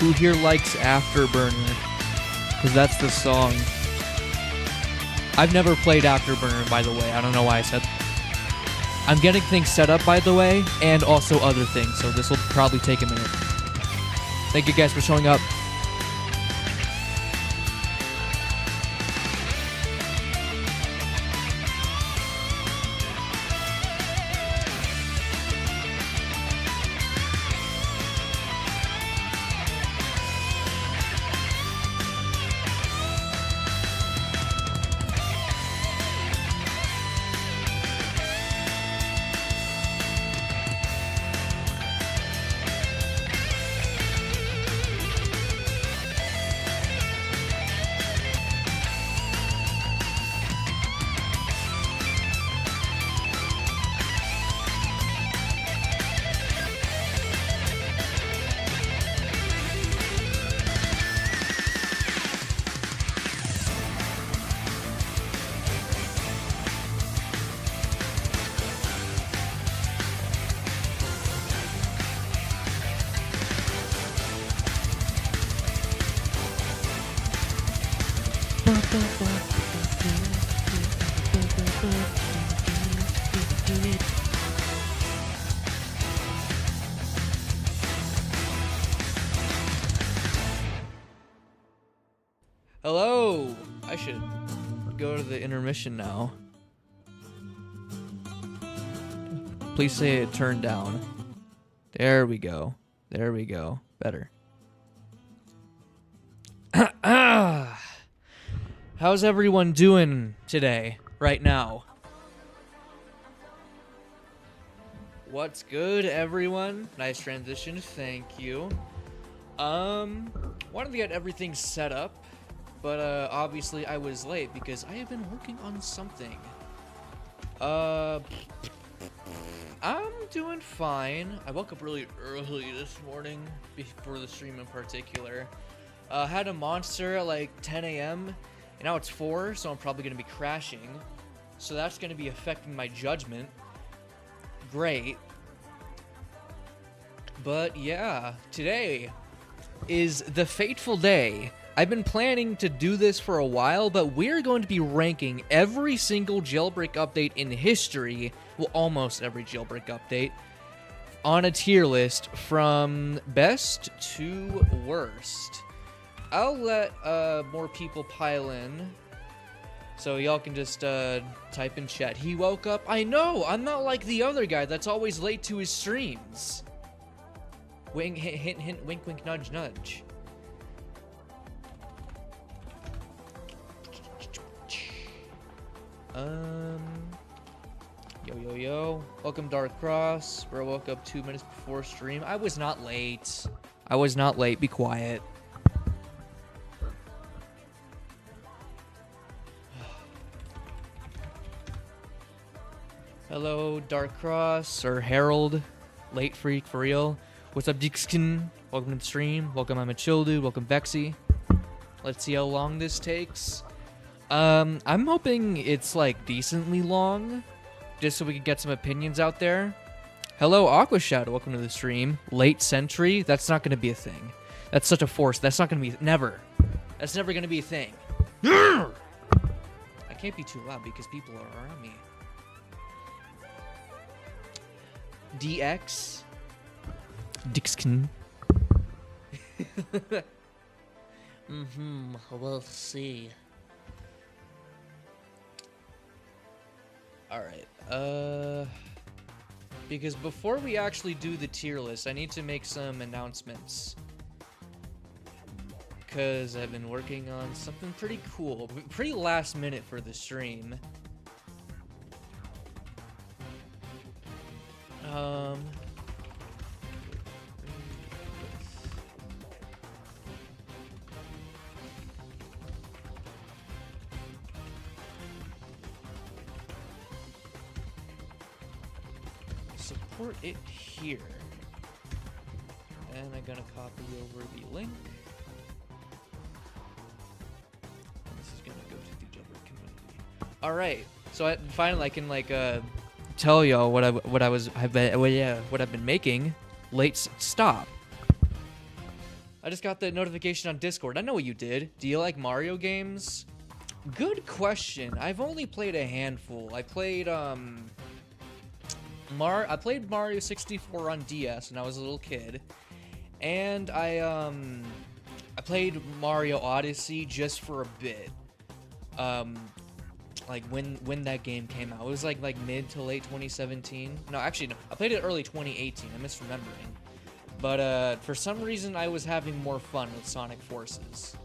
Who here likes Afterburner? Because that's the song. I've never played Afterburner, by the way. I don't know why I said. I'm getting things set up, by the way, and also other things, so this will probably take a minute. Thank you guys for showing up. Hello! I should go to the intermission now. Please say it turned down. There we go. There we go. Better. How's everyone doing today, right now? What's good, everyone? Nice transition, thank you. Wanted to get everything set up, but obviously I was late because I have been working on something. I'm doing fine. I woke up really early this morning, before the stream in particular. Had a monster at like 10 a.m., and now it's 4, so I'm probably going to be crashing. So that's going to be affecting my judgment. Great. But yeah, today is the fateful day. I've been planning to do this for a while, but we're going to be ranking every single jailbreak update in history, well, almost every jailbreak update, on a tier list from best to worst. I'll let more people pile in, so y'all can just type in chat. He woke up. I know, I'm not like the other guy that's always late to his streams. Wink, hint, hint, hint, wink, wink, nudge, nudge. Yo. Welcome, Dark Cross. Bro woke up 2 minutes before stream. I was not late. I was not late. Be quiet. Hello, Dark Cross, or Harold. Late freak, for real. What's up, Dixkin? Welcome to the stream. Welcome, I'm a chill dude. Welcome, Vexy. Let's see how long this takes. I'm hoping it's, like, decently long, just so we can get some opinions out there. Hello, Aqua Shadow. Welcome to the stream. Late Sentry? That's not going to be a thing. That's such a force. That's not going to be... Never. That's never going to be a thing. I can't be too loud because people are around me. DX. Dixkin. We'll see. Alright, because before we actually do the tier list, I need to make some announcements. Because I've been working on something pretty cool, pretty last minute for the stream. Support it here. And I'm gonna copy over the link. And this is gonna go to the Jailbreak community. All right, so finally I can like tell y'all what I've been making. Stop. I just got the notification on Discord. I know what you did. Do you like Mario games? Good question. I've only played a handful. I played Mario 64 on DS when I was a little kid. And I played Mario Odyssey just for a bit. Like when that game came out. It was like mid to late 2017. No, actually no. I played it early 2018. I'm misremembering. But for some reason I was having more fun with Sonic Forces.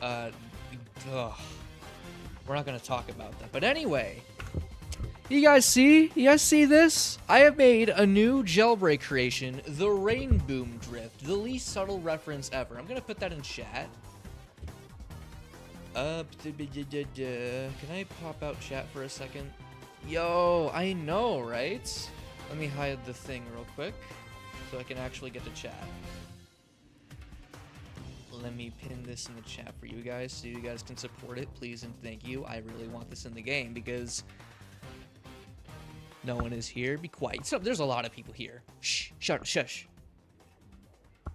We're not gonna talk about that. But anyway, you guys see this? I have made a new jailbreak creation, the Rain Boom Drift, the least subtle reference ever. I'm gonna put that in chat. Can I pop out chat for a second? Yo, I know, right? Let me hide the thing real quick so I can actually get to chat. Let me pin this in the chat for you guys so you guys can support it, please and thank you. I really want this in the game because no one is here. Be quiet. So there's a lot of people here. Shh, shush.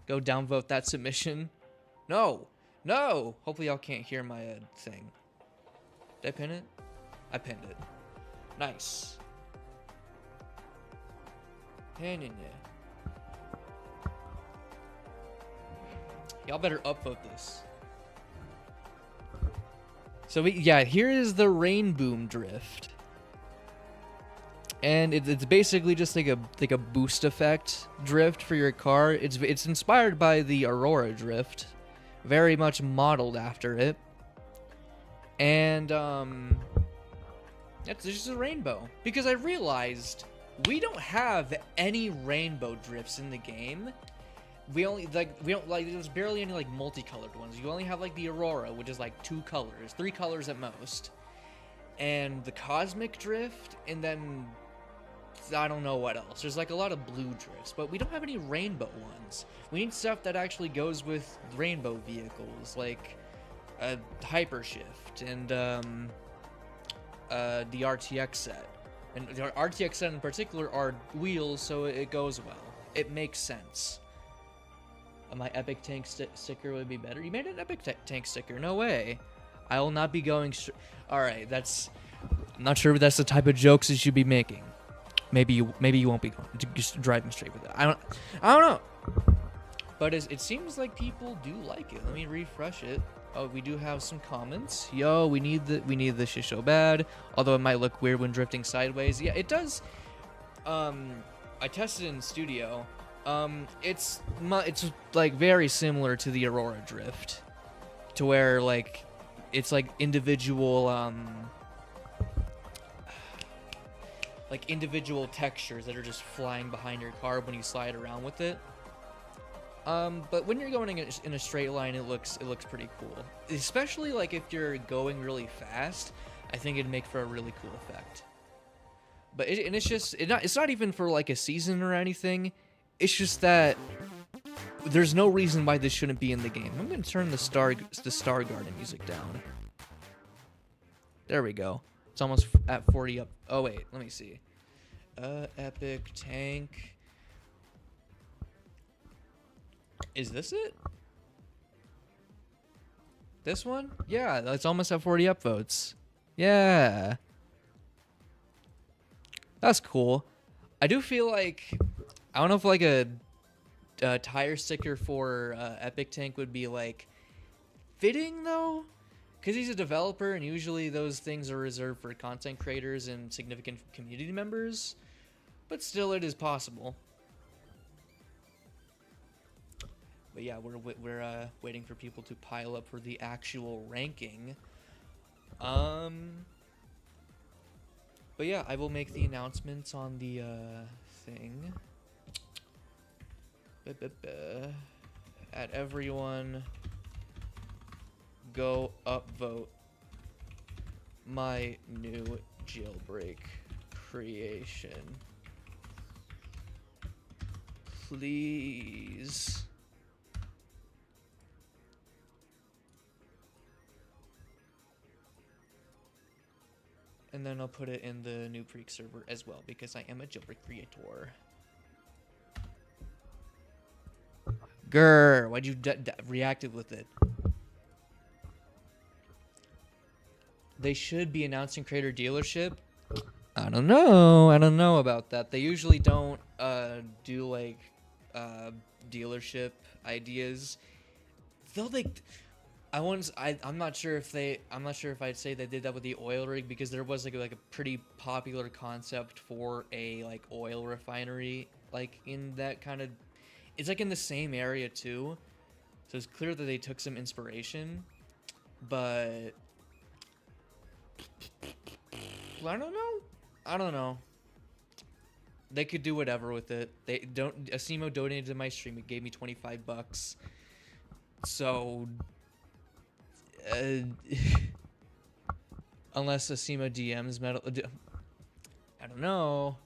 Go downvote that submission. No. Hopefully y'all can't hear my thing. Did I pin it? I pinned it. Nice. Y'all better upvote this. So here is the Rain Boom Drift. And it's basically just like a boost effect drift for your car. It's inspired by the Aurora Drift. Very much modeled after it. And it's just a rainbow. Because I realized we don't have any rainbow drifts in the game. There's barely any like multicolored ones. You only have like the Aurora, which is like 2 colors, 3 colors at most. And the Cosmic Drift, and then I don't know what else. There's like a lot of blue drifts, but we don't have any rainbow ones. We need stuff that actually goes with rainbow vehicles, like a Hypershift and the RTX set. And the RTX set in particular are wheels, so it goes well. It makes sense. My Epic Tank sticker would be better. You made an Epic Tank sticker? No way. I will not be going. Alright, I'm not sure if that's the type of jokes you should be making. Maybe you won't be going. Just driving straight with it. I don't know. But it seems like people do like it. Let me refresh it. Oh, we do have some comments. Yo, we need the shit so bad. Although it might look weird when drifting sideways. Yeah, it does. I tested it in studio. It's like very similar to the Aurora Drift, to where like it's like individual textures that are just flying behind your car when you slide around with it. But when you're going in a straight line, it looks pretty cool. Especially like if you're going really fast, I think it'd make for a really cool effect. But it's not even for like a season or anything. It's just that there's no reason why this shouldn't be in the game. I'm gonna turn the Star Garden music down. There we go. It's almost at 40 up. Oh wait, let me see. Epic Tank. Is this it? This one? Yeah, it's almost at 40 upvotes. Yeah. That's cool. I do feel like, I don't know if like a tire sticker for Epic Tank would be like fitting though, because he's a developer and usually those things are reserved for content creators and significant community members, but still it is possible. But yeah, we're waiting for people to pile up for the actual ranking. But yeah, I will make the announcements on the thing. At everyone, go upvote my new jailbreak creation, please. And then I'll put it in the new Freak server as well, because I am a jailbreak creator. Grr, why'd you reacted with it? They should be announcing creator dealership. I don't know. I don't know about that. They usually don't do like dealership ideas. Though they I'm not sure if I'd say they did that with the oil rig, because there was like a pretty popular concept for a like oil refinery like in that kind of, it's like in the same area too. So it's clear that they took some inspiration, but I don't know. I don't know. They could do whatever with it. They don't. Asimo donated to my stream. It gave me $25. So, unless Asimo DMs metal, I don't know.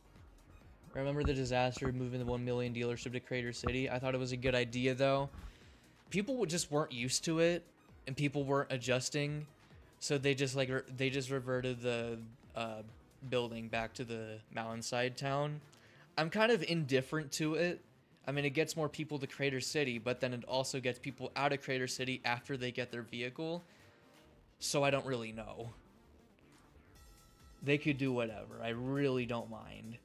Remember the disaster of moving the 1 million dealership to Crater City? I thought it was a good idea though. People just weren't used to it, and people weren't adjusting, so they just reverted the building back to the mountainside town. I'm kind of indifferent to it. I mean, it gets more people to Crater City, but then it also gets people out of Crater City after they get their vehicle. So I don't really know. They could do whatever. I really don't mind.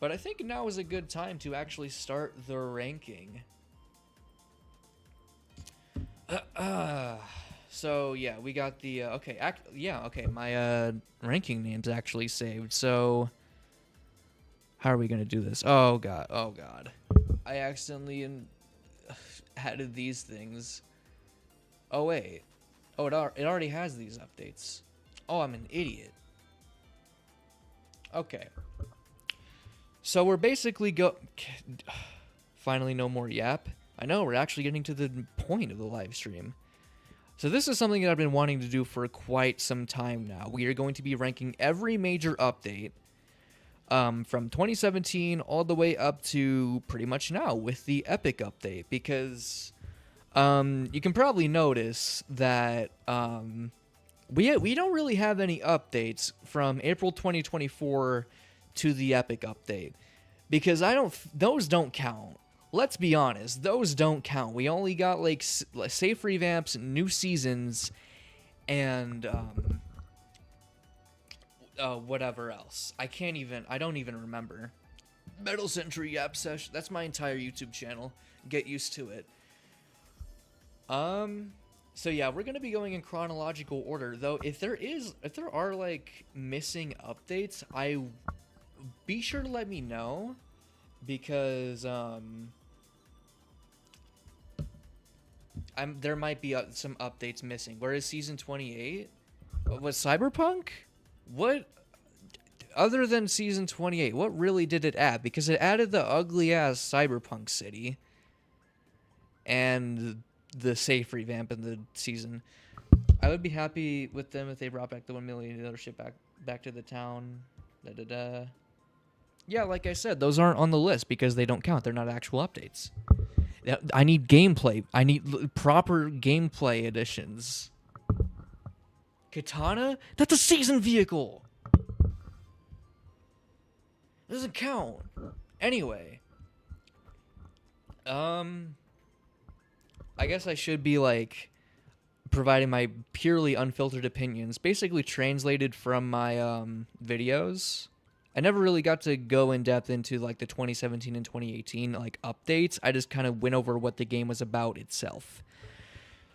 But I think now is a good time to actually start the ranking. So yeah, we got the okay. My ranking name's actually saved. So how are we gonna do this? Oh god, I accidentally added these things. Oh wait, oh it already has these updates. Oh, I'm an idiot. Okay, so we're basically finally no more yap. I know, we're actually getting to the point of the live stream. So this is something that I've been wanting to do for quite some time now. We are going to be ranking every major update from 2017 all the way up to pretty much now with the Epic update, because you can probably notice that we don't really have any updates from April 2024 to the Epic update, because those don't count. Let's be honest, those don't count. We only got like safe revamps, new seasons, and whatever else. I don't even remember. Metal Century Yap Sesh. That's my entire YouTube channel. Get used to it. So yeah, we're gonna be going in chronological order. Though if there are like missing updates, be sure to let me know, because there might be some updates missing. Where is season 28? Was Cyberpunk? What other than season 28? What really did it add? Because it added the ugly ass Cyberpunk city and the safe revamp in the season. I would be happy with them if they brought back the 1 million dealership back to the town. Yeah, like I said, those aren't on the list because they don't count. They're not actual updates. I need gameplay. I need proper gameplay additions. Katana? That's a season vehicle! Doesn't count. Anyway. I guess I should be, like, providing my purely unfiltered opinions, basically translated from my, videos. I never really got to go in depth into like the 2017 and 2018 like updates. I just kind of went over what the game was about itself.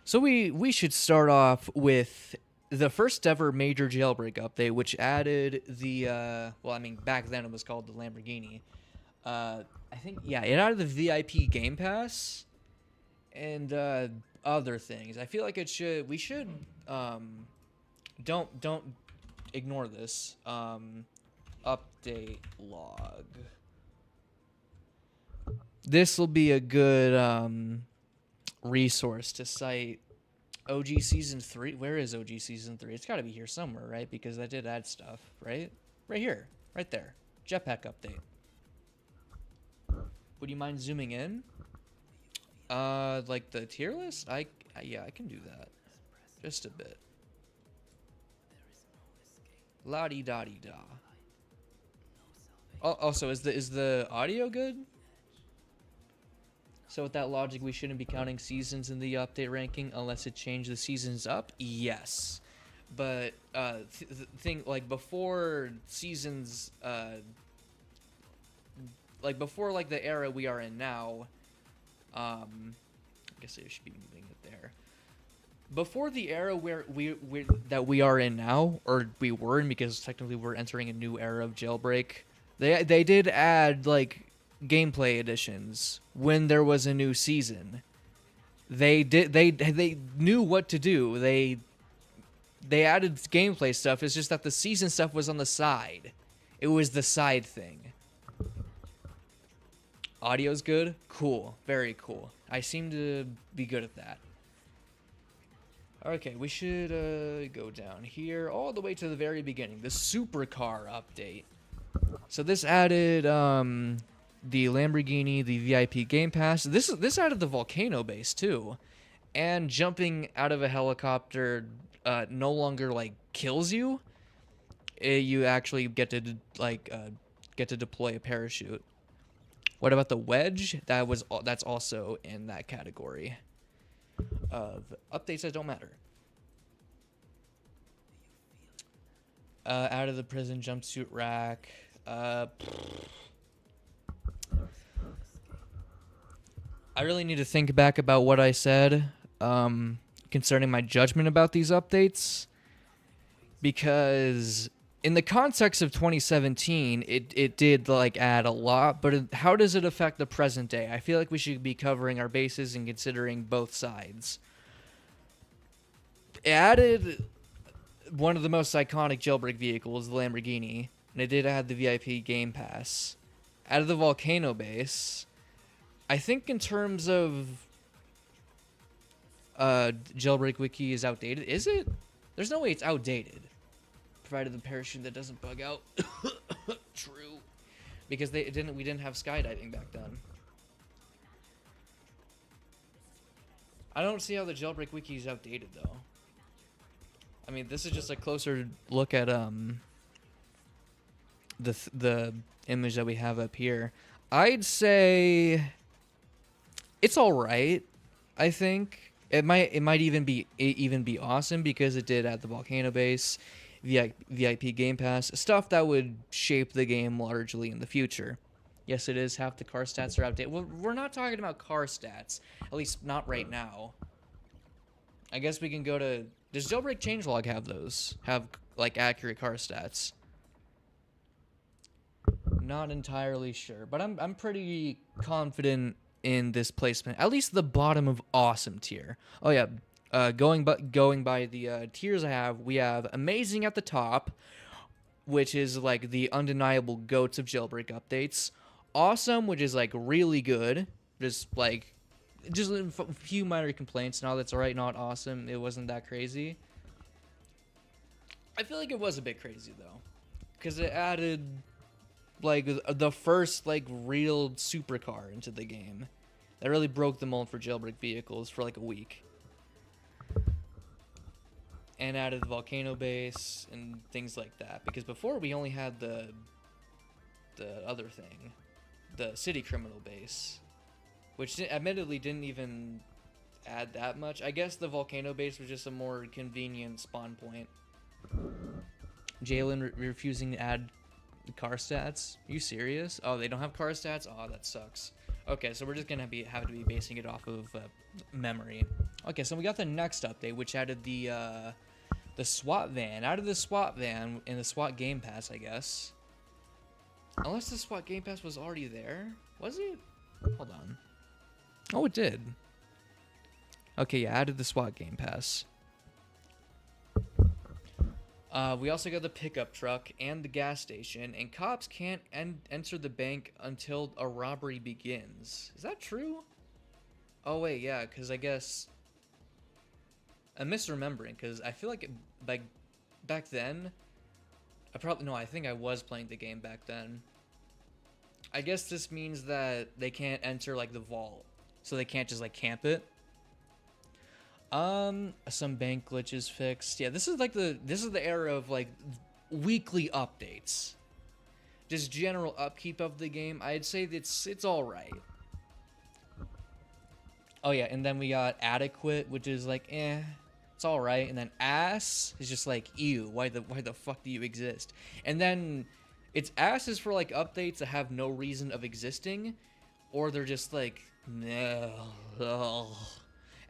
So we should start off with the first ever major jailbreak update, which added the well, I mean, back then it was called the Lamborghini. I think, yeah, it added the VIP Game Pass and other things. I feel like we should don't ignore this. Update log. This will be a good resource to cite OG Season 3. Where is OG Season 3? It's got to be here somewhere, right? Because I did add stuff, right? Right here. Right there. Jetpack update. Would you mind zooming in? Like the tier list? Yeah, I can do that. Just a bit. La-di-da-di-da. Also, is the audio good? So with that logic, we shouldn't be counting seasons in the update ranking unless it changed the seasons up? Yes. But thing like before seasons, like before like the era we are in now, I guess I should be moving it there. Before the era where we are in now, or we were in, because technically we're entering a new era of Jailbreak, they did add like gameplay additions when there was a new season. They knew what to do. They added gameplay stuff. It's just that the season stuff was on the side. It was the side thing. Audio's good? Cool. Very cool. I seem to be good at that. Okay, we should go down here all the way to the very beginning. The supercar update. So this added the Lamborghini, the VIP Game Pass. This added the volcano base too. And jumping out of a helicopter no longer like kills you. You actually get to deploy a parachute. What about the wedge? That's also in that category of updates that don't matter. Out of the prison jumpsuit rack. I really need to think back about what I said concerning my judgment about these updates, because in the context of 2017, it did like add a lot, but how does it affect the present day? I feel like we should be covering our bases and considering both sides. It added one of the most iconic Jailbreak vehicles, the Lamborghini, and it did add the VIP Game Pass. Out of the volcano base, I think in terms of Jailbreak Wiki is outdated. Is it? There's no way it's outdated, provided the parachute that doesn't bug out. True, because we didn't have skydiving back then. I don't see how the Jailbreak Wiki is outdated though. I mean, this is just a closer look at the image that we have up here. I'd say it's all right. I think it might even be awesome because it did add the volcano base, VIP Game Pass, stuff that would shape the game largely in the future. Yes, it is. Half the car stats are outdated. Well, we're not talking about car stats, at least not right now. I guess we can go to. Does Jailbreak Changelog have those? Have like accurate car stats? Not entirely sure, but I'm pretty confident in this placement. At least the bottom of awesome tier. Oh yeah, going by the tiers I have, we have amazing at the top, which is like the undeniable goats of Jailbreak updates. Awesome, which is like really good, just a few minor complaints. Now that's alright. Not awesome. It wasn't that crazy. I feel like it was a bit crazy though, because it added like the first like real supercar into the game. That really broke the mold for Jailbreak vehicles for like a week. And added the volcano base and things like that. Because before we only had the other thing, the city criminal base, which admittedly didn't even add that much. I guess the volcano base was just a more convenient spawn point. Jalen refusing to add the car stats. Are you serious? Oh, they don't have car stats? Oh, that sucks. Okay, so we're just gonna have to be basing it off of memory. Okay, so we got the next update, which added the SWAT van. Out of the SWAT van in the SWAT Game Pass, I guess. Unless the SWAT Game Pass was already there, was it? Hold on. Oh, it did. Okay, yeah, added the SWAT Game Pass. We also got the pickup truck and the gas station, and cops can't enter the bank until a robbery begins. Is that true? Oh wait, yeah, because I guess I'm misremembering, because I feel like back then, I think I was playing the game back then. I guess this means that they can't enter like the vault, so they can't just like camp it. Some bank glitches fixed. Yeah, this is the era of like weekly updates. Just general upkeep of the game. I'd say it's all right. Oh yeah, and then we got adequate, which is like, it's all right. And then ass is just like, ew, why the fuck do you exist? And then it's ass is for like updates that have no reason of existing, or they're just like, no, ugh.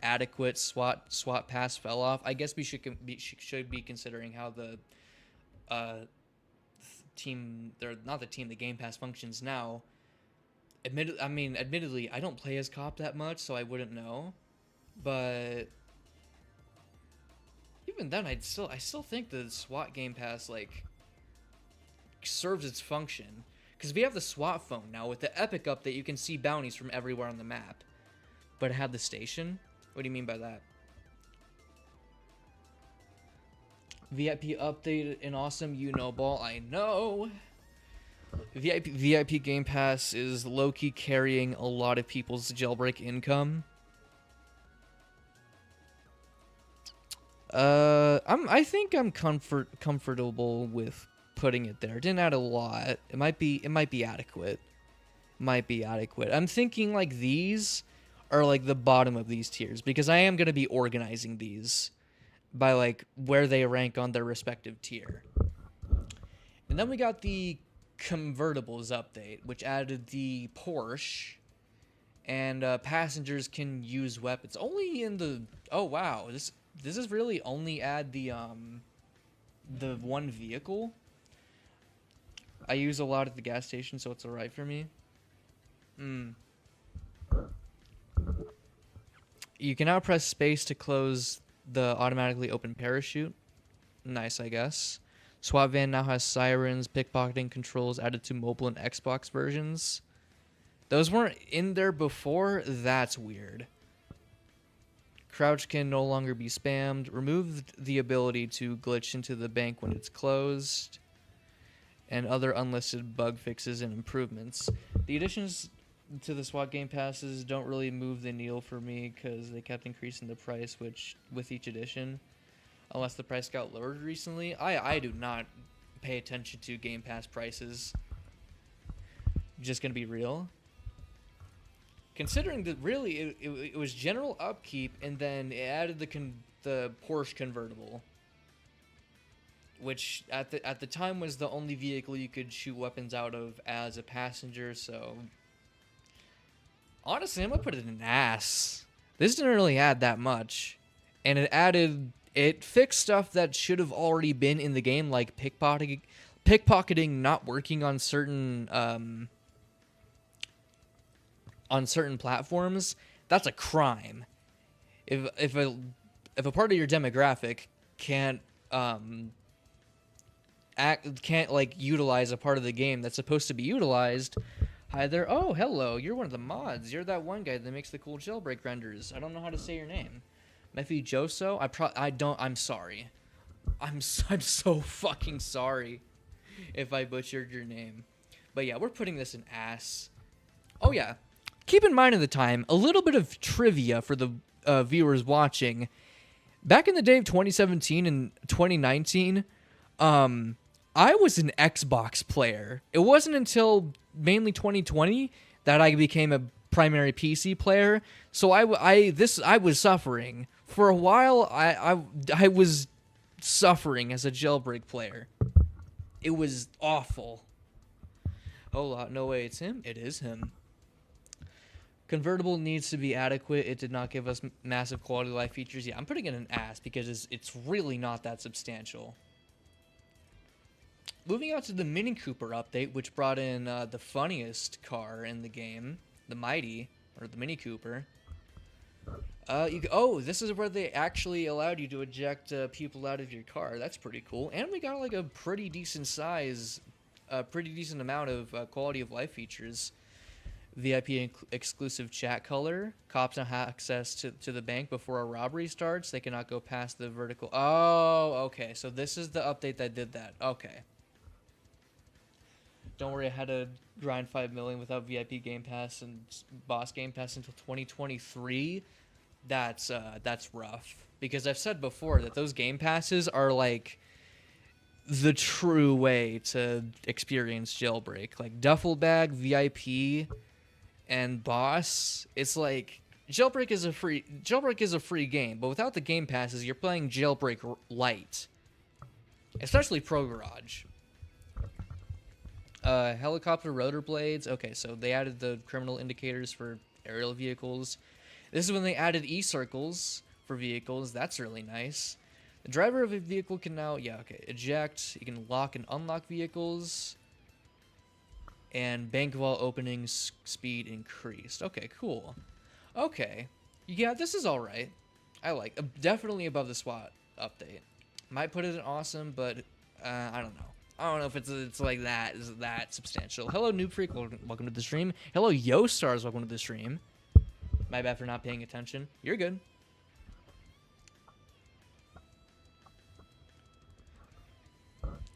Adequate SWAT pass fell off. I guess we should be considering how the team, they're not the team, the Game Pass functions now. Admittedly, I don't play as cop that much, so I wouldn't know. But even then, I still think the SWAT Game Pass like serves its function, because we have the SWAT phone now with the Epic update. You can see bounties from everywhere on the map, but it had the station. What do you mean by that? VIP update and awesome, you know, ball. I know. VIP Game Pass is low-key carrying a lot of people's jailbreak income. I think I'm comfortable with putting it there. It didn't add a lot. It might be adequate. I'm thinking like these are like the bottom of these tiers, because I am going to be organizing these by like where they rank on their respective tier. And then we got the convertibles update, which added the Porsche, and passengers can use weapons only in the, oh wow, this is really only add the one vehicle. I use a lot at the gas station, so it's alright for me. You can now press space to close the automatically open parachute. Nice, I guess. SWAT van now has sirens, pickpocketing controls added to mobile and Xbox versions. Those weren't in there before. That's weird. Crouch can no longer be spammed. Removed the ability to glitch into the bank when it's closed. And other unlisted bug fixes and improvements. The additions to the SWAT Game Passes don't really move the needle for me, because they kept increasing the price with each edition. Unless the price got lowered recently. I do not pay attention to Game Pass prices. Just gonna be real. Considering that really it was general upkeep, and then it added the Porsche convertible, which at the time was the only vehicle you could shoot weapons out of as a passenger. So honestly, I'm gonna put it in an ass. This didn't really add that much, and it fixed stuff that should have already been in the game, like pickpocketing not working on certain platforms. That's a crime. If a part of your demographic can't like utilize a part of the game that's supposed to be utilized. Hi there. Oh, hello. You're one of the mods. You're that one guy that makes the cool jailbreak renders. I don't know how to say your name. Mephi Joso? I'm sorry. I'm so fucking sorry if I butchered your name. But yeah, we're putting this in ass. Oh yeah. Keep in mind at the time, a little bit of trivia for the viewers watching. Back in the day of 2017 and 2019, I was an Xbox player. It wasn't until mainly 2020 that I became a primary PC player. So I was suffering. For a while, I was suffering as a jailbreak player. It was awful. Oh, no way, it's him? It is him. Convertible needs to be adequate. It did not give us massive quality of life features. Yeah, I'm putting it in ass because it's really not that substantial. Moving on to the Mini Cooper update, which brought in the funniest car in the game, the Mighty, or the Mini Cooper. This is where they actually allowed you to eject people out of your car. That's pretty cool. And we got like a pretty decent size, pretty decent amount of quality of life features. VIP exclusive chat color. Cops now have access to the bank before a robbery starts. They cannot go past the vertical. Oh, okay. So this is the update that did that. Okay. Don't worry, I had to grind 5 million without VIP Game Pass and Boss Game Pass until 2023. That's rough. Because I've said before that those Game Passes are like the true way to experience jailbreak. Like Duffel Bag, VIP, and Boss, it's like Jailbreak is a free game, but without the game passes, you're playing Jailbreak Lite, especially Pro Garage. Helicopter rotor blades. Okay, so they added the criminal indicators for aerial vehicles. This is when they added e-circles for vehicles. That's really nice. The driver of a vehicle can now, eject. You can lock and unlock vehicles. And bank vault openings speed increased. Okay, cool. Okay. Yeah, this is alright. I like definitely above the SWAT update. Might put it in awesome, but I don't know. I don't know if it's like that. Is that substantial? Hello, Noob Freak. Welcome to the stream. Hello, Yo Stars. Welcome to the stream. My bad for not paying attention. You're good.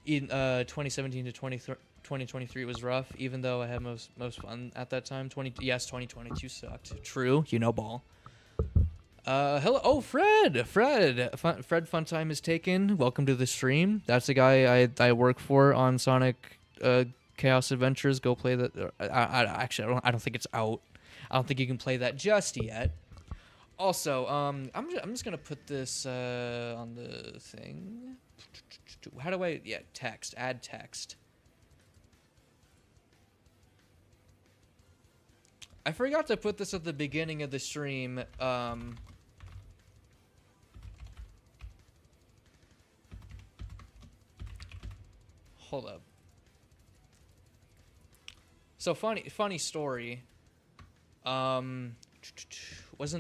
In 2017 to 2023 was rough, even though I had most fun at that time. 2022 sucked. True, you know ball. Hello. Oh, Fred. Fred Funtime is taken. Welcome to the stream. That's the guy I work for on Sonic Chaos Adventures. Go play that. Actually, I don't think it's out. I don't think you can play that just yet. Also, I'm just gonna put this on the thing. How do I? Yeah, text. Add text. I forgot to put this at the beginning of the stream. Hold up. So funny story. Wasn't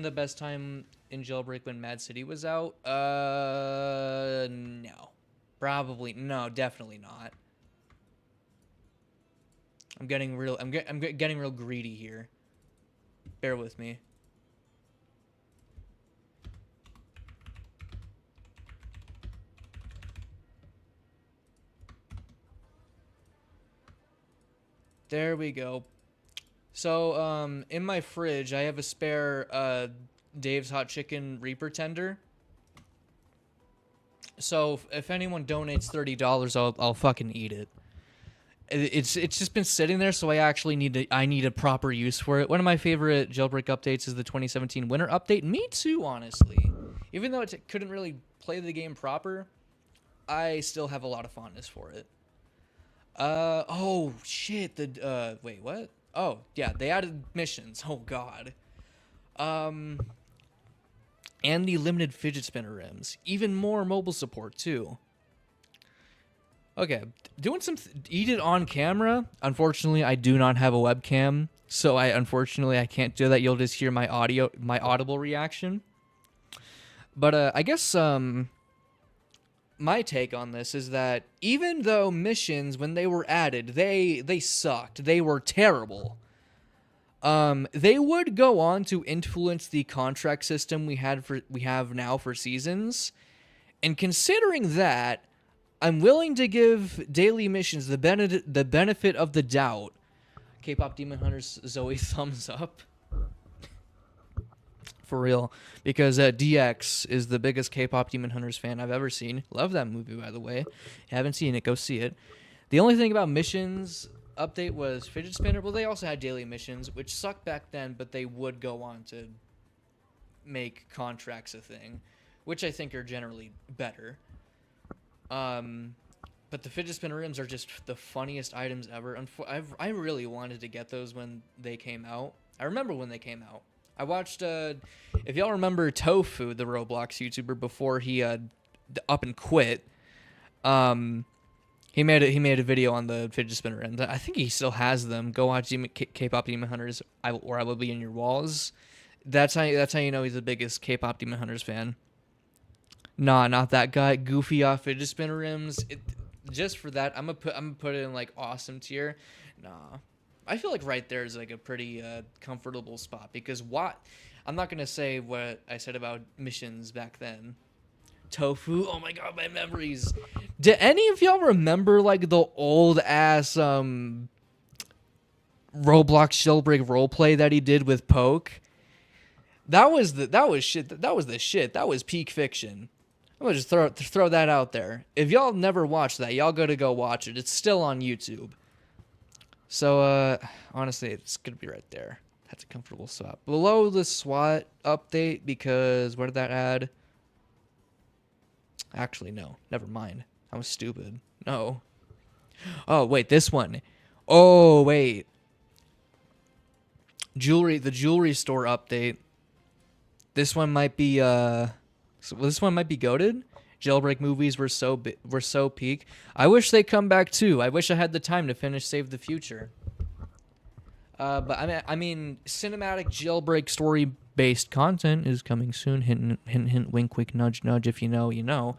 the best time in Jailbreak when Mad City was out? No. Probably no, definitely not. I'm getting real greedy here. Bear with me. There we go. So, in my fridge, I have a spare, Dave's Hot Chicken Reaper tender. So, if anyone donates $30, I'll fucking eat it. It's just been sitting there, so I need a proper use for it. One of my favorite Jailbreak updates is the 2017 Winter Update. Me too, honestly. Even though it couldn't really play the game proper, I still have a lot of fondness for it. Oh, shit, wait, what? Oh, yeah, they added missions. Oh, God. And the limited fidget spinner rims. Even more mobile support, too. Okay, doing some... eat it on camera. Unfortunately, I do not have a webcam, so unfortunately, I can't do that. You'll just hear my audible reaction. But, I guess, my take on this is that even though missions, when they were added, they sucked. They were terrible. They would go on to influence the contract system we have now for seasons. And considering that, I'm willing to give daily missions the benefit of the doubt. K-pop Demon Hunters Zoe thumbs up. For real, because DX is the biggest K-pop Demon Hunters fan I've ever seen. Love that movie, by the way. If you haven't seen it, go see it. The only thing about missions update was fidget spinner. Well, they also had daily missions, which sucked back then, but they would go on to make contracts a thing, which I think are generally better. But the fidget spinner rims are just the funniest items ever. I really wanted to get those when they came out. I remember when they came out. I watched, if y'all remember Tofu, the Roblox YouTuber, before he up and quit, he made a video on the fidget spinner, and I think he still has them. Go watch K-pop Demon Hunters, or I will be in your walls. That's how you know he's the biggest K-pop Demon Hunters fan. Nah, not that guy. Goofy off fidget spinner rims. Just for that, I'm gonna put it in like awesome tier. Nah. I feel like right there is like a pretty comfortable spot, because I'm not gonna say what I said about missions back then. Tofu, oh my god, my memories. Do any of y'all remember like the old ass Roblox Jailbreak roleplay that he did with Poke? That was shit. That was the shit. That was peak fiction. I'm gonna just throw that out there. If y'all never watched that, y'all gotta go watch it. It's still on YouTube. So, honestly, it's going to be right there. That's a comfortable swap. Below the SWAT update, because what did that add? Actually, no. Never mind. I was stupid. No. Oh, wait, this one. Oh, wait. The jewelry store update. This one might be goated. Jailbreak movies were so peak. I wish they come back too. I wish I had the time to finish Save the Future. But I mean, cinematic Jailbreak story-based content is coming soon. Hint, hint, hint, wink, wink, nudge, nudge. If you know, you know.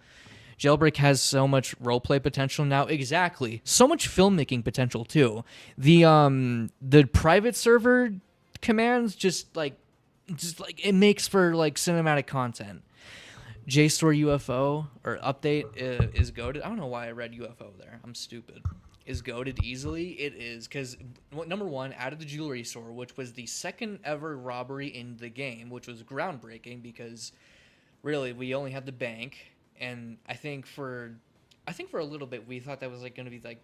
Jailbreak has so much roleplay potential now. Exactly. So much filmmaking potential too. The private server commands just like it makes for like cinematic content. JSTOR UFO or update is goated. I don't know why I read UFO there. I'm stupid. Is goated easily? It is, because number one, added the jewelry store, which was the second ever robbery in the game, which was groundbreaking because really we only had the bank, and I think for a little bit we thought that was like going to be like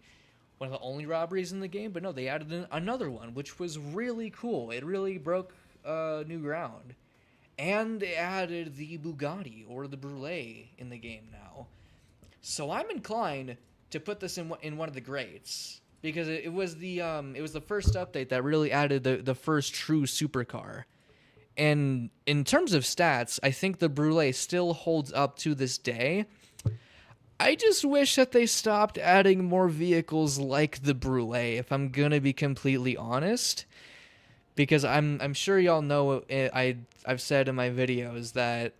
one of the only robberies in the game, but no, they added another one, which was really cool. It really broke new ground. And they added the Bugatti or the Brulee in the game now. So I'm inclined to put this in one of the greats, because it was the first update that really added the first true supercar. And in terms of stats, I think the Brulee still holds up to this day. I just wish that they stopped adding more vehicles like the Brulee, if I'm gonna be completely honest. Because I'm sure y'all know I've said in my videos that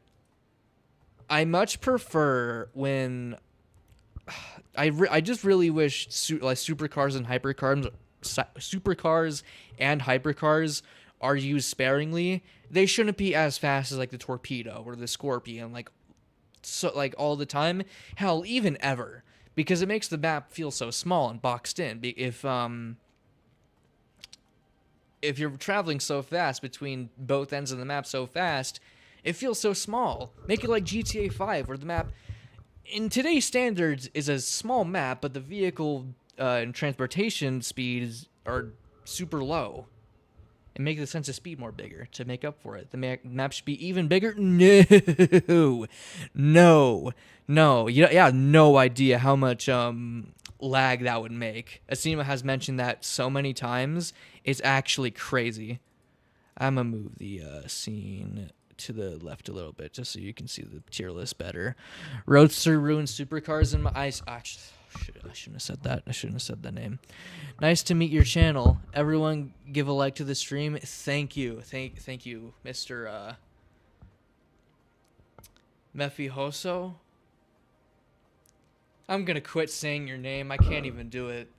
I much prefer when I just really wish supercars and hypercars are used sparingly. They shouldn't be as fast as like the Torpedo or the Scorpion, like all the time. Hell, even ever, because it makes the map feel so small and boxed in. If you're traveling so fast between both ends of the map so fast, it feels so small. Make it like GTA 5, where the map, in today's standards, is a small map, but the vehicle and transportation speeds are super low. And make the sense of speed more bigger to make up for it. The map should be even bigger? No. You have no idea how much lag that would make. Asima has mentioned that so many times. It's actually crazy. I'm going to move the scene to the left a little bit just so you can see the tier list better. Roadster ruined supercars in my eyes. Actually, I shouldn't have said that. I shouldn't have said the name. Nice to meet your channel. Everyone give a like to the stream. Thank you. Thank you, Mr. Mephihoso. I'm going to quit saying your name. I can't even do it.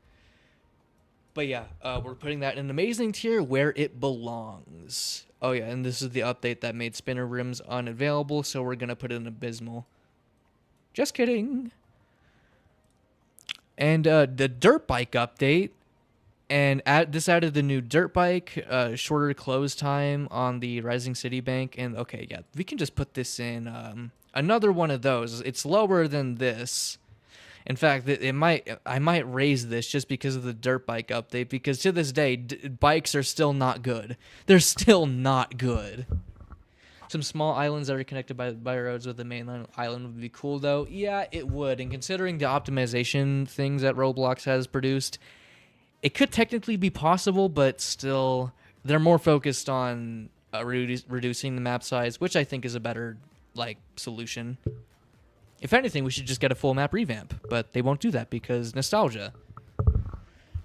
But yeah, we're putting that in an amazing tier where it belongs. Oh yeah, and this is the update that made spinner rims unavailable, so we're going to put it in abysmal. Just kidding. And the dirt bike update, and this added the new dirt bike, shorter close time on the Rising City Bank, and okay, yeah, we can just put this in another one of those. It's lower than this. In fact, I might raise this just because of the dirt bike update, because to this day, bikes are still not good. They're still not good. Some small islands that are connected by roads with the mainland island would be cool, though. Yeah, it would. And considering the optimization things that Roblox has produced, it could technically be possible, but still, they're more focused on reducing the map size, which I think is a better solution. If anything, we should just get a full map revamp, but they won't do that because nostalgia.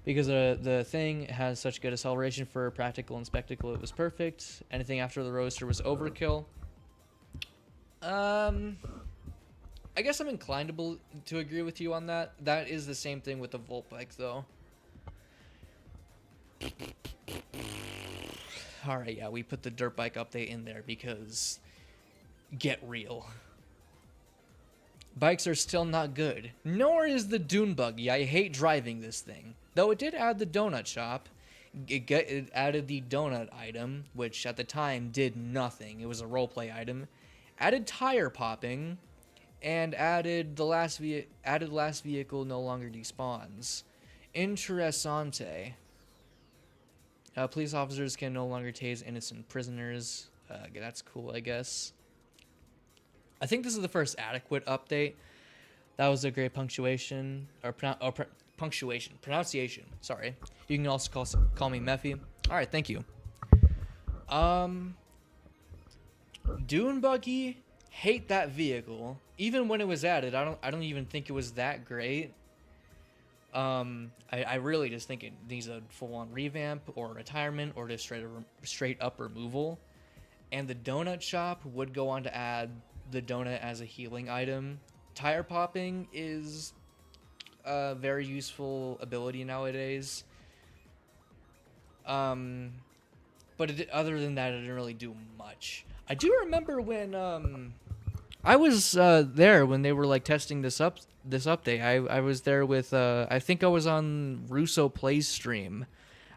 Because the thing has such good acceleration for practical and spectacle, it was perfect. Anything after the roadster was overkill. I guess I'm inclined to agree with you on that. That is the same thing with the Volt bike, though. Alright, yeah, we put the dirt bike update in there because get real. Bikes are still not good, nor is the dune buggy. I hate driving this thing. Though it did add the donut shop. It added the donut item, which at the time did nothing. It was a roleplay item. Added tire popping, and added last vehicle no longer despawns. Interessante. Police officers can no longer tase innocent prisoners. That's cool, I guess. I think this is the first adequate update. That was a great punctuation or pronunciation. Sorry. You can also call me Mephi. All right, thank you. Dune buggy, hate that vehicle. Even when it was added, I don't even think it was that great. I really just think it needs a full-on revamp or retirement or just straight up removal. And the donut shop would go on to add the donut as a healing item. Tire popping is a very useful ability nowadays. But other than that, it didn't really do much. I do remember when I was there when they were like testing this update. I was there with I think I was on Russo Plays stream.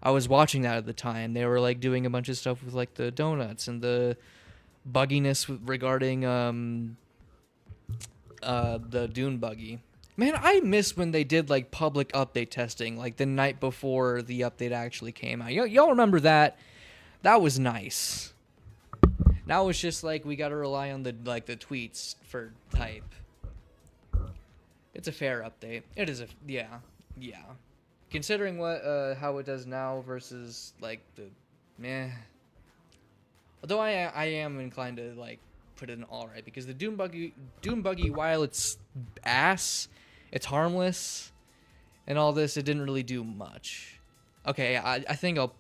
I was watching that at the time. They were like doing a bunch of stuff with like the donuts and the bugginess regarding the Dune buggy. Man, I miss when they did like public update testing like the night before the update actually came out. Y'all remember that? That was nice. Now it's just like we gotta rely on the tweets for type. It's a fair update. It is yeah. Considering what how it does now versus like the meh. Although I am inclined to like put it in all right because the Dune buggy while it's ass, it's harmless, and all this it didn't really do much. Okay, I think I'll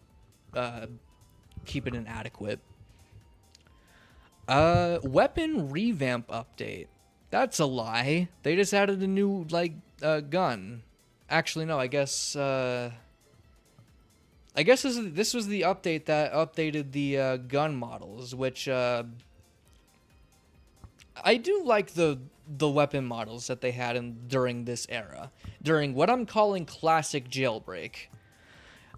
keep it inadequate. Weapon revamp update. That's a lie. They just added a new gun. Actually, no. I guess this was the update that updated the gun models, which I do like the weapon models that they had during this era, during what I'm calling classic Jailbreak.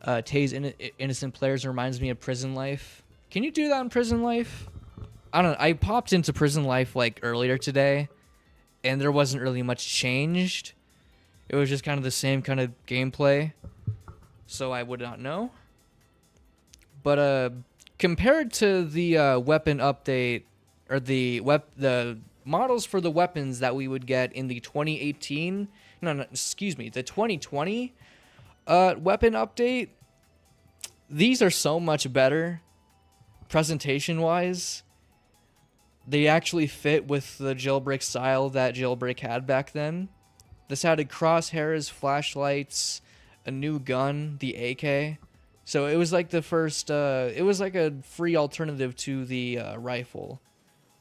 Tase innocent players reminds me of Prison Life. Can you do that in Prison Life? I don't know. I popped into Prison Life like earlier today, and there wasn't really much changed. It was just kind of the same kind of gameplay, so I would not know. But compared to the weapon update or the models for the weapons that we would get in the 2020 weapon update, these are so much better presentation-wise. They actually fit with the Jailbreak style that Jailbreak had back then. This added crosshairs, flashlights, a new gun, the AK. So it was like the first, it was like a free alternative to the rifle.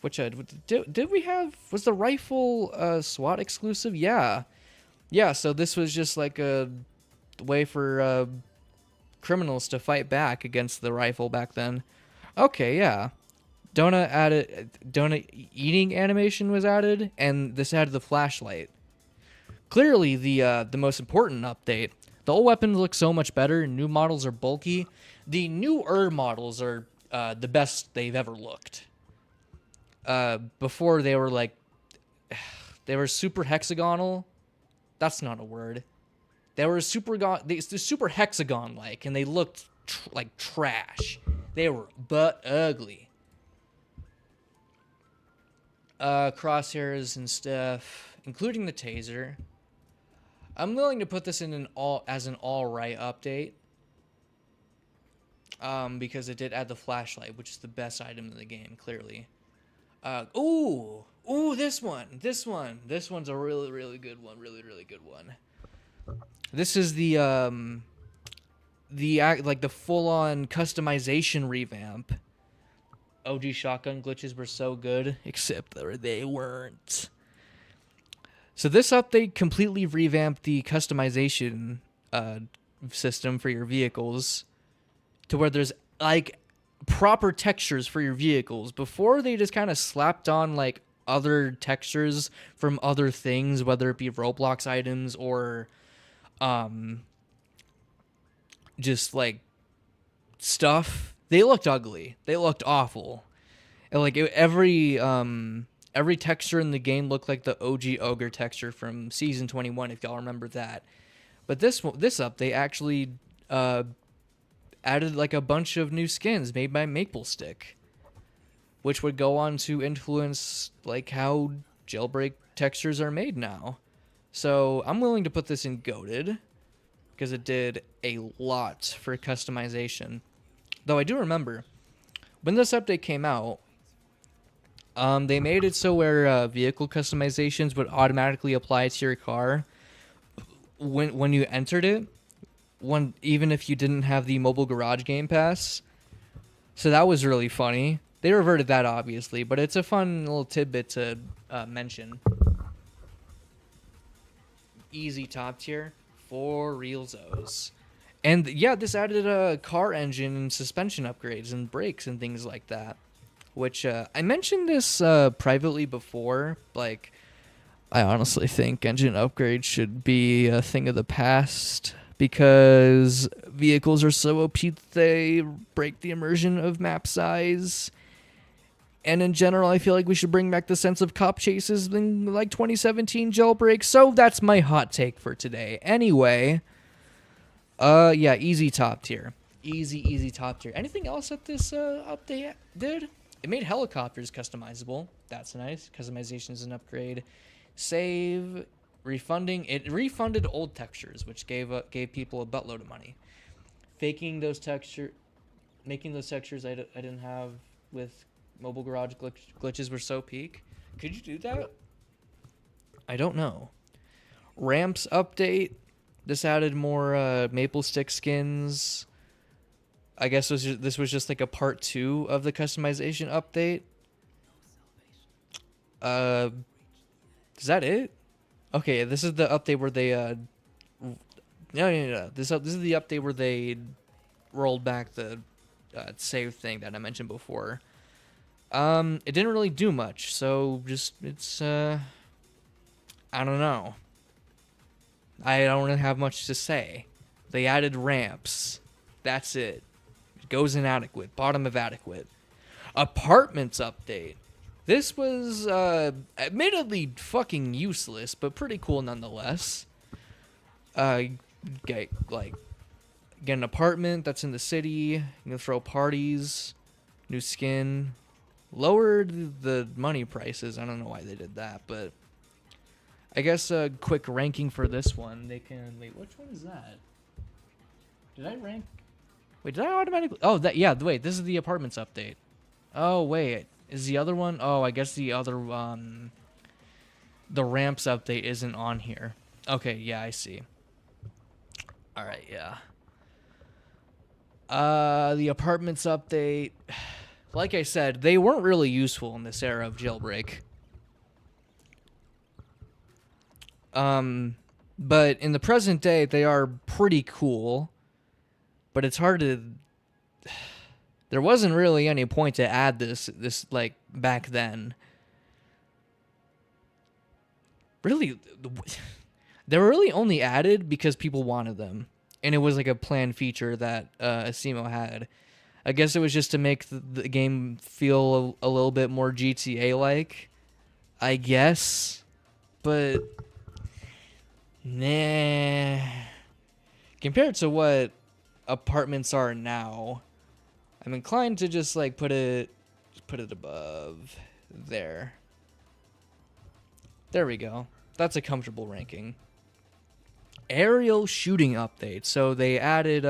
Which, did we have, was the rifle SWAT exclusive? Yeah. Yeah, so this was just like a way for criminals to fight back against the rifle back then. Okay, yeah. Donut eating animation was added, and this added the flashlight. Clearly, the most important update. The old weapons look so much better. New models are bulky. The newer models are the best they've ever looked. Before they were like, they were super hexagonal. That's not a word. They were super hexagon-like, and they looked like trash. They were butt ugly. Crosshairs and stuff, including the taser. I'm willing to put this in an all right update. Because it did add the flashlight, which is the best item in the game, clearly. Ooh, this one's a really, really good one. Really, really good one. This is the full-on customization revamp. OG shotgun glitches were so good, except they weren't. So this update completely revamped the customization system for your vehicles to where there's like proper textures for your vehicles. Before, they just kind of slapped on like other textures from other things, whether it be Roblox items or just like stuff. They looked ugly. They looked awful. And like every texture in the game looked like the OG ogre texture from season 21, if y'all remember that. But this update actually added like a bunch of new skins made by Maple Stick, which would go on to influence like how Jailbreak textures are made now. So I'm willing to put this in goated because it did a lot for customization. Though I do remember when this update came out, they made it so where vehicle customizations would automatically apply to your car when you entered it, even if you didn't have the mobile garage game pass. So that was really funny. They reverted that obviously, but it's a fun little tidbit to mention. Easy top tier for realzos. And yeah, this added a car engine and suspension upgrades and brakes and things like that. Which I mentioned this privately before. Like, I honestly think engine upgrades should be a thing of the past because vehicles are so OP that they break the immersion of map size. And in general, I feel like we should bring back the sense of cop chases in like 2017 Jailbreak. So that's my hot take for today. Anyway, yeah, easy top tier. Easy top tier. Anything else that this update did? It made helicopters customizable. That's nice. Customization is an upgrade. Save, refunding. It refunded old textures, which gave people a buttload of money. Making those textures I didn't have with mobile garage glitches were so peak. Could you do that? I don't know. Ramps update. This added more maple stick skins. I guess this was just like a part 2 of the customization update. Is that it? Okay, this is the update where they no. This is the update where they rolled back the save thing that I mentioned before. It didn't really do much, so just it's I don't know. I don't really have much to say. They added ramps. That's it. It goes inadequate. Bottom of adequate. Apartments update. This was admittedly fucking useless, but pretty cool nonetheless. Get an apartment that's in the city. You can throw parties. New skin. Lowered the money prices. I don't know why they did that, but I guess a quick ranking for this one. They can wait. Which one is that? Did I rank? Wait, did I automatically? Oh, that yeah. Wait, this is the apartments update. Oh wait, is the other one? Oh, I guess the other the ramps update isn't on here. Okay, yeah, I see. All right, yeah. The apartments update. Like I said, they weren't really useful in this era of Jailbreak. But in the present day, they are pretty cool. But it's hard to... There wasn't really any point to add this like, back then. Really, they were really only added because people wanted them. And it was like a planned feature that Asimo had. I guess it was just to make the game feel a little bit more GTA-like, I guess. But, nah. Compared to what apartments are now, I'm inclined to just like put it above there. There we go. That's a comfortable ranking. Aerial shooting update. So they added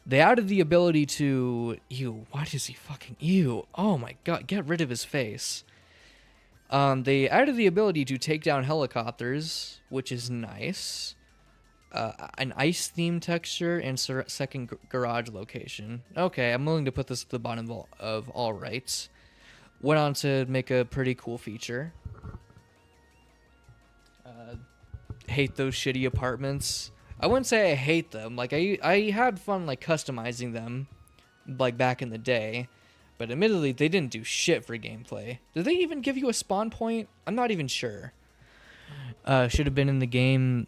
the ability to... Ew, why does he fucking... Ew. Oh my god, get rid of his face. They added the ability to take down helicopters, which is nice. An ice-themed texture and second garage location. Okay, I'm willing to put this at the bottom of all rights. Went on to make a pretty cool feature. Hate those shitty apartments. I wouldn't say I hate them. Like, I had fun, like, customizing them, like, back in the day. But admittedly, they didn't do shit for gameplay. Did they even give you a spawn point? I'm not even sure. Should have been in the game,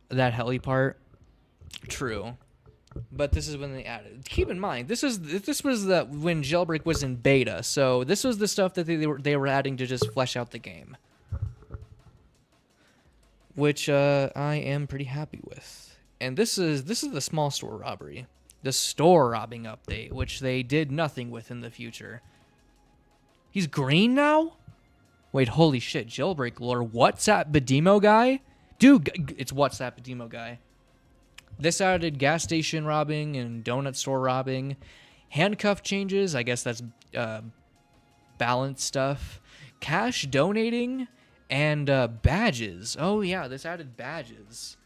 that heli part. True. But this is when they added. Keep in mind, this was when Jailbreak was in beta. So this was the stuff that they were adding to just flesh out the game. Which I am pretty happy with. And this is the small store robbery. The store robbing update, which they did nothing with in the future. He's green now? Wait, holy shit, jailbreak lore. WhatsApp Bedemo guy? Dude, it's WhatsApp Bedemo guy. This added gas station robbing and donut store robbing. Handcuff changes, I guess that's balance stuff. Cash donating and badges. Oh yeah, this added badges.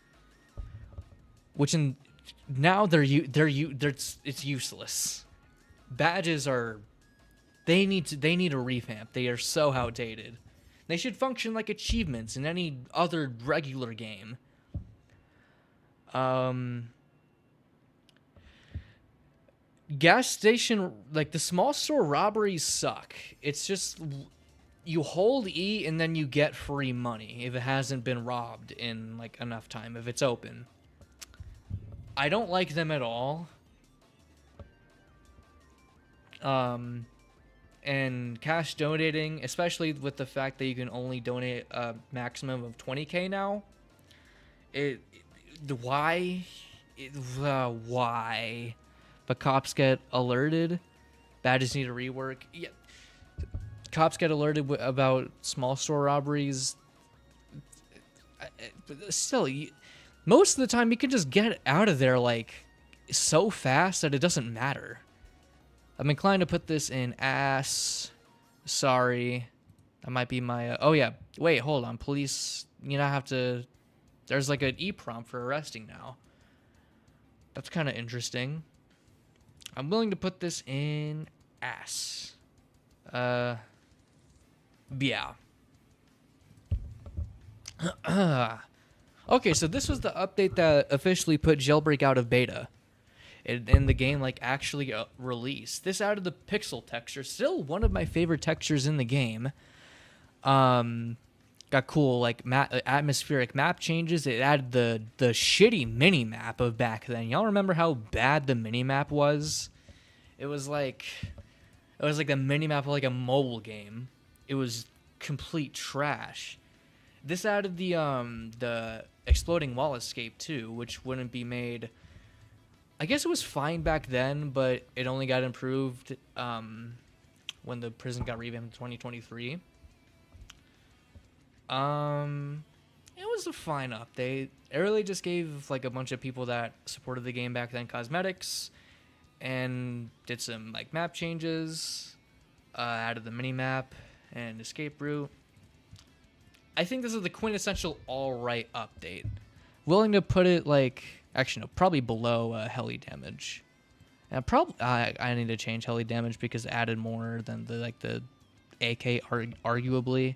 Which now it's useless. Badges are they need a revamp. They are so outdated. They should function like achievements in any other regular game. Gas station, like the small store robberies suck. It's just you hold E and then you get free money if it hasn't been robbed in like enough time, if it's open. I don't like them at all. And cash donating, especially with the fact that you can only donate a maximum of 20k now. Why? But cops get alerted. Badges need a rework. Yeah. Cops get alerted about small store robberies. Still, most of the time you can just get out of there like so fast that it doesn't matter. I'm inclined to put this in ass. Sorry. That might be my... oh, yeah. Wait, hold on. Police, you now have to... There's like an E-prompt for arresting now. That's kind of interesting. I'm willing to put this in ass. Yeah. Okay, so this was the update that officially put Jailbreak out of beta. And the game like actually released. This added the pixel texture, still one of my favorite textures in the game. Got cool like atmospheric map changes. It added the shitty mini map of back then. Y'all remember how bad the mini map was? It was like the mini map of like a mobile game. It was complete trash. This added the exploding wall escape too, which wouldn't be made. I guess it was fine back then, but it only got improved when the prison got revamped in 2023. It was a fine update. It really just gave like a bunch of people that supported the game back then cosmetics, and did some like map changes, added the mini map and escape route. I think this is the quintessential alright update. Willing to put it like, actually no, probably below heli damage. And I need to change heli damage because it added more than the AK arguably.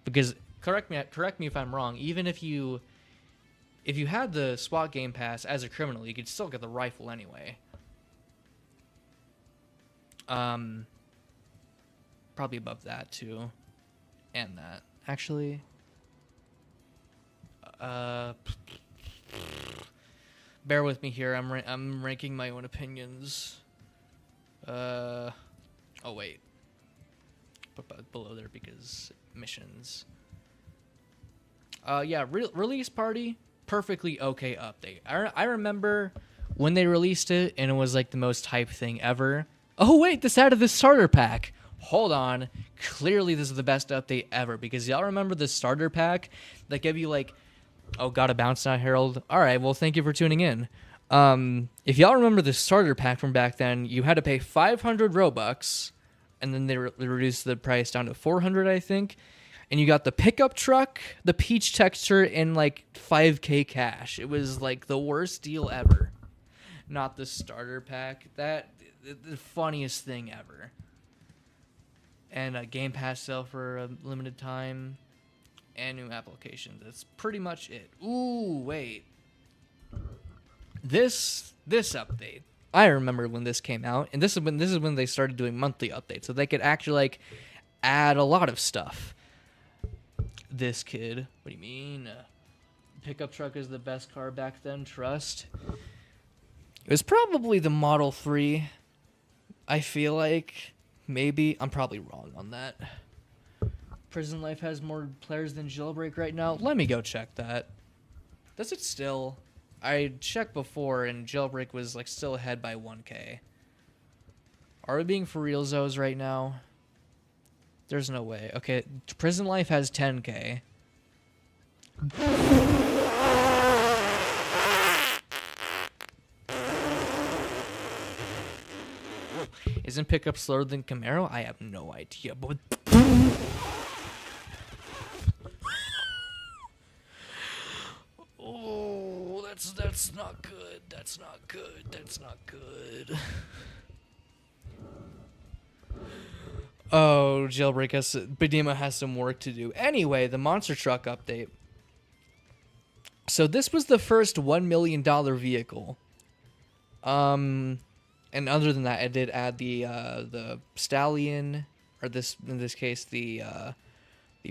Because correct me if I'm wrong. Even if you had the SWAT game pass as a criminal, you could still get the rifle anyway. Probably above that too, and that actually. Bear with me here. I'm ranking my own opinions. Oh wait, put below there because missions. Yeah, release party, perfectly okay update. I remember when they released it and it was like the most hype thing ever. Oh wait, this added the starter pack. Hold on, clearly this is the best update ever because y'all remember the starter pack that gave you like, oh, got a bounce now, Harold. All right, well, thank you for tuning in. If y'all remember the starter pack from back then, you had to pay 500 Robux, and then they reduced the price down to 400, I think. And you got the pickup truck, the peach texture, and like 5k cash. It was like the worst deal ever. Not the starter pack. The funniest thing ever. And a Game Pass sale for a limited time. And new applications. That's pretty much it. Ooh, wait. This update. I remember when this came out, and this is when they started doing monthly updates, so they could actually like add a lot of stuff. This kid. What do you mean? Pickup truck is the best car back then. Trust. It was probably the Model 3. I feel like maybe I'm probably wrong on that. Prison Life has more players than Jailbreak right now. Let me go check that. Does it still? I checked before, and Jailbreak was like still ahead by 1K. Are we being for realzos right now? There's no way. Okay, Prison Life has 10K. Isn't pickup slower than Camaro? I have no idea, but oh, that's not good. That's not good. That's not good. Oh, Jailbreak has Bedima has some work to do. Anyway, the monster truck update. So this was the first $1 million vehicle. And other than that, I did add the Stallion, or this in this case the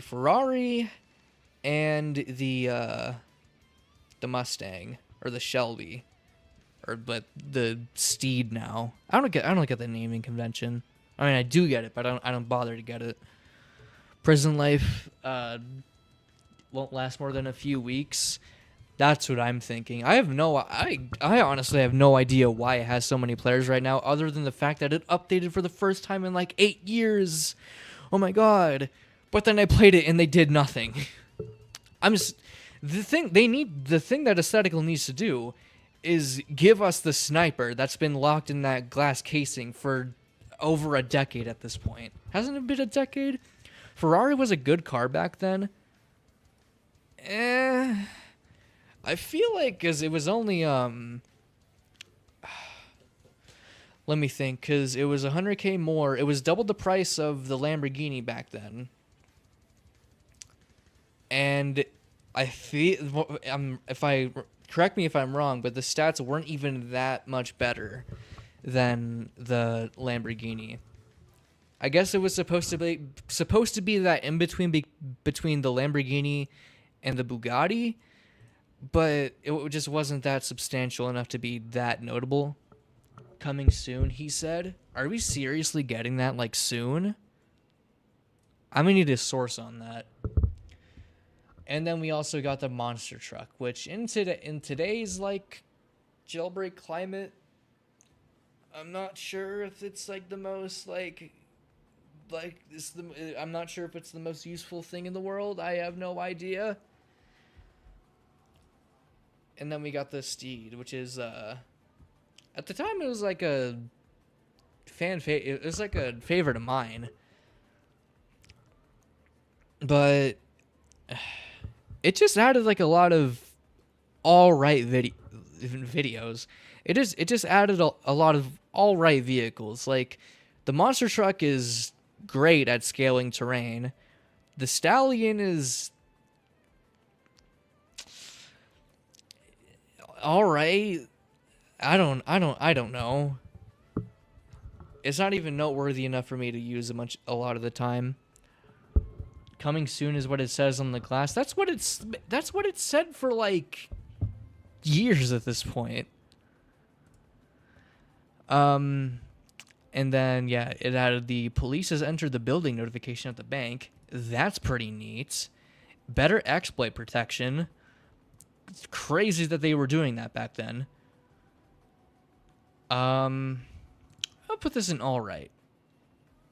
Ferrari, and the Mustang or the Shelby, but the Steed now. I don't get the naming convention. I mean, I do get it, but I don't bother to get it. Prison Life won't last more than a few weeks. That's what I'm thinking. I honestly have no idea why it has so many players right now, other than the fact that it updated for the first time in like 8 years. Oh my god. But then I played it and they did nothing. The thing that Aesthetical needs to do is give us the sniper that's been locked in that glass casing for over a decade at this point. Hasn't it been a decade? Ferrari was a good car back then. I feel like because it was only let me think, because it was 100K more. It was double the price of the Lamborghini back then. And I feel correct me if I'm wrong, but the stats weren't even that much better than the Lamborghini. I guess it was supposed to be that in between between the Lamborghini and the Bugatti, but it just wasn't that substantial enough to be that notable. Coming soon, he said. Are we seriously getting that like soon? I'm gonna need a source on that. And then we also got the monster truck, which in today's like jailbreak climate, I'm not sure if it's like the most I'm not sure if it's the most useful thing in the world. I have no idea. And then we got the Steed, which is at the time it was like a it was like a favorite of mine. But it just added like a lot of all right videos. It just added a lot of all right vehicles. Like the monster truck is great at scaling terrain. The Stallion is all right. I don't know. It's not even noteworthy enough for me to use a lot of the time. Coming soon is what it says on the glass. That's what it's said for like years at this point. And then yeah, it added the police has entered the building notification at the bank. That's pretty neat. Better exploit protection. It's crazy that they were doing that back then. I'll put this in all right.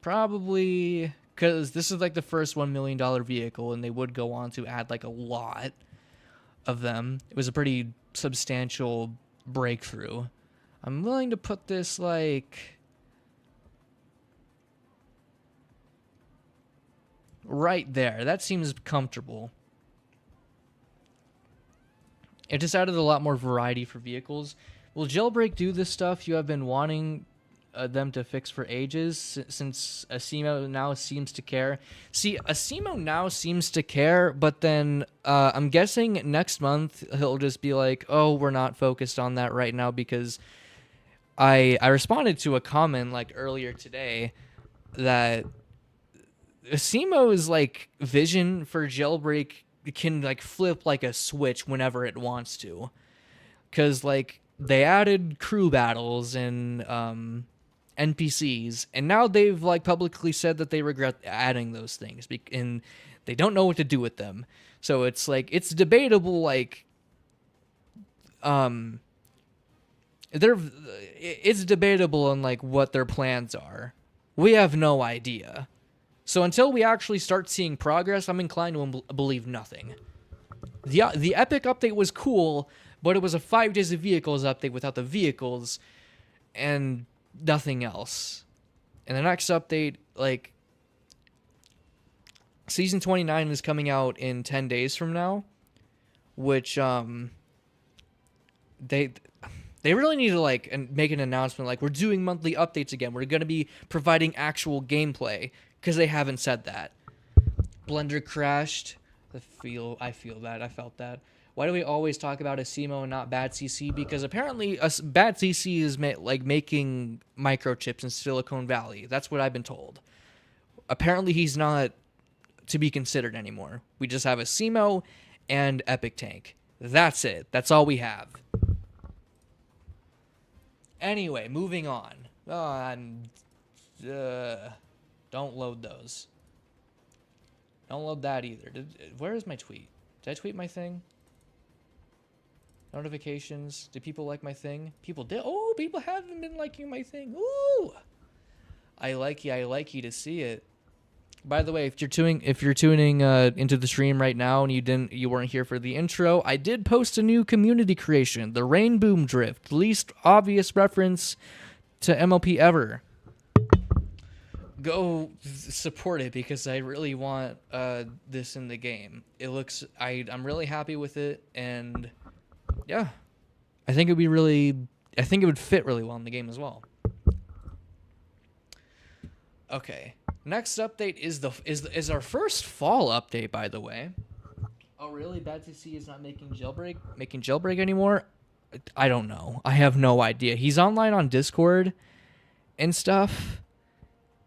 Probably because this is like the first $1 million vehicle, and they would go on to add like a lot of them. It was a pretty substantial breakthrough. I'm willing to put this like right there. That seems comfortable. It just added a lot more variety for vehicles. Will Jailbreak do this stuff you have been wanting them to fix for ages, since Asimo now seems to care? See, Asimo now seems to care, but then I'm guessing next month he'll just be like, oh, we're not focused on that right now, because I responded to a comment like earlier today that Asimo's like vision for Jailbreak can like flip like a switch whenever it wants to, because like they added crew battles and NPCs, and now they've like publicly said that they regret adding those things and they don't know what to do with them. So it's like it's debatable like um, they're it's debatable on like what their plans are. We have no idea. So until we actually start seeing progress, I'm inclined to believe nothing. The Epic update was cool, but it was a 5 days of vehicles update without the vehicles and nothing else. And the next update, like, Season 29 is coming out in 10 days from now, which, they really need to, like, make an announcement, like, we're doing monthly updates again. We're going to be providing actual gameplay, because they haven't said that. Blender crashed. I feel that. I felt that. Why do we always talk about Asimo and not Bad CC? Because apparently Bad CC is making microchips in Silicon Valley. That's what I've been told. Apparently he's not to be considered anymore. We just have Asimo and Epic Tank. That's it. That's all we have. Anyway, moving on. Don't load those. Don't load that either. Where is my tweet? Did I tweet my thing? Notifications. Did people like my thing? People did. Oh, people haven't been liking my thing. Ooh. I like you to see it. By the way, if you're tuning into the stream right now and you weren't here for the intro, I did post a new community creation, the Rain Boom Drift, least obvious reference to MLP ever. Go support it because I really want this in the game. I'm really happy with it, and yeah, I think it would fit really well in the game as well. Okay, next update is our first fall update, by the way. Oh really? Bad CC is not making jailbreak anymore? I don't know. I have no idea. He's online on Discord and stuff.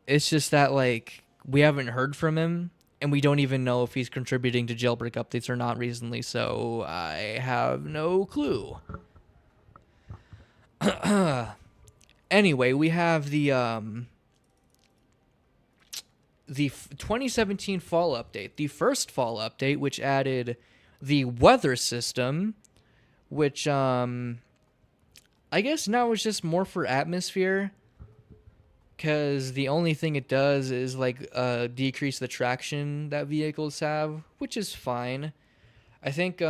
It's just that, like, we haven't heard from him, and we don't even know if he's contributing to jailbreak updates or not recently, so I have no clue. Anyway, we have the 2017 fall update, the first fall update, which added the weather system, which, I guess now it's just more for atmosphere. Because the only thing it does is, like, decrease the traction that vehicles have, which is fine. I think,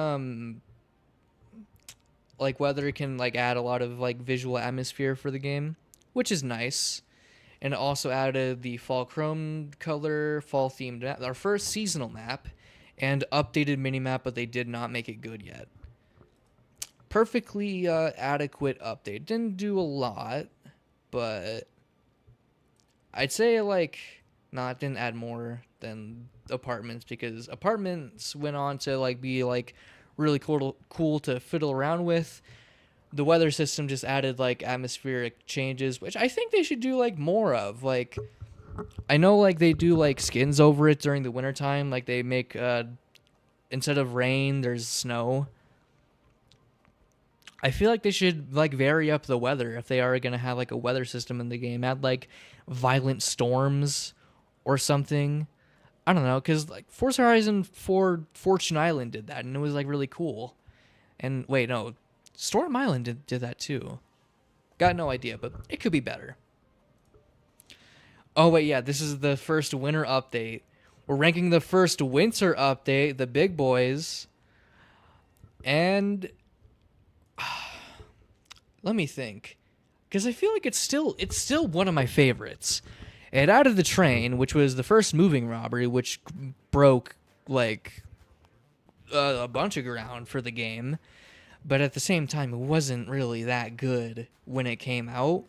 like, weather can, like, add a lot of, like, visual atmosphere for the game, which is nice. And it also added the fall chrome color, fall themed map, our first seasonal map, and updated minimap, but they did not make it good yet. Perfectly adequate update. Didn't do a lot, but I'd say, like, it didn't add more than apartments, because apartments went on to, like, be, like, really cool to fiddle around with. The weather system just added, like, atmospheric changes, which I think they should do, like, more of. Like, I know, like, they do, like, skins over it during the wintertime. Like, they make, instead of rain, there's snow. I feel like they should, like, vary up the weather if they are going to have, like, a weather system in the game. Add, like, violent storms or something. I don't know, because, like, Forza Horizon 4 Fortune Island did that, and it was, like, really cool. And, wait, no, Storm Island did that, too. Got no idea, but it could be better. Oh, wait, yeah, this is the first winter update. We're ranking the first winter update, the big boys. And let me think, because I feel like it's still one of my favorites. It added the train, which was the first moving robbery, which broke, like, a bunch of ground for the game. But at the same time, it wasn't really that good when it came out.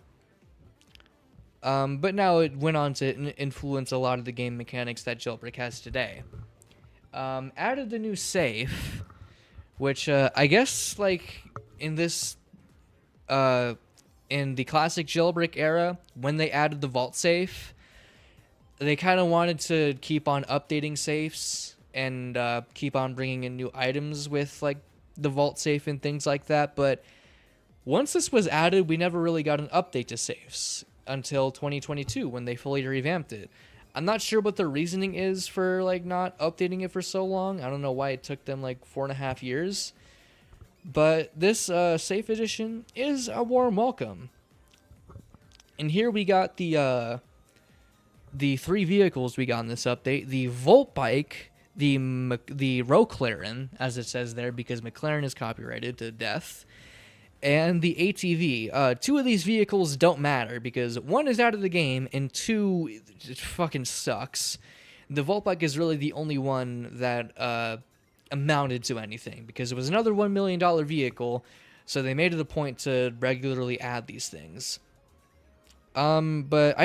But now it went on to influence a lot of the game mechanics that Jailbreak has today. Added the new safe, which I guess, like, in this in the classic Jailbreak era, when they added the vault safe, they kind of wanted to keep on updating safes and keep on bringing in new items with, like, the vault safe and things like that. But once this was added, we never really got an update to safes until 2022 when they fully revamped it. I'm not sure what the reasoning is for, like, not updating it for so long. I don't know why it took them, like, 4.5 years. But this safe edition is a warm welcome. And here we got the 3 vehicles we got in this update: the Volt Bike, the Roclaren, as it says there, because McLaren is copyrighted to death, and the ATV. 2 of these vehicles don't matter because 1 is out of the game and 2 it fucking sucks. The Volt Bike is really the only one that amounted to anything because it was another $1 million vehicle, so they made it a point to regularly add these things. But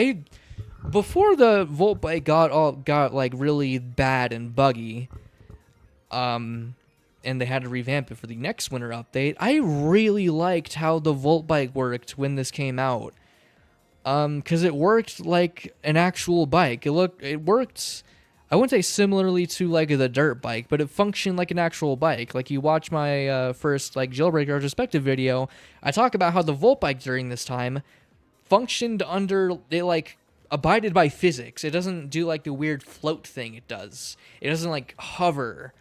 before the Volt Bike got like really bad and buggy, and they had to revamp it for the next winter update, I really liked how the Volt Bike worked when this came out. Because it worked like an actual bike. It worked, I wouldn't say similarly to like the dirt bike, but it functioned like an actual bike. Like you watch my first like jailbreak retrospective video, I talk about how the Volt Bike during this time functioned under, it like abided by physics. It doesn't do like the weird float thing it does. It doesn't like hover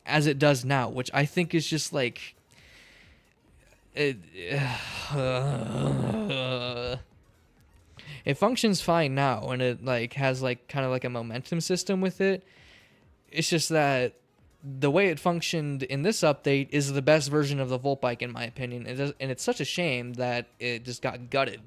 as it does now, which I think is just like it functions fine now, and it like has like kind of like a momentum system with it. It's just that the way it functioned in this update is the best version of the Volt Bike in my opinion, and it's such a shame that it just got gutted.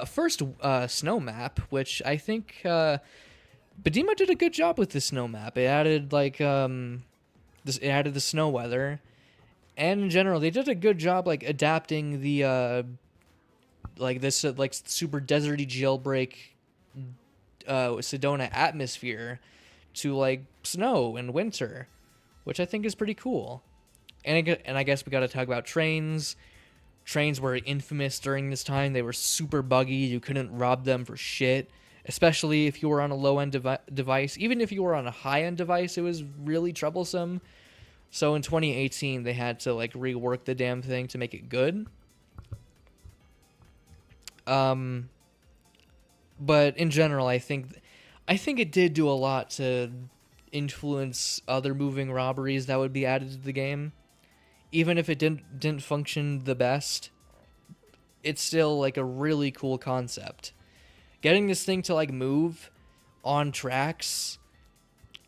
First, snow map, which I think Bedima did a good job with the snow map. It added like it added the snow weather, and in general, they did a good job like adapting the like this like super deserty jailbreak Sedona atmosphere to like snow and winter, which I think is pretty cool. And I guess we got to talk about trains. Trains were infamous during this time. They were super buggy. You couldn't rob them for shit, especially if you were on a low-end device. Even if you were on a high-end device, it was really troublesome. So in 2018, they had to like rework the damn thing to make it good. But in general, I think it did do a lot to influence other moving robberies that would be added to the game. Even if it didn't function the best, it's still like a really cool concept. Getting this thing to like move on tracks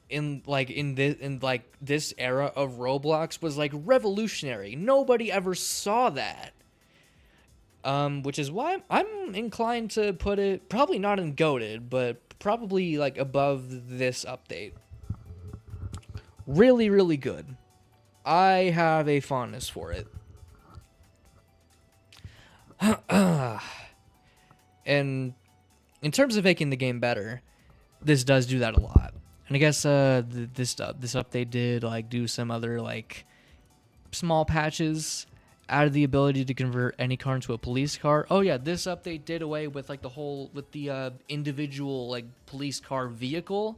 in this era of Roblox was like revolutionary. Nobody ever saw that. Which is why I'm inclined to put it probably not in GOATed, but probably like above this update. Really, really good. I have a fondness for it. And in terms of making the game better, this does do that a lot. And I guess this update did like do some other like small patches, added the ability to convert any car into a police car. Oh yeah, this update did away with like the individual like police car vehicle,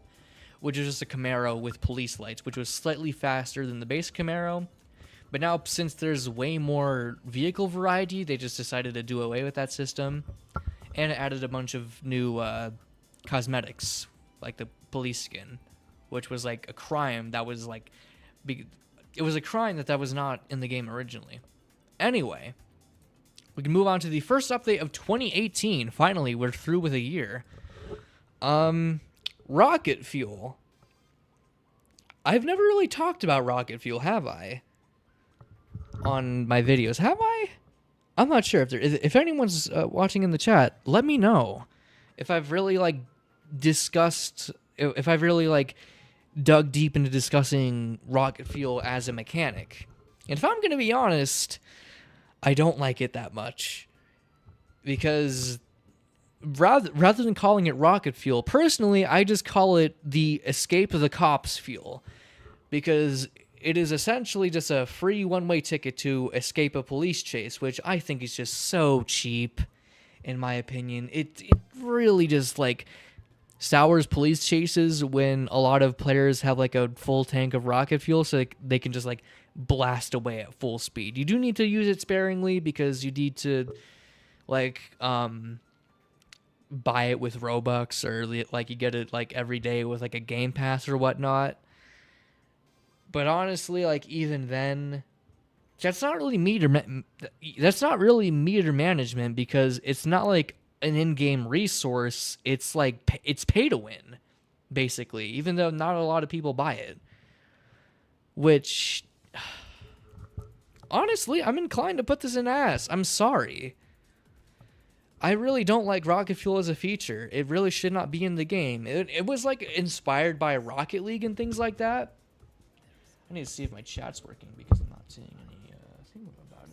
which is just a Camaro with police lights, which was slightly faster than the base Camaro. But now, since there's way more vehicle variety, they just decided to do away with that system, and it added a bunch of new cosmetics, like the police skin, which was like a crime that was like, it was a crime that was not in the game originally. Anyway, we can move on to the first update of 2018. Finally, we're through with a year. Rocket fuel. I've never really talked about rocket fuel, have I? On my videos, have I? I'm not sure. If anyone's watching in the chat, let me know if I've really like discussed, if I've really like dug deep into discussing rocket fuel as a mechanic. And if I'm gonna be honest, I don't like it that much, because rather than calling it rocket fuel, personally, I just call it the escape of the cops fuel, because it is essentially just a free one-way ticket to escape a police chase, which I think is just so cheap, in my opinion. It really just like sours police chases when a lot of players have like a full tank of rocket fuel, so they can just like blast away at full speed. You do need to use it sparingly because you need to like buy it with Robux, or like you get it like every day with like a game pass or whatnot. But honestly, like even then, that's not really that's not really meter management because it's not like an in-game resource. It's like it's pay to win, basically. Even though not a lot of people buy it, which honestly, I'm inclined to put this in ass. I'm sorry. I really don't like rocket fuel as a feature. It really should not be in the game. It was like inspired by Rocket League and things like that. I need to see if my chat's working because I'm not seeing any thing about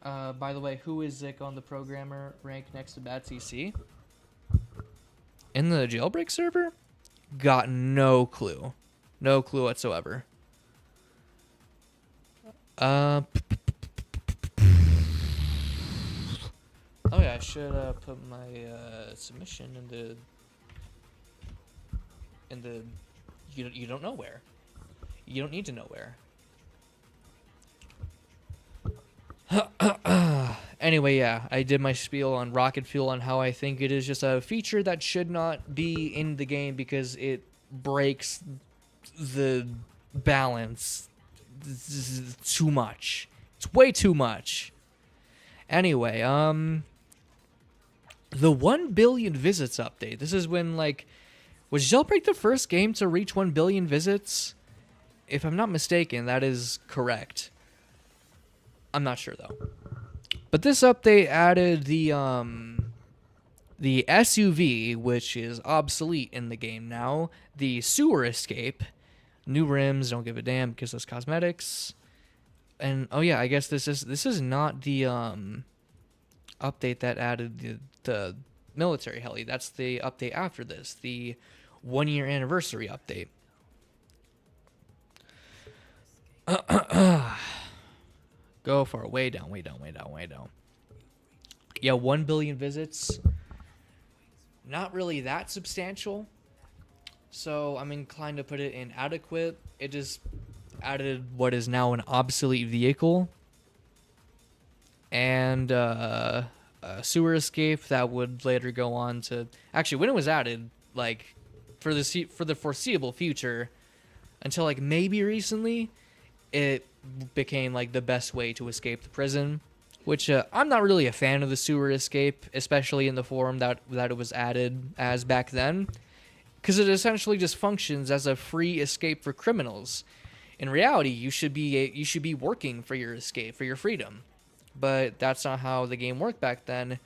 it. By the way, who is Zik on the programmer rank next to Bad CC? In the jailbreak server? Got no clue. No clue whatsoever. Oh yeah, I should put my submission in the you don't know where. You don't need to know where. Anyway, yeah, I did my spiel on rocket fuel and how I think it is just a feature that should not be in the game because it breaks the balance too much. It's way too much. Anyway, the 1 billion visits update. This is when, like, was Jailbreak the first game to reach 1 billion visits? If I'm not mistaken, that is correct. I'm not sure though. But this update added the SUV, which is obsolete in the game now, the sewer escape, new rims, don't give a damn because that's cosmetics. And oh yeah, I guess this is not the update that added the military heli. That's the update after this, the 1-year anniversary update. Go for it. Way down, way down, way down, way down. Yeah, 1 billion visits. Not really that substantial. So I'm inclined to put it in adequate. It just added what is now an obsolete vehicle. And a sewer escape that would later go on to... Actually, when it was added, like, for the foreseeable future, until, like, maybe recently, it became like the best way to escape the prison, which I'm not really a fan of the sewer escape, especially in the form that it was added as back then, because it essentially just functions as a free escape for criminals. In reality, you should be working for your escape, for your freedom, but that's not how the game worked back then.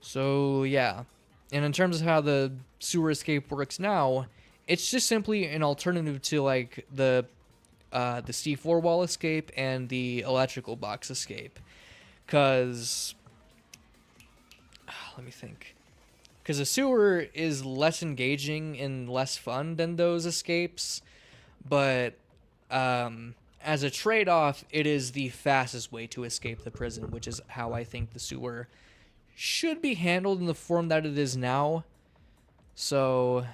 So yeah, and in terms of how the sewer escape works now, it's just simply an alternative to like the C4 wall escape and the electrical box escape. Because, let me think. Because the sewer is less engaging and less fun than those escapes. But as a trade-off, it is the fastest way to escape the prison, which is how I think the sewer should be handled in the form that it is now. So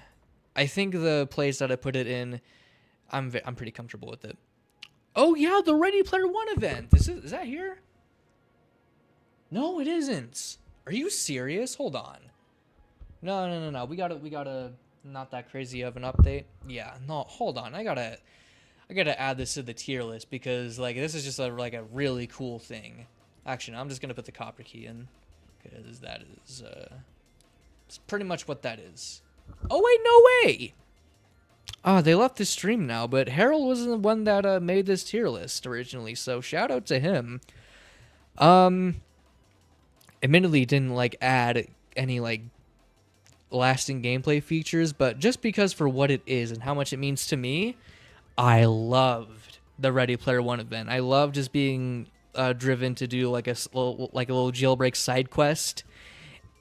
I think the place that I put it in, I'm pretty comfortable with it. Oh yeah, the Ready Player One event. Is that here? No, it isn't. Are you serious? Hold on. No. We gotta not that crazy of an update. Yeah, no, hold on. I gotta add this to the tier list because like this is just a really cool thing. Actually, no, I'm just gonna put the copper key in because that is it's pretty much what that is. Oh wait, no way. They left the stream now, but Harold was the one that made this tier list originally, so shout out to him. Admittedly didn't like add any like lasting gameplay features, but just because for what it is and how much it means to me, I loved the Ready Player One event. I love just being driven to do like a little jailbreak side quest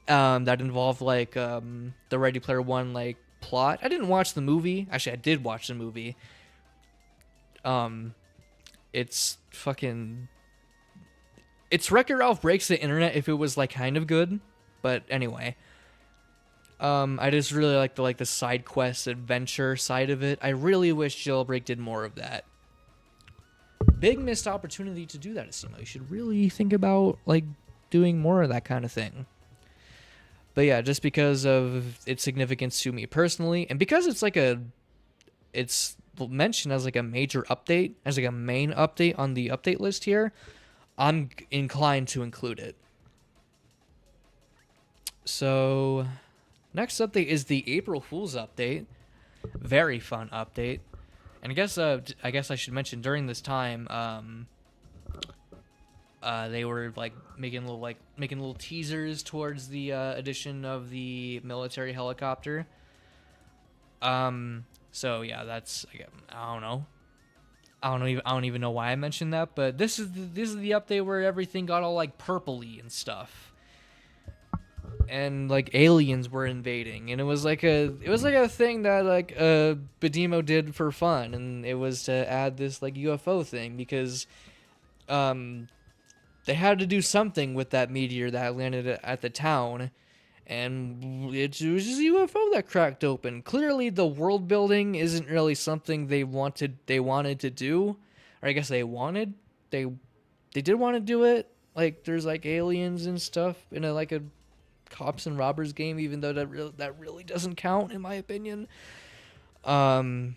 that involved like the Ready Player One like plot. I didn't watch the movie. Actually, I did watch the movie. It's Wreck-It Ralph Breaks the Internet if it was like kind of good, but anyway. I just really like the side quest adventure side of it. I really wish Jailbreak did more of that. Big missed opportunity to do that, Asimo. You should really think about like doing more of that kind of thing. But yeah, just because of its significance to me personally, and because it's mentioned as like a major update, as like a main update on the update list here, I'm inclined to include it. So, next update is the April Fool's update. Very fun update. And I guess I should mention during this time, they were like making little teasers towards the addition of the military helicopter. So yeah, that's I don't know. I don't even know why I mentioned that, but this is the update where everything got all like purpley and stuff. And like aliens were invading, and it was like a thing that like Bedemo did for fun, and it was to add this like UFO thing because they had to do something with that meteor that landed at the town, and it was just a UFO that cracked open. Clearly, the world building isn't really something they wanted to do, or I guess they did want to do it. Like there's like aliens and stuff in a cops and robbers game, even though that really doesn't count in my opinion. But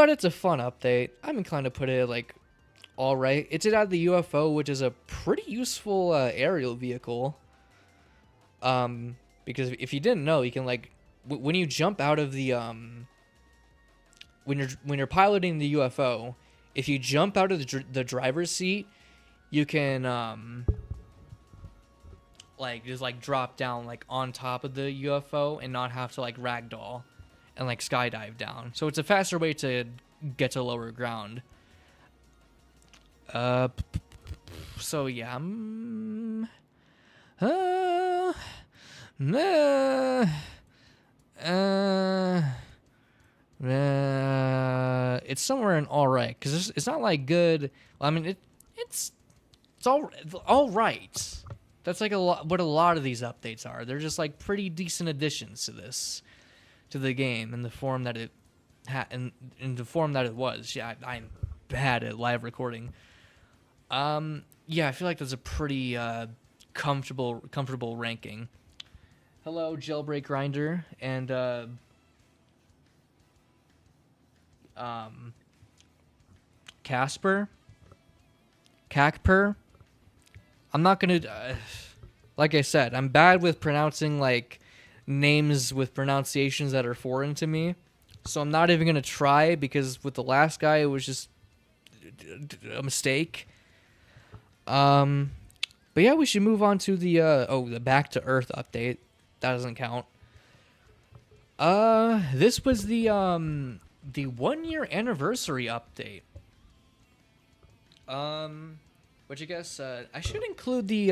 it's a fun update. I'm inclined to put it like all right. It did add the UFO, which is a pretty useful aerial vehicle. Because if you didn't know, you can like when you jump out of the when you're piloting the UFO, if you jump out of the driver's seat, you can like just like drop down like on top of the UFO and not have to like ragdoll and like skydive down. So it's a faster way to get to lower ground. So yeah, it's somewhere in all right because it's not like good. I mean, it's all right. That's like what a lot of these updates are. They're just like pretty decent additions to the game in the form that it in the form that it was. Yeah, I'm bad at live recording. Yeah, I feel like that's a pretty comfortable ranking. Hello, Jailbreak Grinder and Casper, Cacper. I'm not gonna, like I said, I'm bad with pronouncing like names with pronunciations that are foreign to me, so I'm not even gonna try because with the last guy it was just a mistake. But yeah, we should move on to the Back to Earth update. That doesn't count. This was the 1 year anniversary update. Which I guess I should include the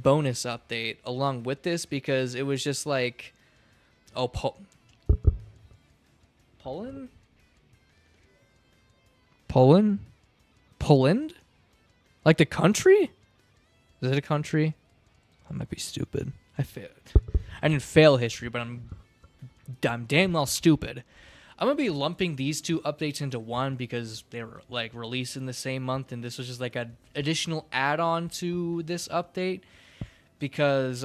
bonus update along with this because it was just like, Poland, like the country. Is it a country? I might be stupid. I failed. I didn't fail history, but I'm damn well stupid. I'm gonna be lumping these two updates into one because they were like released in the same month, and this was just like an additional add-on to this update. Because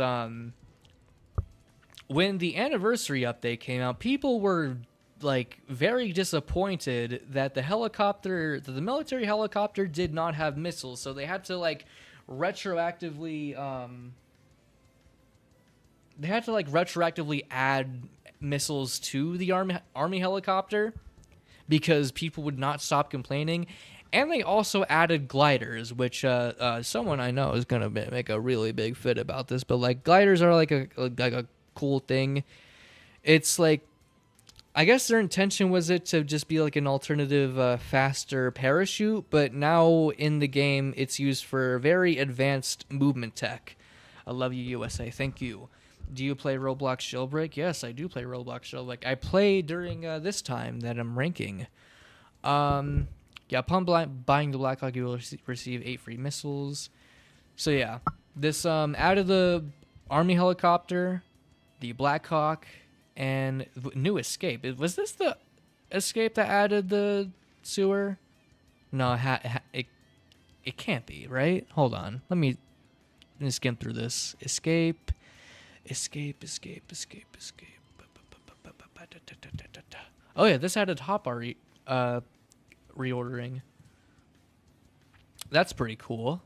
when the anniversary update came out, people were like very disappointed that the military helicopter did not have missiles, so they had to like retroactively add missiles to the army helicopter because people would not stop complaining. And they also added gliders, which someone I know is gonna make a really big fit about this, but like gliders are like a cool thing. It's like, I guess their intention was it to just be like an alternative faster parachute, but now in the game it's used for very advanced movement tech. I love you, USA. Thank you. Do you play Roblox Jailbreak? Yes, I do play Roblox Jailbreak. I play during this time that I'm ranking. Yeah, upon buying the Blackhawk, you will receive 8 free missiles. So yeah, this added the army helicopter, the Blackhawk, and new escape. Was this the escape that added the sewer? No, it can't be, right? Hold on. Let me skim through this. Escape. Escape. Oh yeah, this added hotbar reordering. That's pretty cool.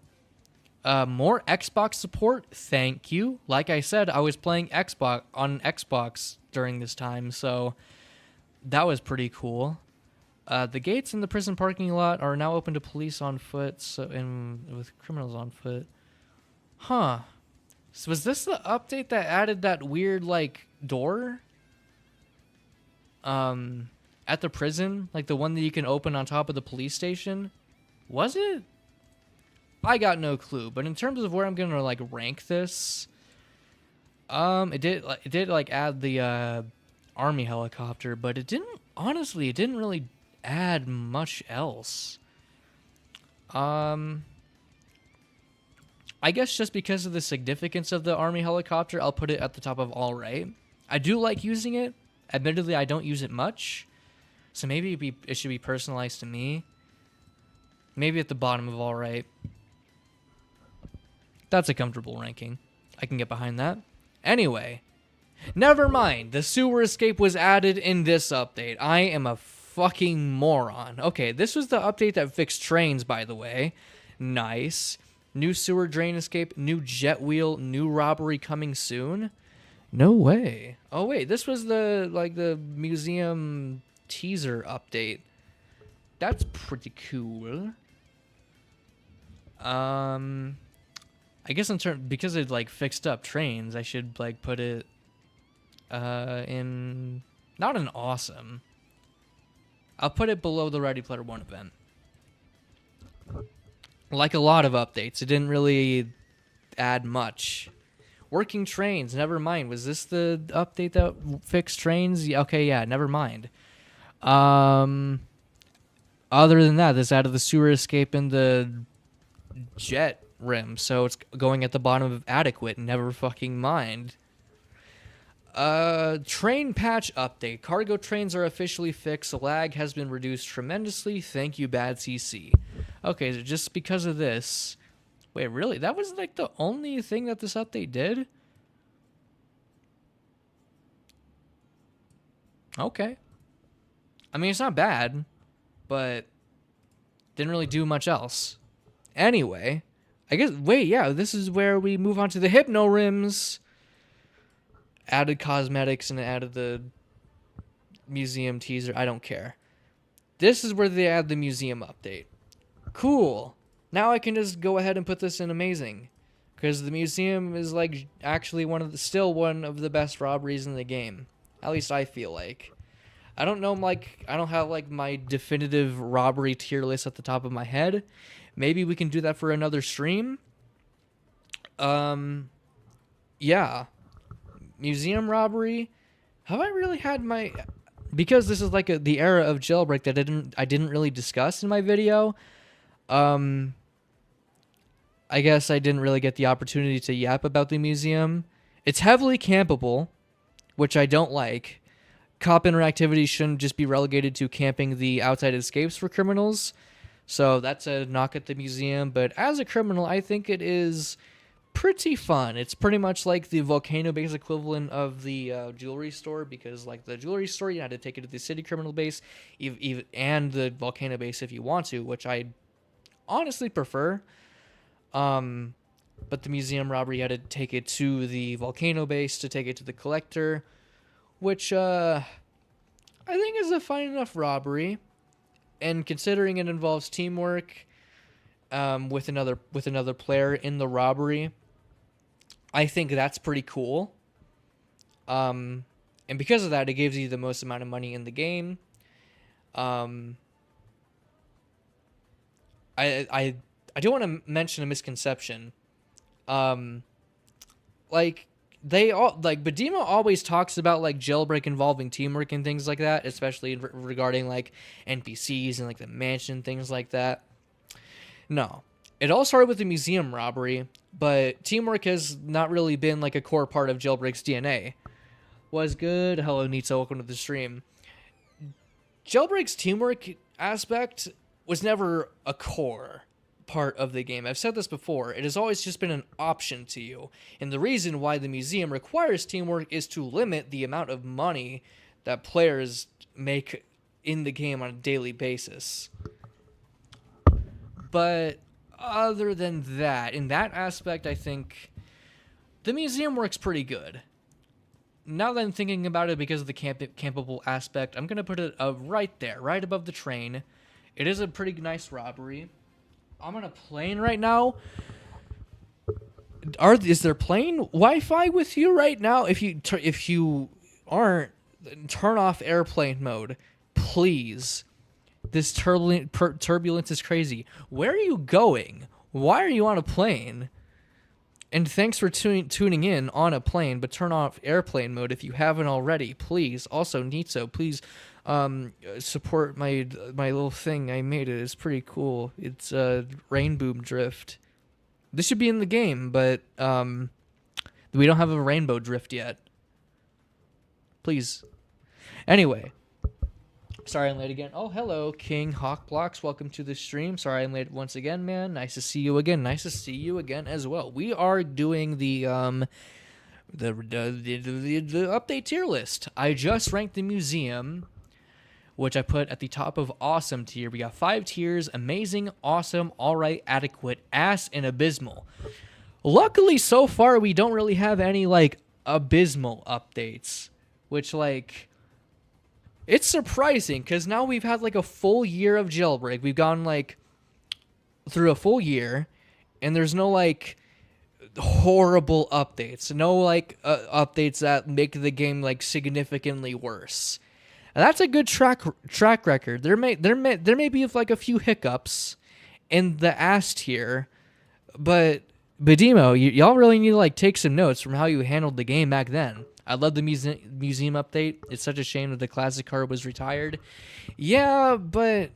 More Xbox support. Thank you. Like I said, I was playing Xbox during this time, so that was pretty cool. The gates in the prison parking lot are now open to police on foot, and with criminals on foot. Huh. So was this the update that added that weird like door? At the prison, like the one that you can open on top of the police station? Was it? I got no clue. But in terms of where I'm gonna like rank this, it did like add the army helicopter, but it didn't. Honestly, it didn't really add much else. I guess just because of the significance of the army helicopter, I'll put it at the top of all right. I do like using it. Admittedly, I don't use it much. So maybe it should be personalized to me. Maybe at the bottom of all right. That's a comfortable ranking. I can get behind that. Anyway, never mind. The sewer escape was added in this update. I am a fucking moron. Okay, this was the update that fixed trains, by the way. Nice. New sewer drain escape, new jet wheel, new robbery coming soon. No way. Oh wait, this was the museum teaser update. That's pretty cool. I guess because it like fixed up trains, I should like put it in not an awesome. I'll put it below the Ready Player One event. Like a lot of updates, it didn't really add much. Working trains, never mind. Was this the update that fixed trains? Okay, yeah, never mind. Other than that, this added the sewer escape and the jet rim, so it's going at the bottom of adequate. Never fucking mind. Train patch update. Cargo trains are officially fixed. Lag has been reduced tremendously. Thank you, bad CC. Okay, so just because of this... Wait, really? That was like the only thing that this update did? Okay. I mean, it's not bad, but didn't really do much else. Anyway, I guess... Wait, yeah, this is where we move on to the Hypno Rims. Added cosmetics and added the museum teaser. I don't care. This is where they add the museum update. Cool. Now I can just go ahead and put this in amazing, because the museum is like actually still one of the best robberies in the game. At least I feel like. I don't know, like I don't have like my definitive robbery tier list at the top of my head. Maybe we can do that for another stream. Yeah. Museum robbery. Have I really had my... Because this is like the era of Jailbreak that I didn't really discuss in my video. I guess I didn't really get the opportunity to yap about the museum. It's heavily campable, which I don't like. Cop interactivity shouldn't just be relegated to camping the outside escapes for criminals. So that's a knock at the museum. But as a criminal, I think it is pretty fun. It's pretty much like the volcano base equivalent of the jewelry store, because like the jewelry store, you had to take it to the city criminal base and the volcano base if you want to, which I honestly prefer. But the museum robbery, you had to take it to the volcano base to take it to the collector, which I think is a fine enough robbery. And considering it involves teamwork with another player in the robbery, I think that's pretty cool. And because of that, it gives you the most amount of money in the game. I do want to mention a misconception. Like Badima always talks about like Jailbreak involving teamwork and things like that, especially regarding like NPCs and like the mansion, things like that. No, it all started with the museum robbery, but teamwork has not really been like a core part of Jailbreak's DNA. Was good. Hello, Nitsa. Welcome to the stream. Jailbreak's teamwork aspect was never a core. part of the game. I've said this before. It has always just been an option to you. And the reason why the museum requires teamwork is to limit the amount of money that players make in the game on a daily basis. But other than that, in that aspect, I think the museum works pretty good. Now that I'm thinking about it, because of the campable aspect, I'm going to put it right there, right above the train. It is a pretty nice robbery. I'm on a plane right now. Is there plane Wi-Fi with you right now? If you aren't, turn off airplane mode, please. This turbulence is crazy. Where are you going? Why are you on a plane? And thanks for tuning in on a plane, but turn off airplane mode if you haven't already, please. Also, Nitso, please support my little thing I made. It's pretty cool. It's rainbow drift. This should be in the game, but we don't have a rainbow drift yet. Please. Anyway. Sorry I'm late again. Oh, hello, King Hawkblocks. Welcome to the stream. Sorry I'm late once again, man. Nice to see you again. Nice to see you again as well. We are doing the update tier list. I just ranked the museum, which I put at the top of awesome tier. We got 5 tiers: amazing, awesome, alright, adequate, ass, and abysmal. Luckily, so far, we don't really have any, like, abysmal updates, which, like, it's surprising, because now we've had, like, a full year of Jailbreak. We've gone, like, through a full year, and there's no, like, horrible updates. No, like, updates that make the game, like, significantly worse. And that's a good track record. There may be, like, a few hiccups in the ass tier, but Bedimo, y'all really need to, like, take some notes from how you handled the game back then. I love the museum update. It's such a shame that the classic car was retired. Yeah, but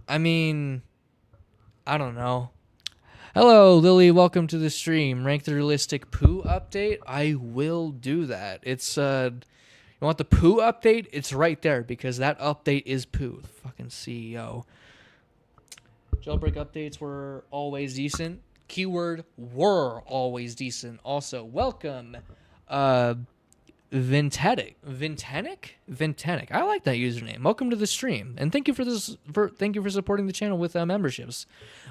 I mean, I don't know. Hello, Lily. Welcome to the stream. Rank the realistic poo update. I will do that. It's you want the poo update? It's right there because that update is poo. The fucking CEO. Jailbreak updates were always decent. Keyword were always decent. Also, welcome. Vintenic. I like that username. Welcome to the stream, and thank you for supporting the channel with memberships.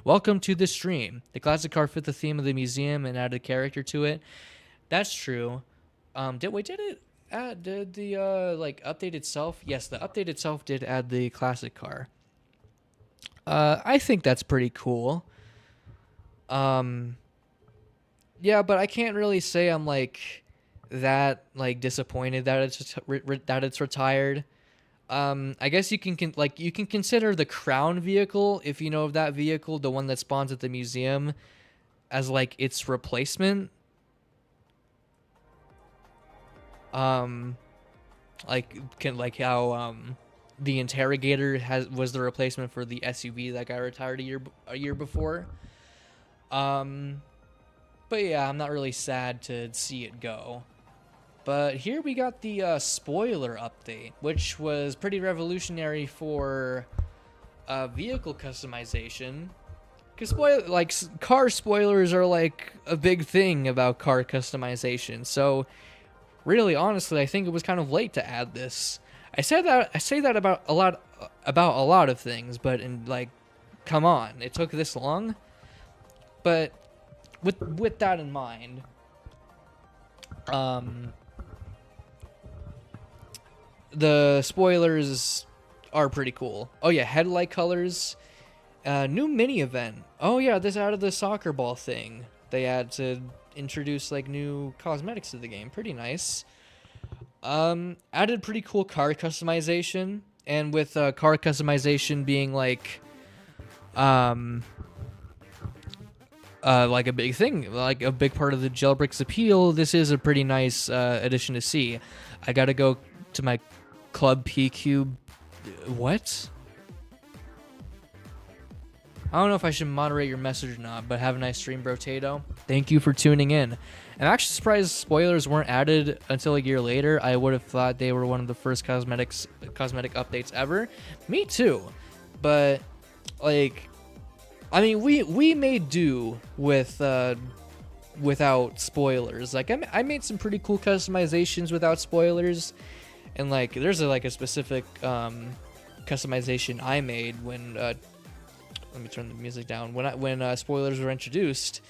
Welcome to the stream. The classic car fit the theme of the museum and added character to it. That's true. Did it add the like update itself? Yes, the update itself did add the classic car. I think that's pretty cool. Yeah, but I can't really say I'm like that like disappointed that it's retired. I guess you can consider the crown vehicle, if you know of that vehicle, the one that spawns at the museum, as like its replacement. Like how the interrogator was the replacement for the SUV that got retired a year before. But yeah, I'm not really sad to see it go. But here we got the spoiler update, which was pretty revolutionary for vehicle customization. Because car spoilers are like a big thing about car customization. So really, honestly, I think it was kind of late to add this. I say that about a lot of things, but come on, it took this long. But with that in mind, the spoilers are pretty cool. Oh yeah, headlight colors, new mini event. Oh yeah, this out of the soccer ball thing. They had to introduce like new cosmetics to the game. Pretty nice. Added pretty cool car customization, and with car customization being like a big thing, like a big part of the Jailbreak's appeal, this is a pretty nice addition to see. I gotta go to my Club P-Cube. What? I don't know if I should moderate your message or not, but have a nice stream, Brotato. Thank you for tuning in. I'm actually surprised spoilers weren't added until a year later. I would have thought they were one of the first cosmetic updates ever. Me too. But, like, I mean, we may do with without spoilers. Like I made some pretty cool customizations without spoilers, and like there's a specific customization I made when let me turn the music down when spoilers were introduced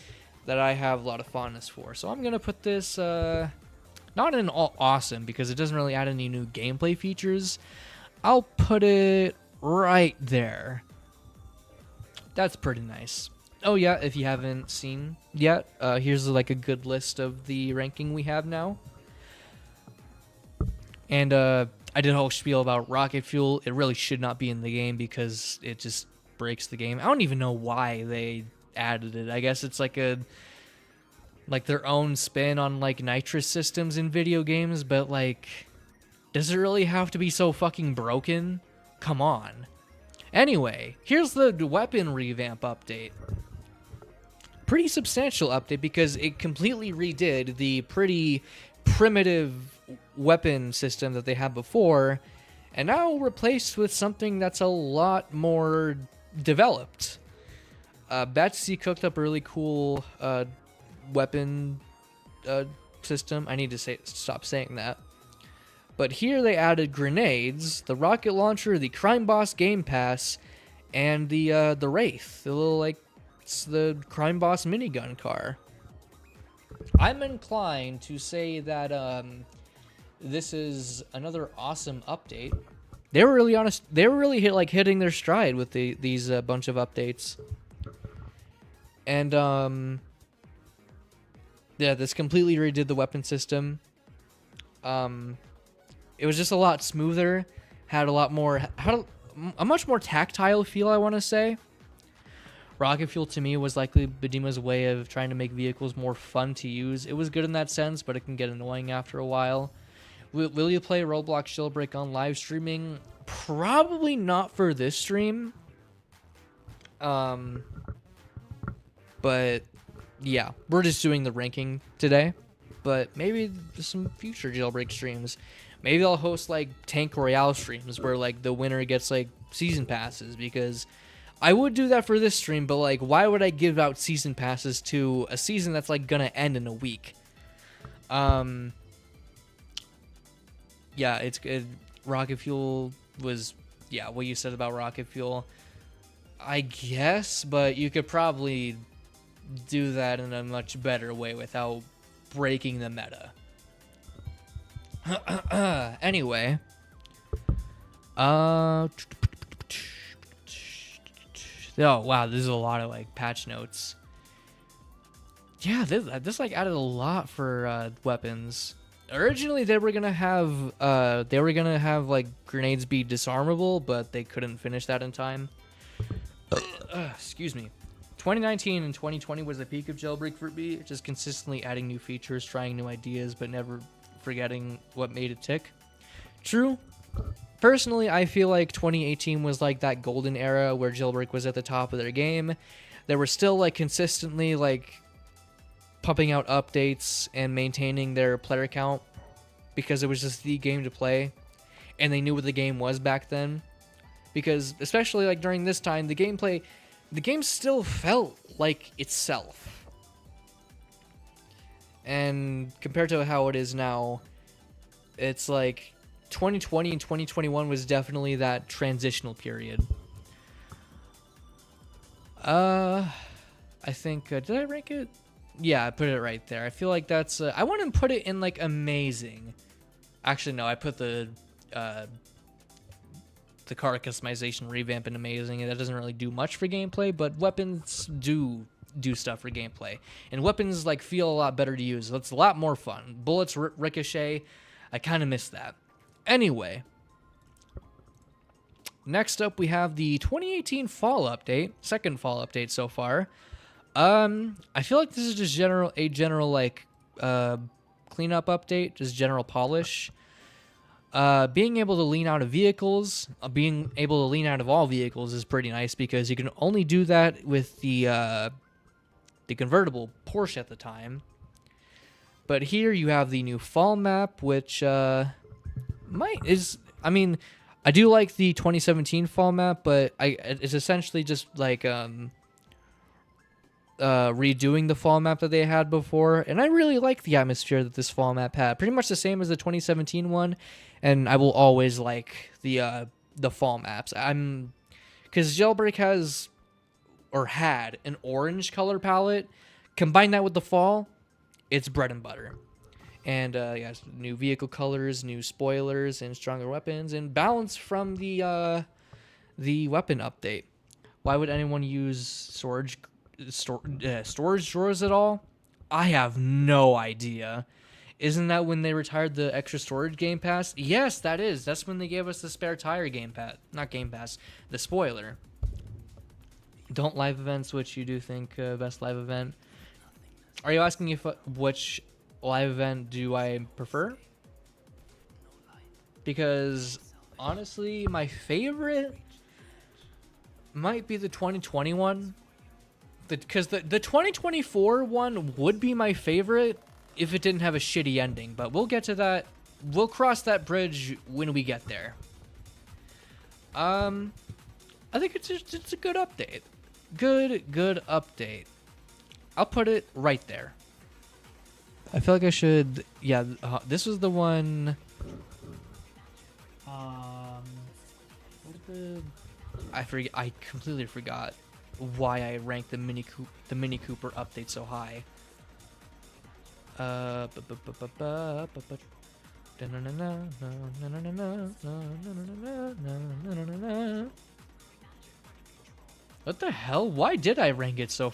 that I have a lot of fondness for. So I'm gonna put this not in all awesome because it doesn't really add any new gameplay features. I'll put it right there. That's pretty nice. Oh yeah, if you haven't seen yet, here's like a good list of the ranking we have now. And I did a whole spiel about rocket fuel. It really should not be in the game because it just breaks the game. I don't even know why they added it. I guess it's like their own spin on like nitrous systems in video games, but like, does it really have to be so fucking broken? Come on. Anyway, here's the weapon revamp update. Pretty substantial update because it completely redid the pretty primitive weapon system that they had before, and now replaced with something that's a lot more developed. Betsy cooked up a really cool weapon system. I need to stop saying that. But here they added grenades, the rocket launcher, the crime boss game pass, and the Wraith, the little it's the crime boss minigun car. I'm inclined to say that this is another awesome update. They were really honest. They were really hitting their stride with these bunch of updates. And yeah, this completely redid the weapon system. It was just a lot smoother, had a much more tactile feel, I want to say. Rocket fuel to me was likely Bedima's way of trying to make vehicles more fun to use. It was good in that sense, but it can get annoying after a while. Will you play Roblox Jailbreak on live streaming? Probably not for this stream. But yeah, we're just doing the ranking today. But maybe some future Jailbreak streams. Maybe I'll host like Tank Royale streams where like the winner gets like season passes, because I would do that for this stream, but like why would I give out season passes to a season that's like gonna end in a week? Yeah, it's good. Rocket fuel was, yeah, what you said about rocket fuel, I guess, but you could probably do that in a much better way without breaking the meta. Anyway, oh wow, this is a lot of like patch notes. Yeah, this like added a lot for weapons. Originally they were gonna have like grenades be disarmable, but they couldn't finish that in time. Excuse me. 2019 and 2020 was the peak of Jailbreak for me, just consistently adding new features, trying new ideas, but never forgetting what made it tick. True. Personally, I feel like 2018 was like that golden era where Jailbreak was at the top of their game. They were still like consistently like pumping out updates and maintaining their player count because it was just the game to play, and they knew what the game was back then. Because especially like during this time, the game still felt like itself. And compared to how it is now, it's like 2020 and 2021 was definitely that transitional period. I think, did I rank it? Yeah, I put it right there. I feel like that's, I wouldn't put it in like amazing. Actually, no, I put the car customization revamp in amazing, and that doesn't really do much for gameplay, but weapons do stuff for gameplay, and weapons like feel a lot better to use. It's a lot more fun. Bullets ricochet. I kind of miss that. Anyway, next up we have the 2018 fall update, second fall update so far. I feel like this is just a general like cleanup update, just general polish. Being able to lean out of vehicles, being able to lean out of all vehicles is pretty nice because you can only do that with the convertible Porsche at the time. But here you have the new fall map, which I do like the 2017 fall map, but it's essentially just like redoing the fall map that they had before, and I really like the atmosphere that this fall map had. Pretty much the same as the 2017 one, and I will always like the fall maps. Because Jailbreak has or had an orange color palette. Combine that with the fall, it's bread and butter. And yeah, new vehicle colors, new spoilers, and stronger weapons, and balance from the weapon update. Why would anyone use storage drawers at all? I have no idea. Isn't that when they retired the extra storage game pass? Yes, that is. That's when they gave us the spare tire game pass. Not game pass, the spoiler. Don't live events, which you do think best live event. Are you asking if which live event do I prefer? Because honestly, my favorite might be the 2021. Because the 2024 one would be my favorite if it didn't have a shitty ending. But we'll get to that. We'll cross that bridge when we get there. I think it's a good update. Good update. I'll put it right there. I feel like I should. Yeah, this was the one. I forget. I completely forgot why I ranked the Mini Cooper update so high. What the hell? Why did I rank it so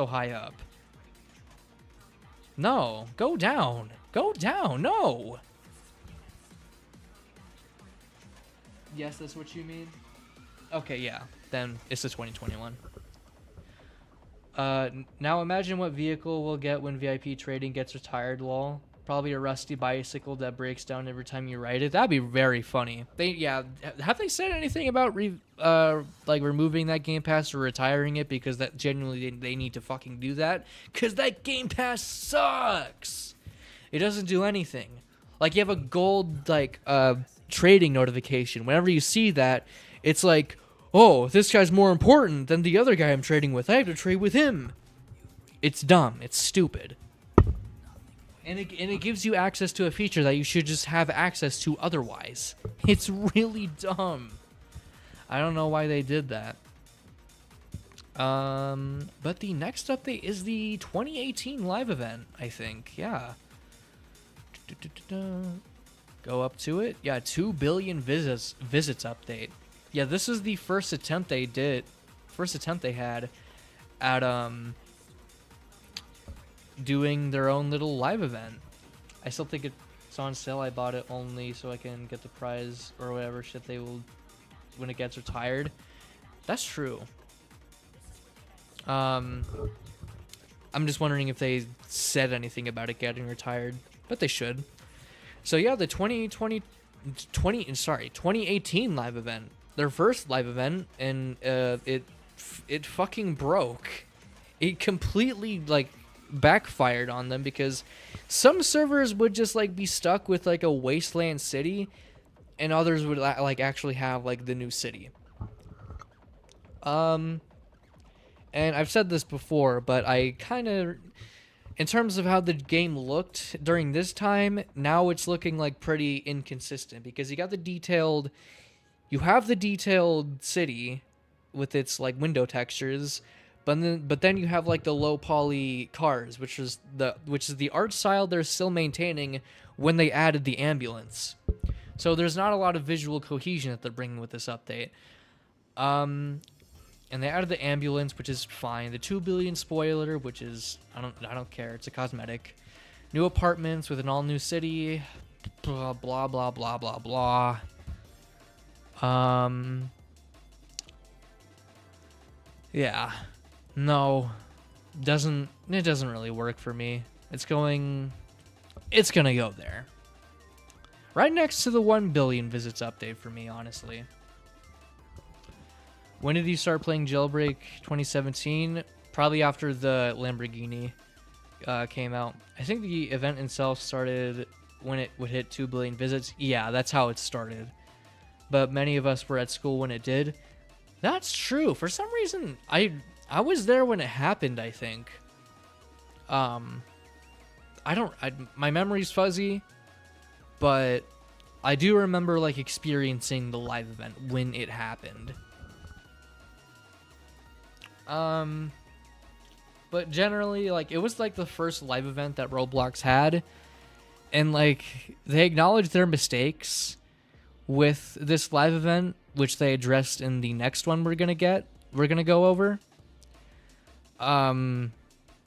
high up? No, go down. Go down. No. Yes, that's what you mean. Okay, yeah. Then it's the 2021. Now imagine what vehicle we'll get when VIP trading gets retired, lol. Probably a rusty bicycle that breaks down every time you ride it. That'd be very funny. Have they said anything about like removing that game pass or retiring it? Because that genuinely they need to fucking do that. Cause that game pass sucks. It doesn't do anything. Like you have a gold like trading notification. Whenever you see that, it's like, oh, this guy's more important than the other guy I'm trading with. I have to trade with him. It's dumb. It's stupid. And it gives you access to a feature that you should just have access to otherwise. It's really dumb. I don't know why they did that. But the next update is the 2018 live event, I think. Yeah. Go up to it. Yeah, 2 billion visits update. Yeah, this is the first attempt they had at doing their own little live event. I still think it's on sale. I bought it only so I can get the prize or whatever shit they will when it gets retired. That's true. I'm just wondering if they said anything about it getting retired, but they should. So yeah, the 2018 live event, their first live event, and it fucking broke. It completely like backfired on them because some servers would just like be stuck with like a wasteland city, and others would like actually have like the new city. And I've said this before, but I kind of, in terms of how the game looked during this time, now it's looking like pretty inconsistent because you have the detailed city with its like window textures, but then you have like the low poly cars, which is the art style they're still maintaining when they added the ambulance. So there's not a lot of visual cohesion that they're bringing with this update. And they added the ambulance, which is fine. The 2 billion spoiler, which is I don't care. It's a cosmetic. New apartments with an all new city. Blah blah blah blah blah blah. Yeah. No. It doesn't really work for me. It's gonna go there. Right next to the 1 billion visits update for me, honestly. When did you start playing Jailbreak? 2017? Probably after the Lamborghini came out. I think the event itself started when it would hit 2 billion visits. Yeah, that's how it started. But many of us were at school when it did. That's true. For some reason, I I was there when it happened, I think. My memory's fuzzy, but I do remember like experiencing the live event when it happened. But generally, like, it was like the first live event that Roblox had, and like they acknowledged their mistakes with this live event, which they addressed in the next one we're gonna go over.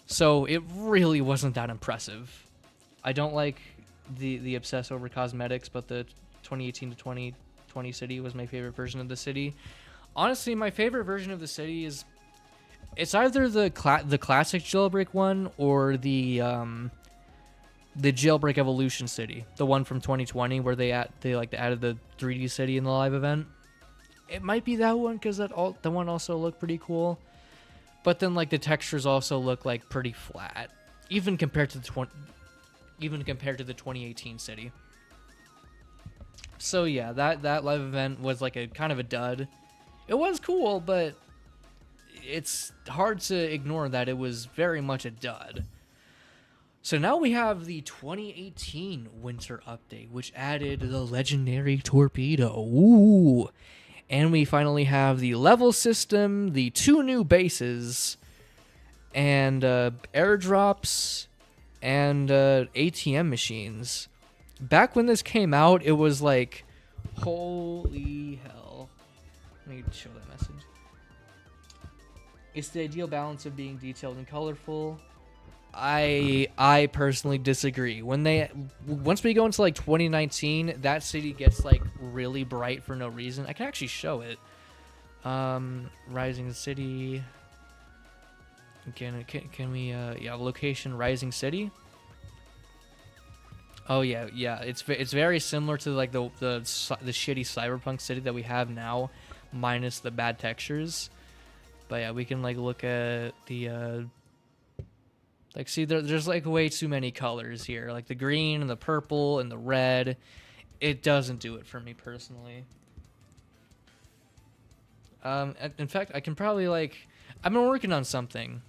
So it really wasn't that impressive. I don't like the obsess over cosmetics, but the 2018 to 2020 city was my favorite version of the city. Honestly, my favorite version of the city is it's either the classic Jailbreak one or the Jailbreak Evolution city, the one from 2020 where they added the 3D city in the live event. It might be that one because that one also looked pretty cool. But then, like, the textures also look like pretty flat, even compared to the 2018 city. So yeah, that live event was like a kind of a dud. It was cool, but it's hard to ignore that it was very much a dud. So now we have the 2018 winter update, which added the legendary torpedo. Ooh. And we finally have the level system, the 2 new bases, and airdrops, and ATM machines. Back when this came out, it was like, holy hell. Let me show that message. It's the ideal balance of being detailed and colorful. I personally disagree. Once we go into like 2019, that city gets like really bright for no reason. I can actually show it. Rising City. Can we yeah, location Rising City. Oh yeah. It's very similar to like the shitty cyberpunk city that we have now, minus the bad textures. But yeah, we can like look at the like, see, there's like way too many colors here. Like the green and the purple and the red. It doesn't do it for me personally. In fact, I can probably like, I've been working on something.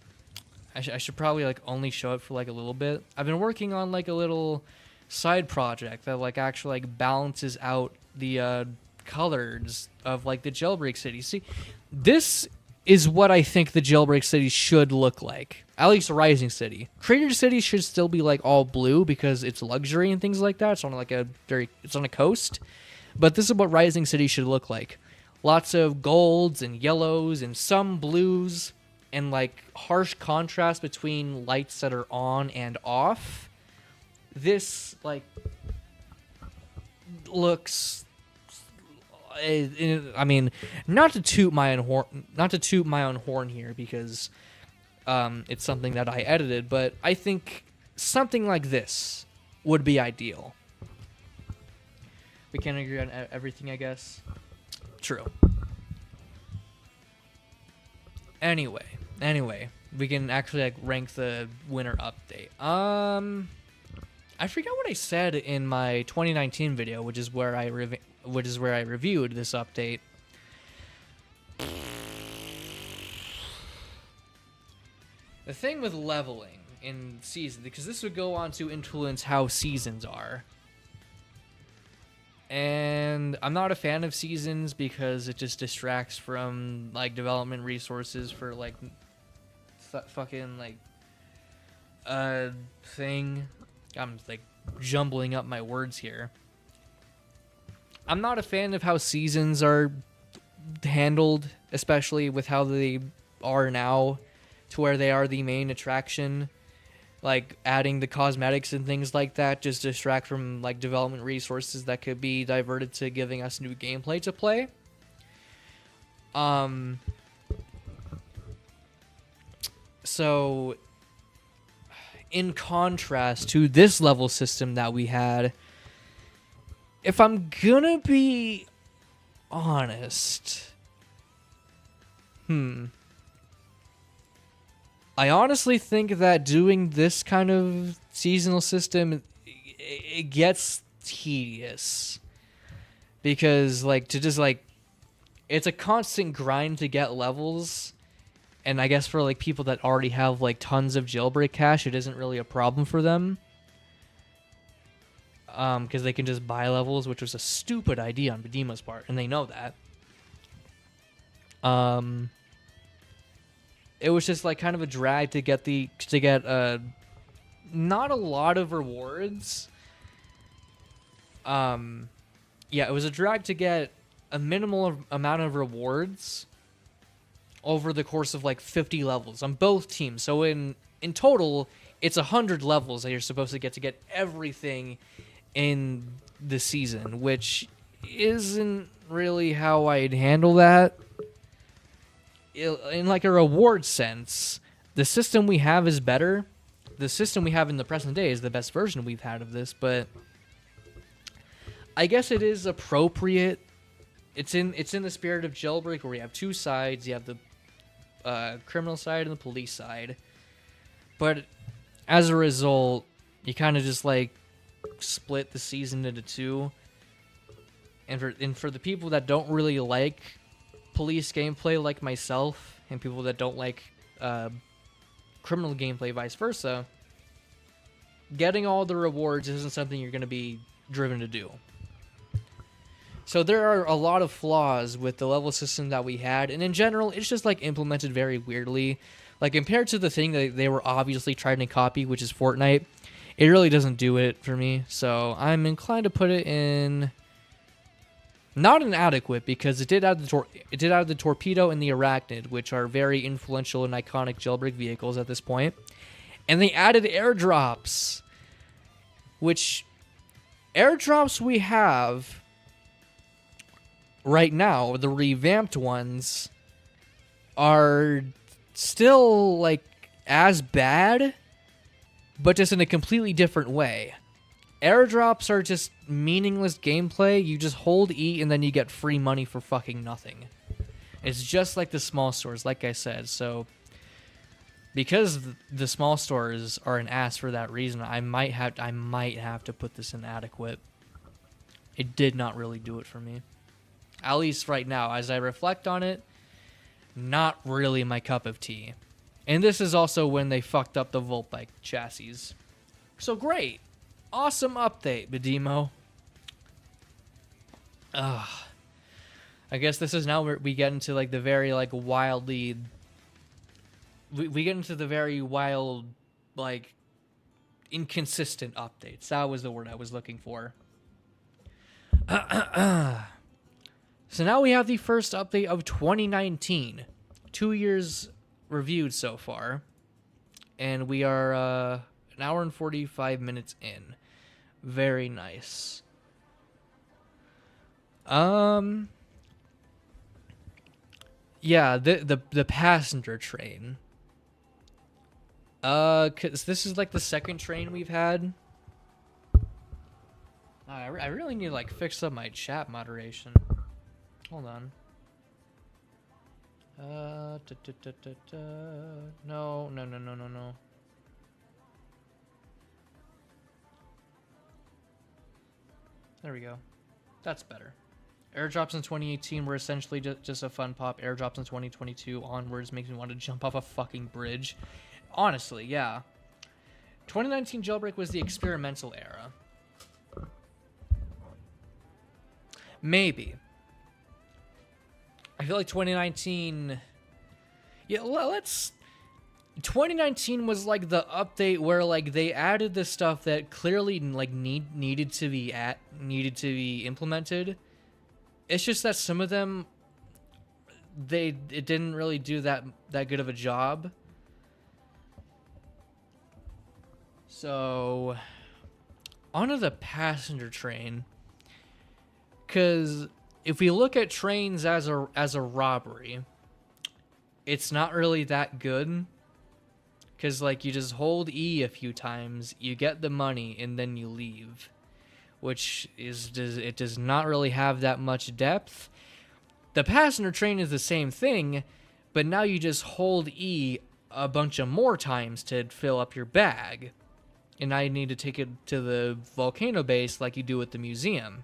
I should probably like only show it for like a little bit. I've been working on like a little side project that like actually like balances out the colors of like the Jailbreak city. See, this is what I think the Jailbreak city should look like. At least Rising City. Crater City should still be like all blue because it's luxury and things like that. It's on like it's on a coast. But this is what Rising City should look like. Lots of golds and yellows and some blues and like harsh contrast between lights that are on and off. This like looks, I mean, not to toot my own horn here because it's something that I edited, but I think something like this would be ideal. We can't agree on everything, I guess. True. Anyway, we can actually like rank the winter update. I forgot what I said in my 2019 video, which is where I reviewed this update. The thing with leveling in seasons, because this would go on to influence how seasons are. And I'm not a fan of seasons because it just distracts from like development resources for like fucking like thing. I'm like jumbling up my words here. I'm not a fan of how seasons are handled, especially with how they are now, to where they are the main attraction. Like adding the cosmetics and things like that just distract from like development resources that could be diverted to giving us new gameplay to play. So in contrast to this level system that we had, if I'm gonna be honest, I honestly think that doing this kind of seasonal system, it gets tedious. Because, like, to just, like, it's a constant grind to get levels. And I guess for like people that already have like tons of jailbreak cash, it isn't really a problem for them. Because they can just buy levels, which was a stupid idea on Bedima's part, and they know that. It was just like kind of a drag to get not a lot of rewards. Yeah, it was a drag to get a minimal amount of rewards over the course of like 50 levels on both teams. So in total, it's 100 levels that you're supposed to get everything in the season, which isn't really how I'd handle that. In like a reward sense, the system we have is better. The system we have in the present day is the best version we've had of this, but I guess it is appropriate. It's in the spirit of Jailbreak, where we have two sides. You have the criminal side and the police side, but as a result, you kind of just like split the season into two. And for the people that don't really like police gameplay, like myself, and people that don't like criminal gameplay, vice versa, getting all the rewards isn't something you're going to be driven to do. So there are a lot of flaws with the level system that we had, and in general, it's just like implemented very weirdly. Like compared to the thing that they were obviously trying to copy, which is Fortnite, it really doesn't do it for me. So I'm inclined to put it in not inadequate, because it did add the torpedo and the arachnid, which are very influential and iconic jailbreak vehicles at this point. And they added airdrops, which airdrops we have right now, the revamped ones, are still like as bad, but just in a completely different way. Airdrops are just meaningless gameplay. You just hold E and then you get free money for fucking nothing. It's just like the small stores, like I said. So because the small stores are an ass for that reason, I might have to put this in adequate. It did not really do it for me. At least right now, as I reflect on it, not really my cup of tea. And this is also when they fucked up the Volt Bike chassis. So great. Awesome update, Bedimo. I guess this is now where we get into like the very like wildly... We get into the very wild, like, inconsistent updates. That was the word I was looking for. So now we have the first update of 2019. 2 years reviewed so far. And we are an hour and 45 minutes in. Very nice. Yeah, the passenger train. 'Cause this is like the second train we've had. I really need to like fix up my chat moderation. Hold on. No. There we go. That's better. Airdrops in 2018 were essentially just a fun pop. Airdrops in 2022 onwards makes me want to jump off a fucking bridge. Honestly, yeah. 2019 Jailbreak was the experimental era. Maybe. I feel like 2019... Yeah, let's... 2019 was like the update where like they added the stuff that clearly like needed to be implemented. It's just that some of them it didn't really do that good of a job. So onto the passenger train, because if we look at trains as a robbery, it's not really that good. Because, like, you just hold E a few times, you get the money, and then you leave. Which it does not really have that much depth. The passenger train is the same thing, but now you just hold E a bunch of more times to fill up your bag. And now you need to take it to the volcano base like you do at the museum.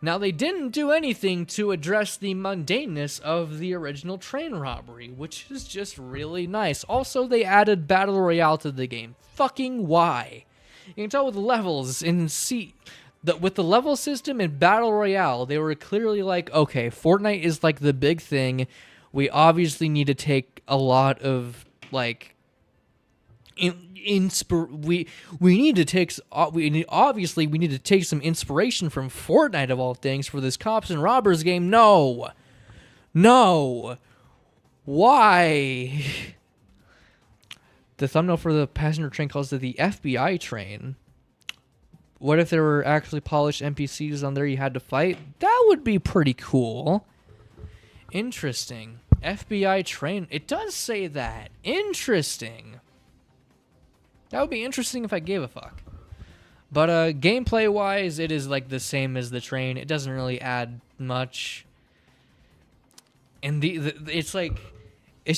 Now, they didn't do anything to address the mundaneness of the original train robbery, which is just really nice. Also, they added Battle Royale to the game. Fucking why? You can tell with the levels in with the level system in Battle Royale, they were clearly like, okay, Fortnite is like the big thing. We obviously need to take a lot of like we need to take some inspiration from Fortnite of all things for this cops and robbers game. No, why? The thumbnail for the passenger train calls it the FBI train. What if there were actually polished NPCs on there you had to fight? That would be pretty cool. Interesting. FBI train. It does say that. Interesting. That would be interesting if I gave a fuck. But gameplay-wise, it is like the same as the train. It doesn't really add much. And it's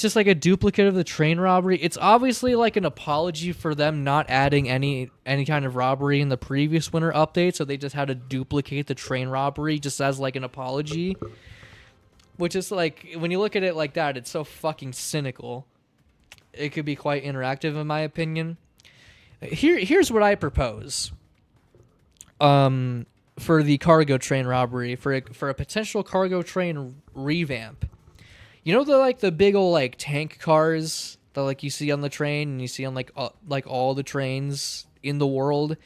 just like a duplicate of the train robbery. It's obviously like an apology for them not adding any kind of robbery in the previous winter update, so they just had to duplicate the train robbery just as like an apology. Which is like, when you look at it like that, it's so fucking cynical. It could be quite interactive in my opinion. Here's what I propose. For the cargo train robbery, for a potential cargo train revamp. You know the big old like tank cars that like you see on the train and you see on like all the trains in the world?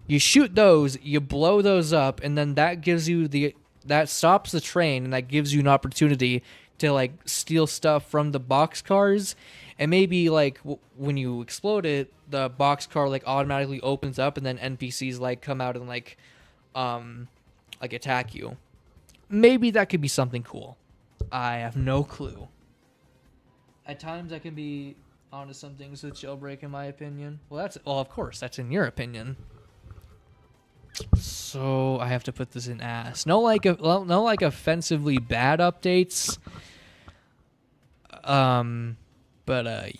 You shoot those, you blow those up, and then that stops the train, and that gives you an opportunity to like steal stuff from the box cars. And maybe like when you explode it, the box car like automatically opens up, and then NPCs like come out and like attack you. Maybe that could be something cool. I have no clue. At times I can be onto some things with Jailbreak in my opinion. Well, of course that's in your opinion. So I have to put this in ass. No offensively bad updates.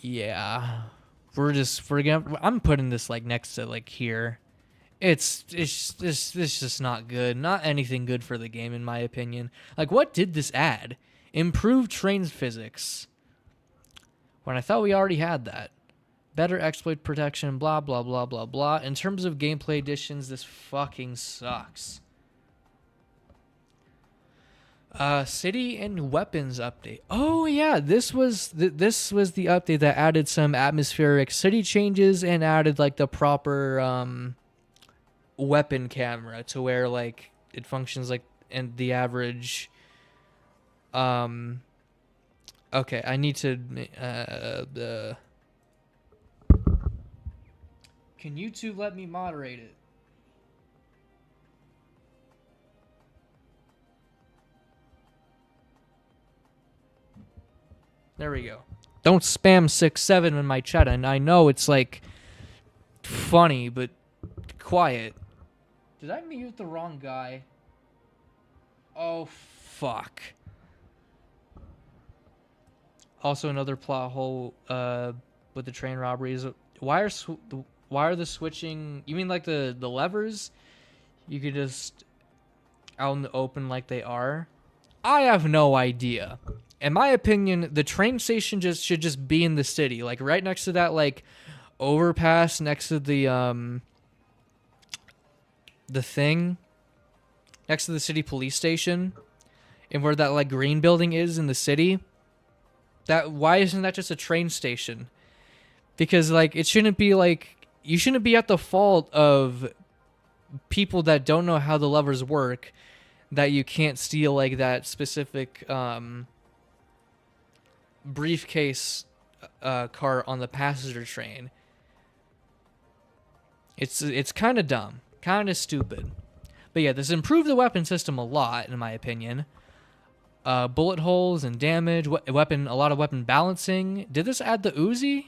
Yeah. I'm putting this like next to like here. It's just not good. Not anything good for the game in my opinion. Like, what did this add? Improved train physics. When I thought we already had that. Better exploit protection, blah blah blah blah blah. In terms of gameplay additions, this fucking sucks. City and weapons update. Oh yeah, this was the update that added some atmospheric city changes and added like the proper weapon camera to where like it functions like in the average. Okay, I need to Can YouTube let me moderate it? There we go. Don't spam 6-7 in my chat. And I know it's like funny, but quiet. Did I mute the wrong guy? Oh, fuck. Also, another plot hole with the train robberies. Why are the switching? You mean like the levers? You could just out in the open like they are. I have no idea. In my opinion, the train station should just be in the city, like right next to that like overpass next to the thing next to the city police station, and where that like green building is in the city. Why isn't that just a train station? Because like it shouldn't be like, you shouldn't be at the fault of people that don't know how the levers work, that you can't steal like that specific briefcase cart on the passenger train. It's kind of dumb, kind of stupid. But yeah, this improved the weapon system a lot in my opinion. Bullet holes and damage, a lot of weapon balancing. Did this add the Uzi,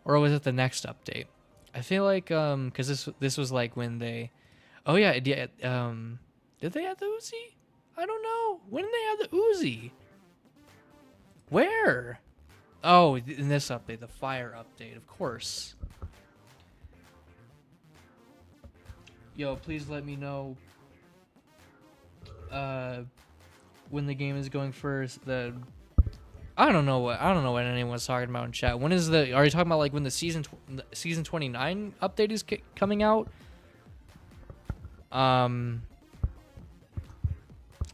or was it the next update? I feel like because this was like when they, oh yeah, did they add the Uzi? I don't know. When did they add the Uzi? Where? Oh, in this update, the fire update, of course. Yo, please let me know. when the game is going first. I don't know what anyone's talking about in chat. When is the? Are you talking about like when the season 29 update is coming out?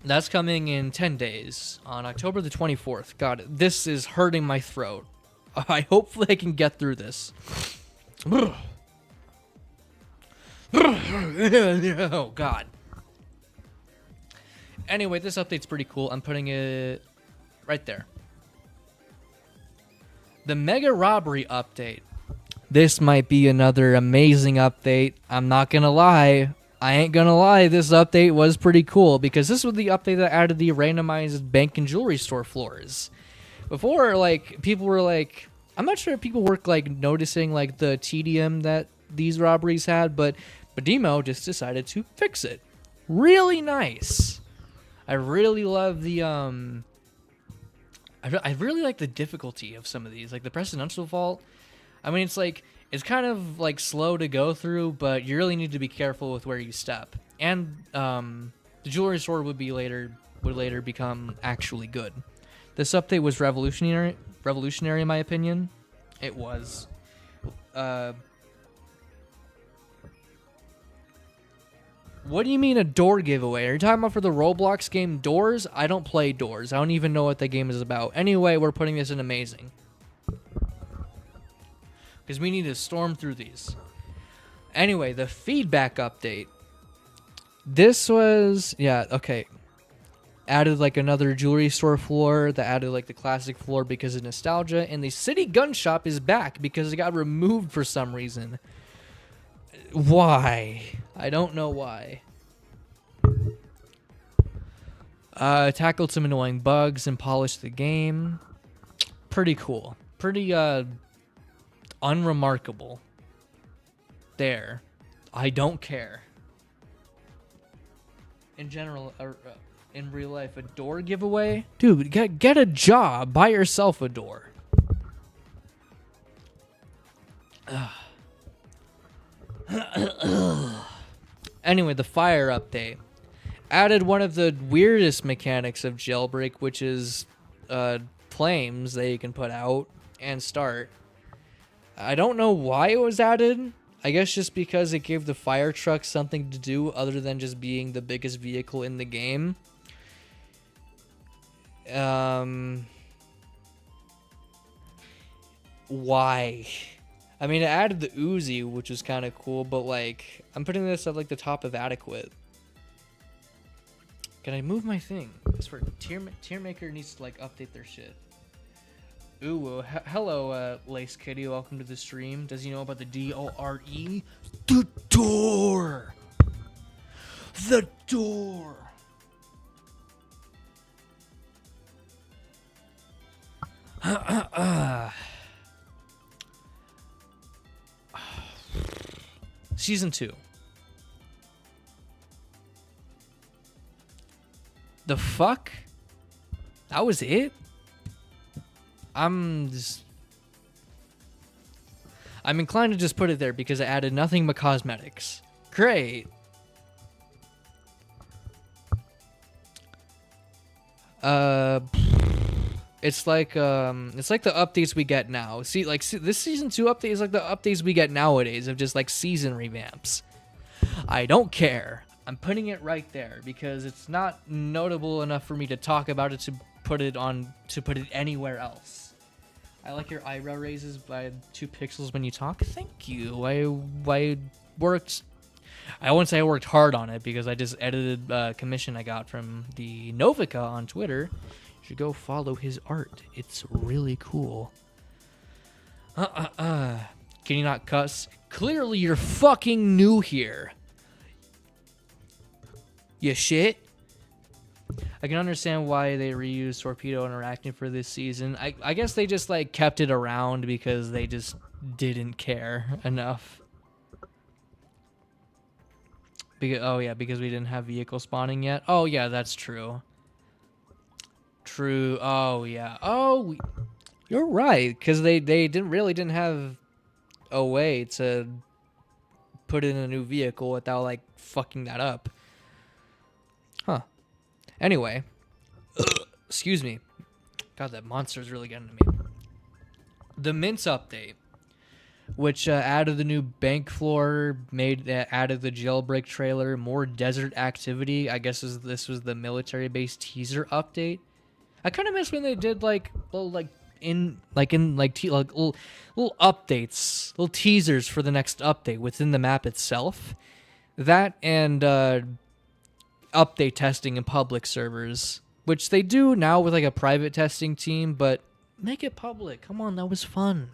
That's coming in 10 days on October the 24th. God, this is hurting my throat. Hopefully I can get through this. Oh God. Anyway, this update's pretty cool. I'm putting it right there. The Mega Robbery update. This might be another amazing update. I'm not gonna lie. I ain't gonna lie, this update was pretty cool because this was the update that added the randomized bank and jewelry store floors. Before, like, people were like, I'm not sure if people were like noticing like the TDM that these robberies had, but Demo just decided to fix it. Really nice. I really love the I really like the difficulty of some of these, like the presidential vault. I mean, it's kind of like slow to go through, but you really need to be careful with where you step. And the jewelry store would later become actually good. This update was revolutionary in my opinion. It was. What do you mean a door giveaway? Are you talking about for the Roblox game Doors? I don't play Doors. I don't even know what the game is about. Anyway, we're putting this in amazing. Because we need to storm through these. Anyway, the feedback update. This was, yeah, okay. Added like another jewelry store floor that added like the classic floor because of nostalgia. And the city gun shop is back because it got removed for some reason. Why? I don't know why. Tackled some annoying bugs and polished the game. Pretty cool. Pretty, unremarkable. There. I don't care. In general, in real life, a door giveaway? Dude, get a job. Buy yourself a door. Anyway, the fire update. Added one of the weirdest mechanics of Jailbreak, which is flames that you can put out and start. I don't know why it was added. I guess just because it gave the fire truck something to do other than just being the biggest vehicle in the game. Why? I mean, it added the Uzi, which was kind of cool, but like, I'm putting this at like the top of adequate. Can I move my thing? That's for tier maker needs to like update their shit. Ooh, hello, Lace Kitty. Welcome to the stream. Does he know about the D-O-R-E? The door! The door! Season 2. The fuck? That was it? I'm inclined to just put it there because I added nothing but cosmetics. Great. It's like the updates we get now. See, this season 2 update is like the updates we get nowadays of just like season revamps. I don't care. I'm putting it right there because it's not notable enough for me to talk about it to put it anywhere else. I like your eyebrow raises by 2 pixels when you talk. Thank you. I worked. I won't say I worked hard on it because I just edited a commission I got from the Novica on Twitter. You should go follow his art. It's really cool. Can you not cuss? Clearly you're fucking new here. You shit. I can understand why they reused Torpedo and Arachnid for this season. I guess they just like kept it around because they just didn't care enough. Because we didn't have vehicle spawning yet. Oh yeah, that's true. True. Oh yeah. Oh, you're right. Because they didn't have a way to put in a new vehicle without like fucking that up. Huh. Anyway, excuse me. God, that monster's really getting to me. The Mints update, which added the new bank floor, added the jailbreak trailer, more desert activity. I guess this was the military base teaser update. I kind of miss when they did like little updates, little teasers for the next update within the map itself. That and update testing in public servers, which they do now with like a private testing team, but make it public. Come on, that was fun.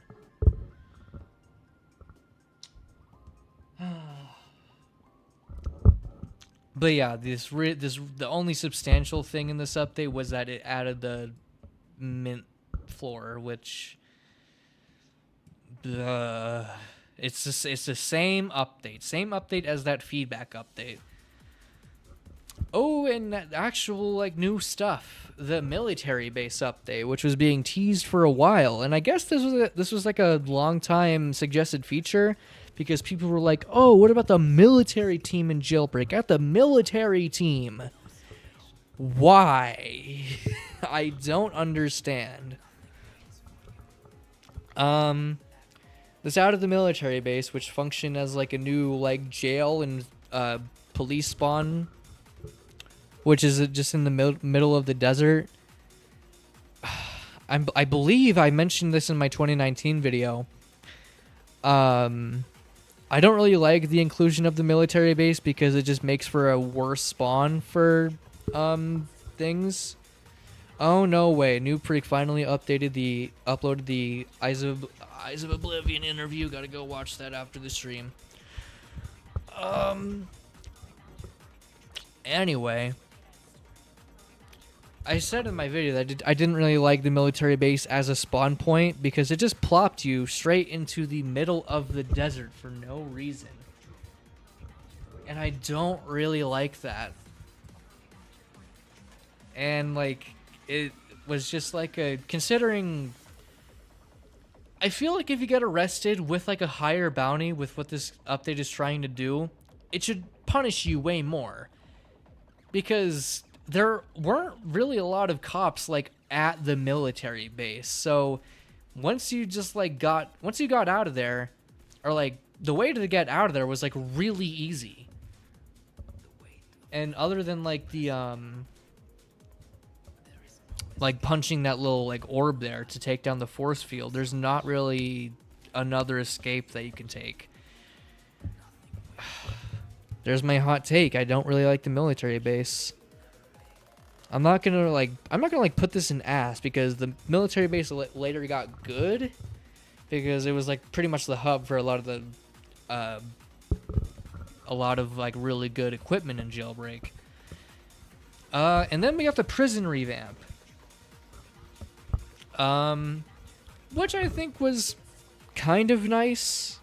But yeah, the only substantial thing in this update was that it added the mint floor, which it's the same update as that feedback update. Oh, and actual like new stuff, the military base update, which was being teased for a while, and I guess this was like a long time suggested feature. Because people were like, oh, what about the military team in Jailbreak? At the military team. Why? I don't understand. This out of the military base, which functioned as like a new like jail and police spawn, which is just in the middle of the desert. I believe I mentioned this in my 2019 video. I don't really like the inclusion of the military base because it just makes for a worse spawn for things. Oh no way! New Preak finally uploaded the Eyes of Oblivion interview. Gotta go watch that after the stream. Anyway, I said in my video that I didn't really like the military base as a spawn point because it just plopped you straight into the middle of the desert for no reason. And I don't really like that. And like, it was just like considering, I feel like if you get arrested with like a higher bounty with what this update is trying to do, it should punish you way more. Because there weren't really a lot of cops like at the military base. So once you got out of there, or like the way to get out of there was like really easy. And other than like the like punching that little like orb there to take down the force field, there's not really another escape that you can take. There's my hot take. I don't really like the military base. I'm not gonna put this in ass because the military base later got good because it was like pretty much the hub for a lot of like really good equipment in Jailbreak. And then we got the prison revamp, which I think was kind of nice,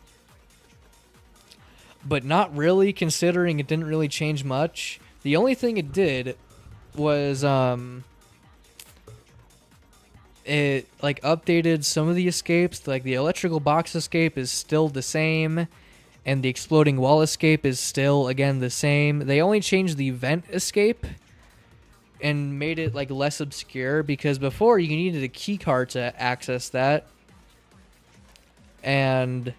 but not really considering it didn't really change much. The only thing it did was it like updated some of the escapes. Like the electrical box escape is still the same, and the exploding wall escape is still again the same. They only changed the vent escape and made it like less obscure because before you needed a key card to access that, and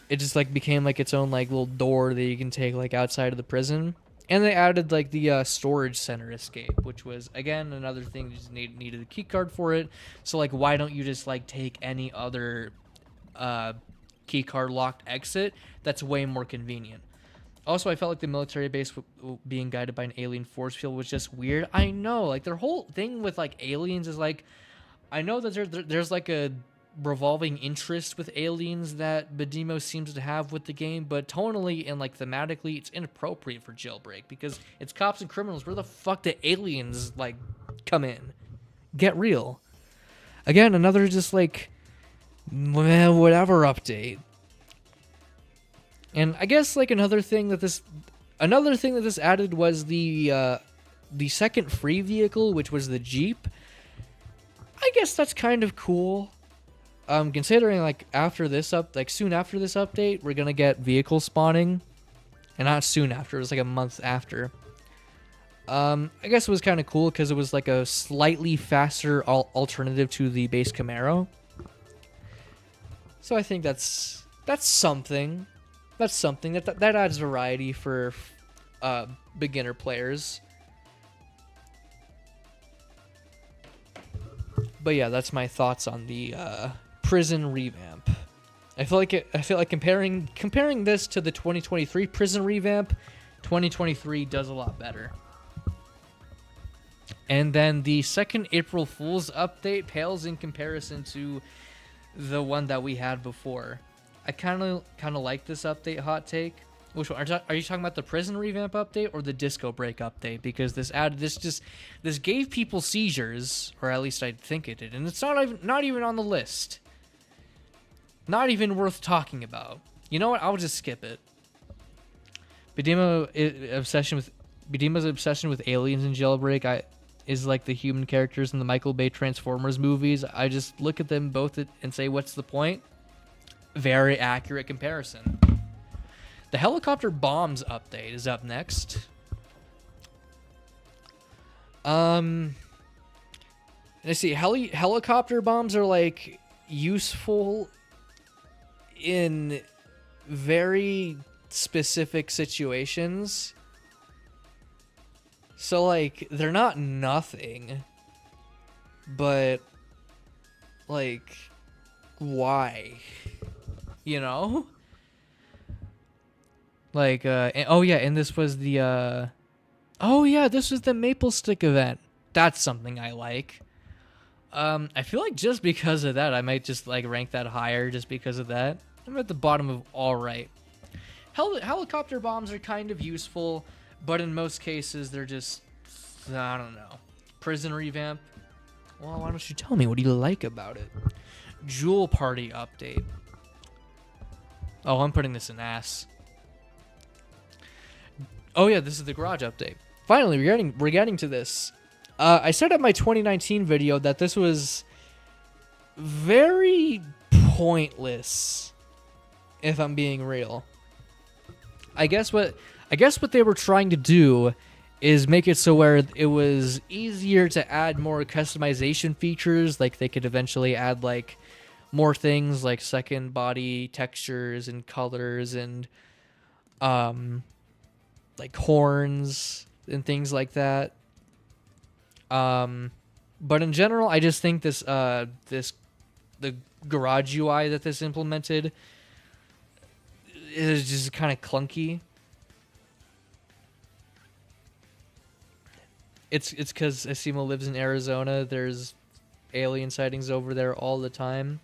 it just like became like its own like little door that you can take like outside of the prison. And they added like the storage center escape, which was again another thing. You just needed a key card for it. So like, why don't you just like take any other key card locked exit? That's way more convenient. Also, I felt like the military base being guided by an alien force field was just weird. I know, like their whole thing with like aliens is like, I know that there's like a revolving interest with aliens that Badimo seems to have with the game, but tonally and like thematically it's inappropriate for Jailbreak because it's cops and criminals. Where the fuck do aliens like come in? Get real. Again, another just like whatever update. And I guess like another thing that this added was the second free vehicle, which was the Jeep. I guess that's kind of cool. Considering like soon after this update, we're gonna get vehicle spawning, and not soon after. It was like a month after. I guess it was kind of cool because it was like a slightly faster alternative to the base Camaro. So I think that's something. That's something that adds variety for beginner players. But yeah, that's my thoughts on the prison revamp. I feel like comparing this to the 2023 prison revamp, 2023 does a lot better. And then the second April Fool's update pales in comparison to the one that we had before. I kind of like this update. Hot take. Which one? Are you talking about the prison revamp update or the disco break update? Because this gave people seizures, or at least I think it did, and it's not even on the list. Not even worth talking about. You know what? I'll just skip it. Bidima's obsession with aliens in Jailbreak is like the human characters in the Michael Bay Transformers movies. I just look at them both and say, what's the point? Very accurate comparison. The helicopter bombs update is up next. Let's see. Helicopter bombs are like useful in very specific situations. So like they're not nothing, but like why? You know? Like, oh yeah, and this was the, this was the Maple Stick event. That's something I like. I feel like just because of that, I might just, like, rank that higher just because of that. I'm at the bottom of alright. Helicopter bombs are kind of useful, but in most cases, they're just, I don't know. Prison revamp. Well, why don't you tell me what you like about it? Jewel Party update. Oh, I'm putting this in ass. Oh yeah, this is the garage update. Finally, we're getting to this. I said in my 2019 video that this was very pointless, if I'm being real. I guess what they were trying to do is make it so where it was easier to add more customization features, like they could eventually add like more things like second body textures and colors and like horns and things like that. But in general, I just think the garage UI that this implemented is just kind of clunky. It's because Asimo lives in Arizona. There's alien sightings over there all the time.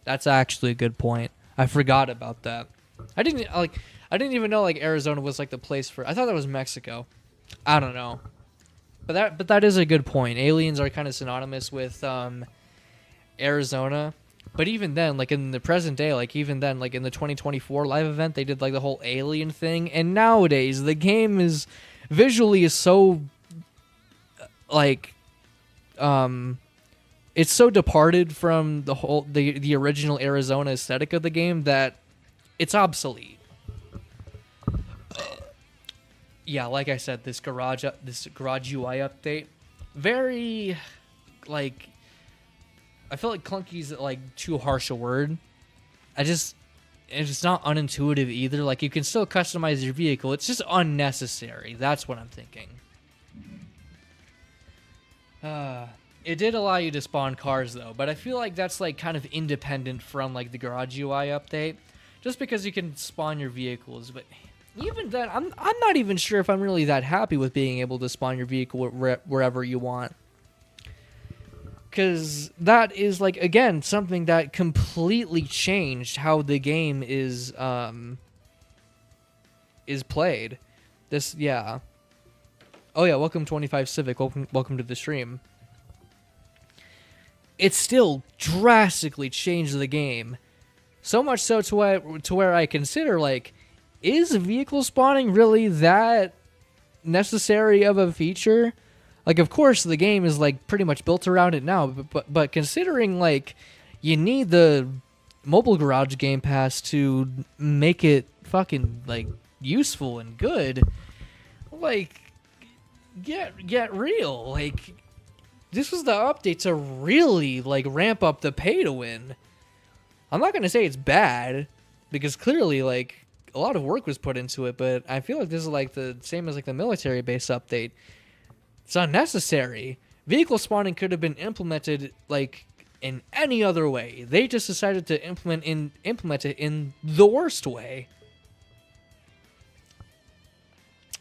That's actually a good point. I forgot about that. I didn't even know like Arizona was like the place for. I thought that was Mexico. I don't know. But that is a good point. Aliens are kind of synonymous with Arizona. But even then, like in the present day, like even then, like in the 2024 live event, they did like the whole alien thing. And nowadays, the game is visually so like it's so departed from the original Arizona aesthetic of the game that it's obsolete. Yeah, like I said, this garage UI update, very like, I feel like clunky is like too harsh a word. It's not unintuitive either. Like you can still customize your vehicle. It's just unnecessary. That's what I'm thinking. It did allow you to spawn cars though, but I feel like that's like kind of independent from like the garage UI update, just because you can spawn your vehicles. But even then, I'm not even sure if I'm really that happy with being able to spawn your vehicle wherever you want. Because that is, like, again, something that completely changed how the game is played. This, yeah. Oh, yeah, welcome 25 Civic. Welcome to the stream. It still drastically changed the game. So much so to where I consider, like, is vehicle spawning really that necessary of a feature? Like, of course, the game is, like, pretty much built around it now, but considering, like, you need the mobile garage game pass to make it fucking, like, useful and good, like, get real. Like, this was the update to really, like, ramp up the pay to win. I'm not going to say it's bad, because clearly, like, a lot of work was put into it, but I feel like this is, like, the same as, like, the military base update. It's unnecessary. Vehicle spawning could have been implemented, like, in any other way. They just decided to implement it in the worst way.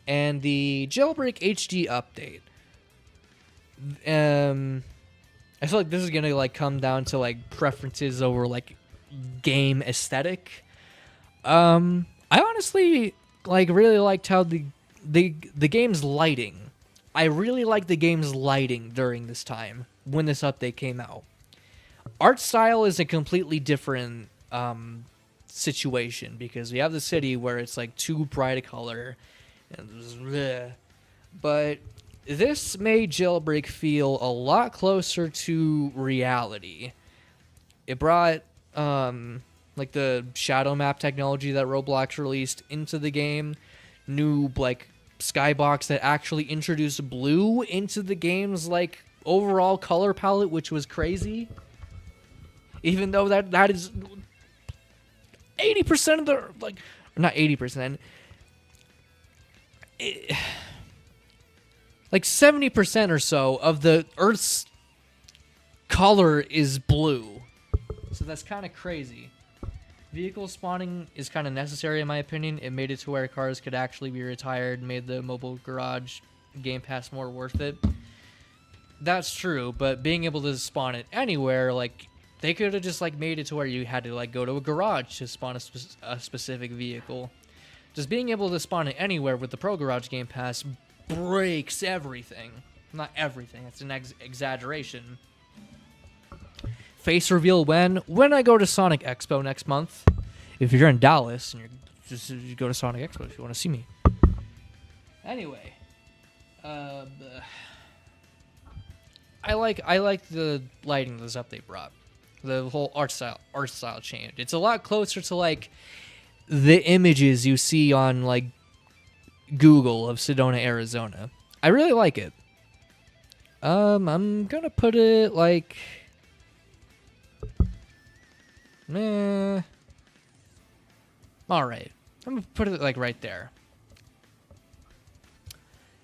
And the Jailbreak HD update. I feel like this is gonna like come down to like preferences over like game aesthetic. I honestly like really liked how the game's lighting. I really liked the game's lighting during this time when this update came out. Art style is a completely different situation because we have the city where it's like too bright a color, but this made Jailbreak feel a lot closer to reality. It brought like the shadow map technology that Roblox released into the game, new like skybox that actually introduced blue into the game's like overall color palette, which was crazy. Even though that is 80% of the like, not 80%. Like 70% or so of the Earth's color is blue. So that's kind of crazy. Vehicle spawning is kind of necessary in my opinion. It made it to where cars could actually be retired, made the mobile garage game pass more worth it. That's true, but being able to spawn it anywhere, like, they could have just like made it to where you had to like go to a garage to spawn a specific vehicle. Just being able to spawn it anywhere with the Pro Garage Game Pass breaks everything. Not everything, it's an exaggeration. Face reveal when I go to Sonic Expo next month. If you're in Dallas and you go to Sonic Expo if you want to see me. Anyway, I like the lighting this update brought. The whole art style changed. It's a lot closer to like the images you see on like Google of Sedona, Arizona. I really like it. I'm gonna put it like, all right. I'm gonna put it like right there.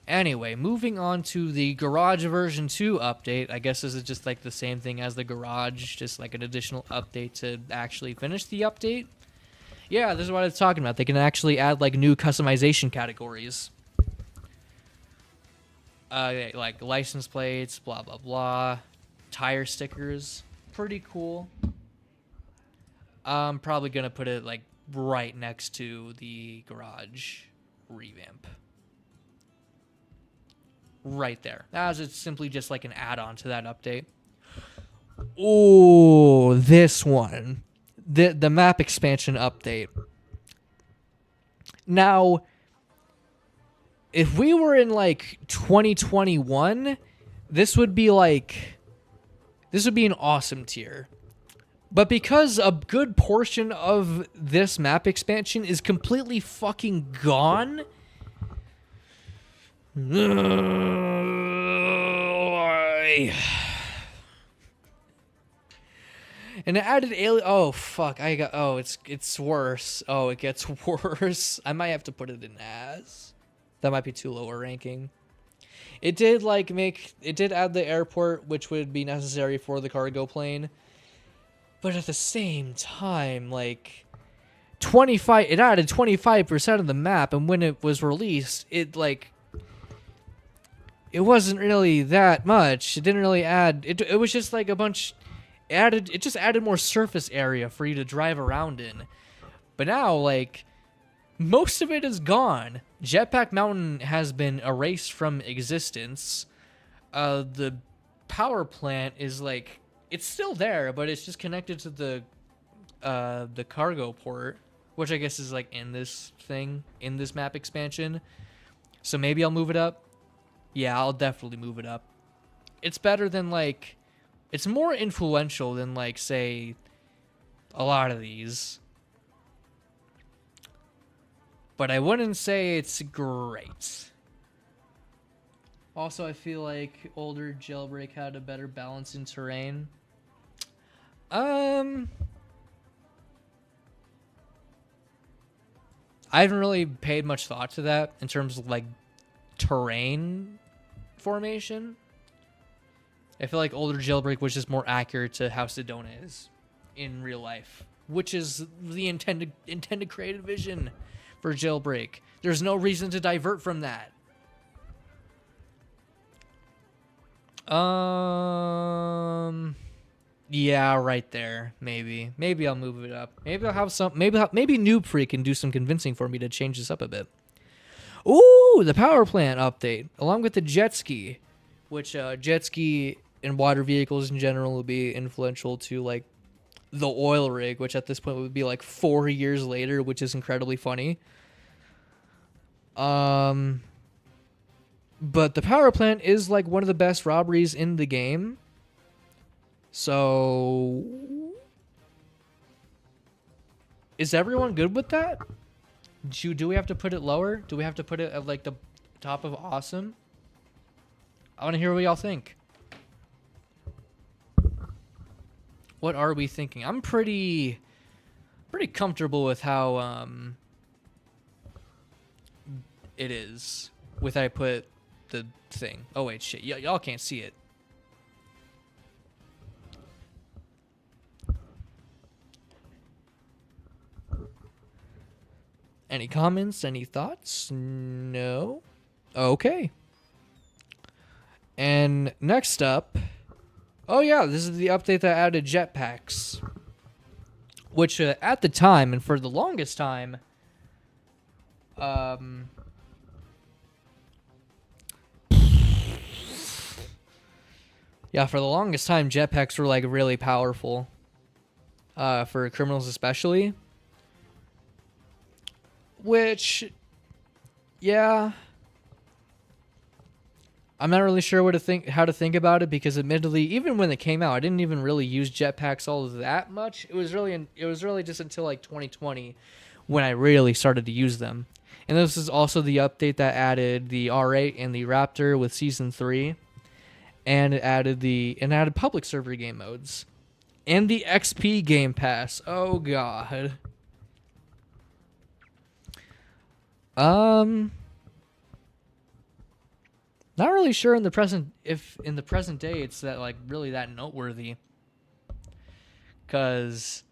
Anyway, moving on to the Garage version 2 update. I guess this is just like the same thing as the Garage, just like an additional update to actually finish the update. Yeah, this is what I was talking about. They can actually add like new customization categories. Like license plates, blah, blah, blah. Tire stickers. Pretty cool. I'm probably going to put it like right next to the Garage revamp. Right there. As it's simply just like an add-on to that update. Oh, this one. The map expansion update. Now, if we were in like 2021, this would be an awesome tier. But because a good portion of this map expansion is completely fucking gone, and it added alien. Oh fuck! It's worse. Oh, it gets worse. I might have to put it in as. That might be too low a ranking. It did add the airport, which would be necessary for the cargo plane. But at the same time, like 25, it added 25% of the map, and when it was released, it wasn't really that much. It didn't really add. It was just like a bunch. It just added more surface area for you to drive around in. But now, like, most of it is gone. Jetpack Mountain has been erased from existence. The power plant is like, it's still there, but it's just connected to the cargo port, which I guess is like in this map expansion. So maybe I'll move it up. Yeah, I'll definitely move it up. It's better than like, it's more influential than like, say, a lot of these. But I wouldn't say it's great. Also, I feel like older Jailbreak had a better balance in terrain. I haven't really paid much thought to that in terms of like terrain formation. I feel like older Jailbreak was just more accurate to how Sedona is in real life, which is the intended creative vision for Jailbreak. There's no reason to divert from that. Yeah, right there. Maybe I'll move it up. Maybe I'll have some. Maybe Noob Free can do some convincing for me to change this up a bit. Ooh, the power plant update, along with the jet ski, which jet ski and water vehicles in general will be influential to like the oil rig, which at this point would be like 4 years later, which is incredibly funny. But the power plant is like one of the best robberies in the game. So is everyone good with that? Do we have to put it lower? Do we have to put it at like the top of awesome? I want to hear what y'all think. What are we thinking? I'm pretty comfortable with how it is with I put the thing. Oh wait, shit. Y'all can't see it. Any comments? Any thoughts? No? Okay. And next up, oh yeah, this is the update that added jetpacks. Which at the time, and for the longest time, yeah, for the longest time, jetpacks were like really powerful. For criminals especially. Which, yeah, I'm not really sure how to think about it, because admittedly, even when it came out, I didn't even really use jetpacks all that much. It was really just until like 2020 when I really started to use them. And this is also the update that added the R8 and the Raptor with Season 3, and it added public server game modes and the XP Game Pass. Oh god. Not really sure in the present day it's that like really that noteworthy. Cause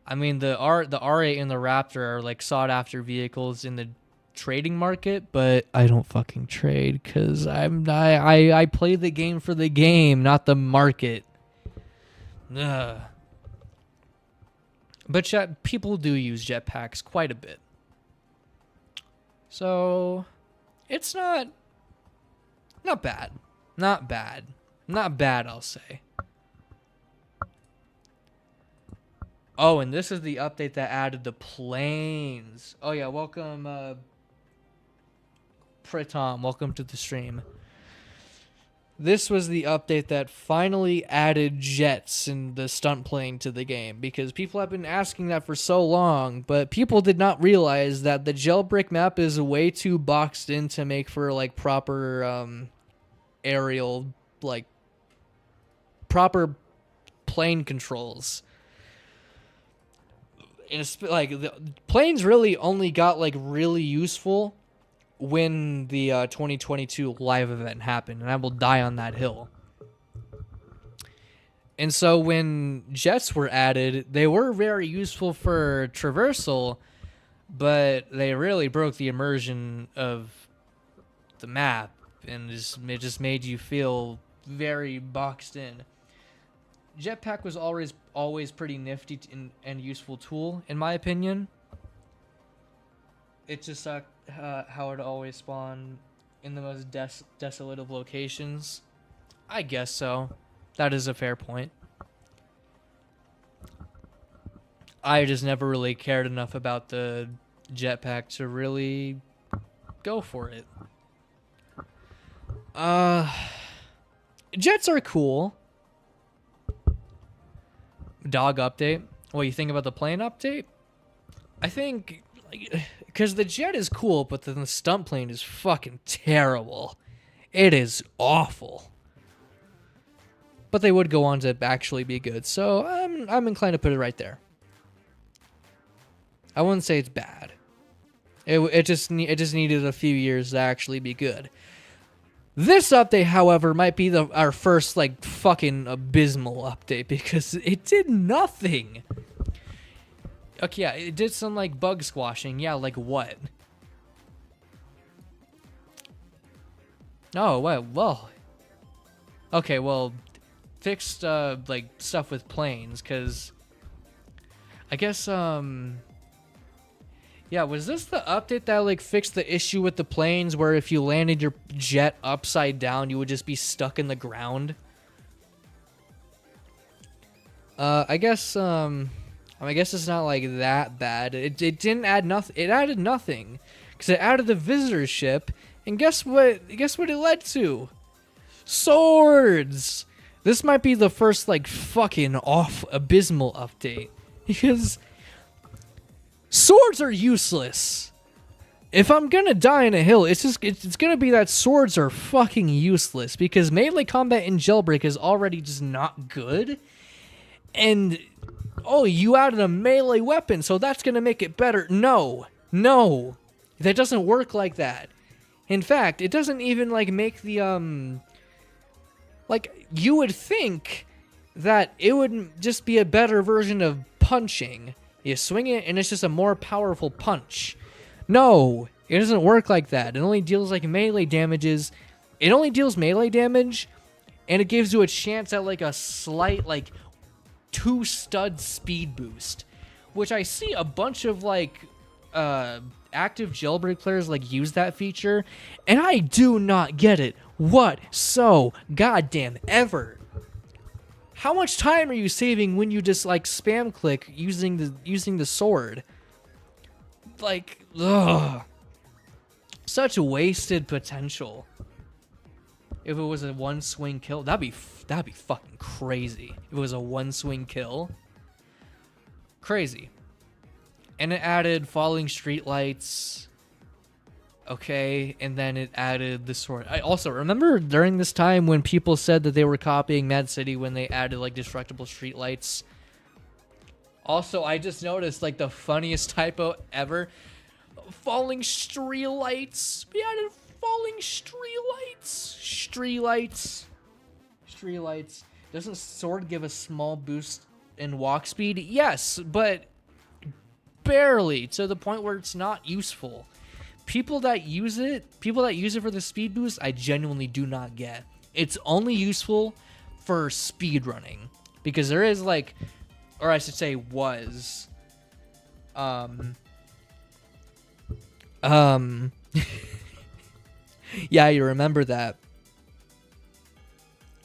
I mean the R8 and the Raptor are like sought after vehicles in the trading market, but I don't fucking trade because I play the game for the game, not the market. Ugh. But people do use jetpacks quite a bit. So, it's not bad. Not bad, I'll say. Oh, and this is the update that added the planes. Oh, yeah, welcome, Pritom. Welcome to the stream. This was the update that finally added jets and the stunt plane to the game, because people have been asking that for so long, but people did not realize that the Jailbreak map is way too boxed in to make for like proper aerial, like proper plane controls. And it's like the planes really only got like really useful when the 2022 live event happened, and I will die on that hill. And so when jets were added, they were very useful for traversal, but they really broke the immersion of the map, and it just made you feel very boxed in. Jetpack was always pretty nifty and useful tool, in my opinion. It just sucked how it always spawned in the most desolate of locations. I guess so. That is a fair point. I just never really cared enough about the jetpack to really go for it. Jets are cool. Dog update. What you think about the plane update? I think, because the jet is cool, but then the stunt plane is fucking terrible. It is awful. But they would go on to actually be good, so I'm inclined to put it right there. I wouldn't say it's bad. It just needed a few years to actually be good. This update, however, might be our first like fucking abysmal update because it did nothing. Okay, yeah, it did some like bug squashing. Yeah, like what? Oh, well. Okay, well, fixed like stuff with planes, cause I guess yeah, was this the update that like fixed the issue with the planes where if you landed your jet upside down, you would just be stuck in the ground? I guess it's not like that bad. It didn't add nothing. It added nothing because it added the visitor ship, and guess what? Guess what it led to? Swords. This might be the first like fucking abysmal update because swords are useless. If I'm gonna die in a hill, it's gonna be that swords are fucking useless because melee combat in Jailbreak is already just not good. And, oh, you added a melee weapon, so that's going to make it better. No. That doesn't work like that. In fact, it doesn't even, like, make the, like, you would think that it would just be a better version of punching. You swing it, and it's just a more powerful punch. No, it doesn't work like that. It only deals, like, melee damages. It only deals melee damage, and it gives you a chance at, like, a slight, like, 2-stud speed boost, which I see a bunch of like active Jailbreak players like use that feature, and I do not get it goddamn ever. How much time are you saving when you just like spam click using the sword? Like, ugh, such wasted potential. If it was a one swing kill, that'd be fucking crazy. If it was a one swing kill, crazy. And it added falling streetlights. Okay, and then it added the sword. I also remember during this time when people said that they were copying Mad City when they added like destructible streetlights. Also, I just noticed like the funniest typo ever. Falling streetlights. We added falling streetlights. Doesn't sword give a small boost in walk speed? Yes, but barely, to the point where it's not useful. People that use it for the speed boost, I genuinely do not get. It's only useful for speed running because there is like, or I should say was, yeah, you remember that.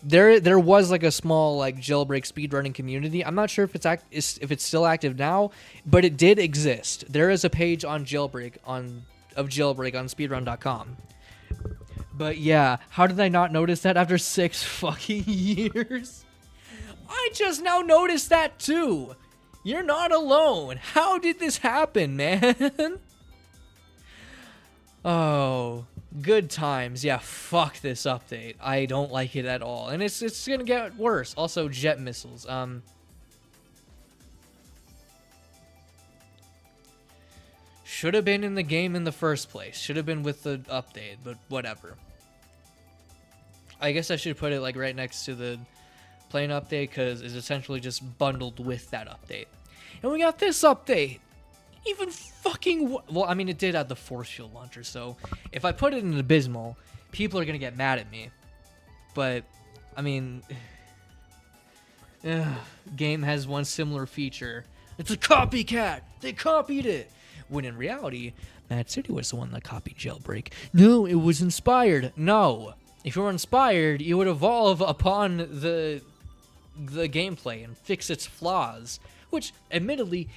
There was like a small like Jailbreak speedrunning community. I'm not sure if it's still active now, but it did exist. There is a page on Jailbreak on speedrun.com. But yeah, how did I not notice that after 6 fucking years? I just now noticed that too. You're not alone. How did this happen, man? Oh, good times. Yeah, fuck this update. I don't like it at all. And it's gonna get worse. Also, jet missiles. Should have been in the game in the first place. Should have been with the update, but whatever. I guess I should put it like right next to the plane update because it's essentially just bundled with that update. And we got this update. Even fucking... Well, I mean, it did add the force field launcher, so if I put it in abysmal, people are going to get mad at me. But, I mean... game has one similar feature. It's a copycat! They copied it! When in reality, Mad City was the one that copied Jailbreak. No, it was inspired. No. If you were inspired, you would evolve upon the gameplay and fix its flaws. Which, admittedly...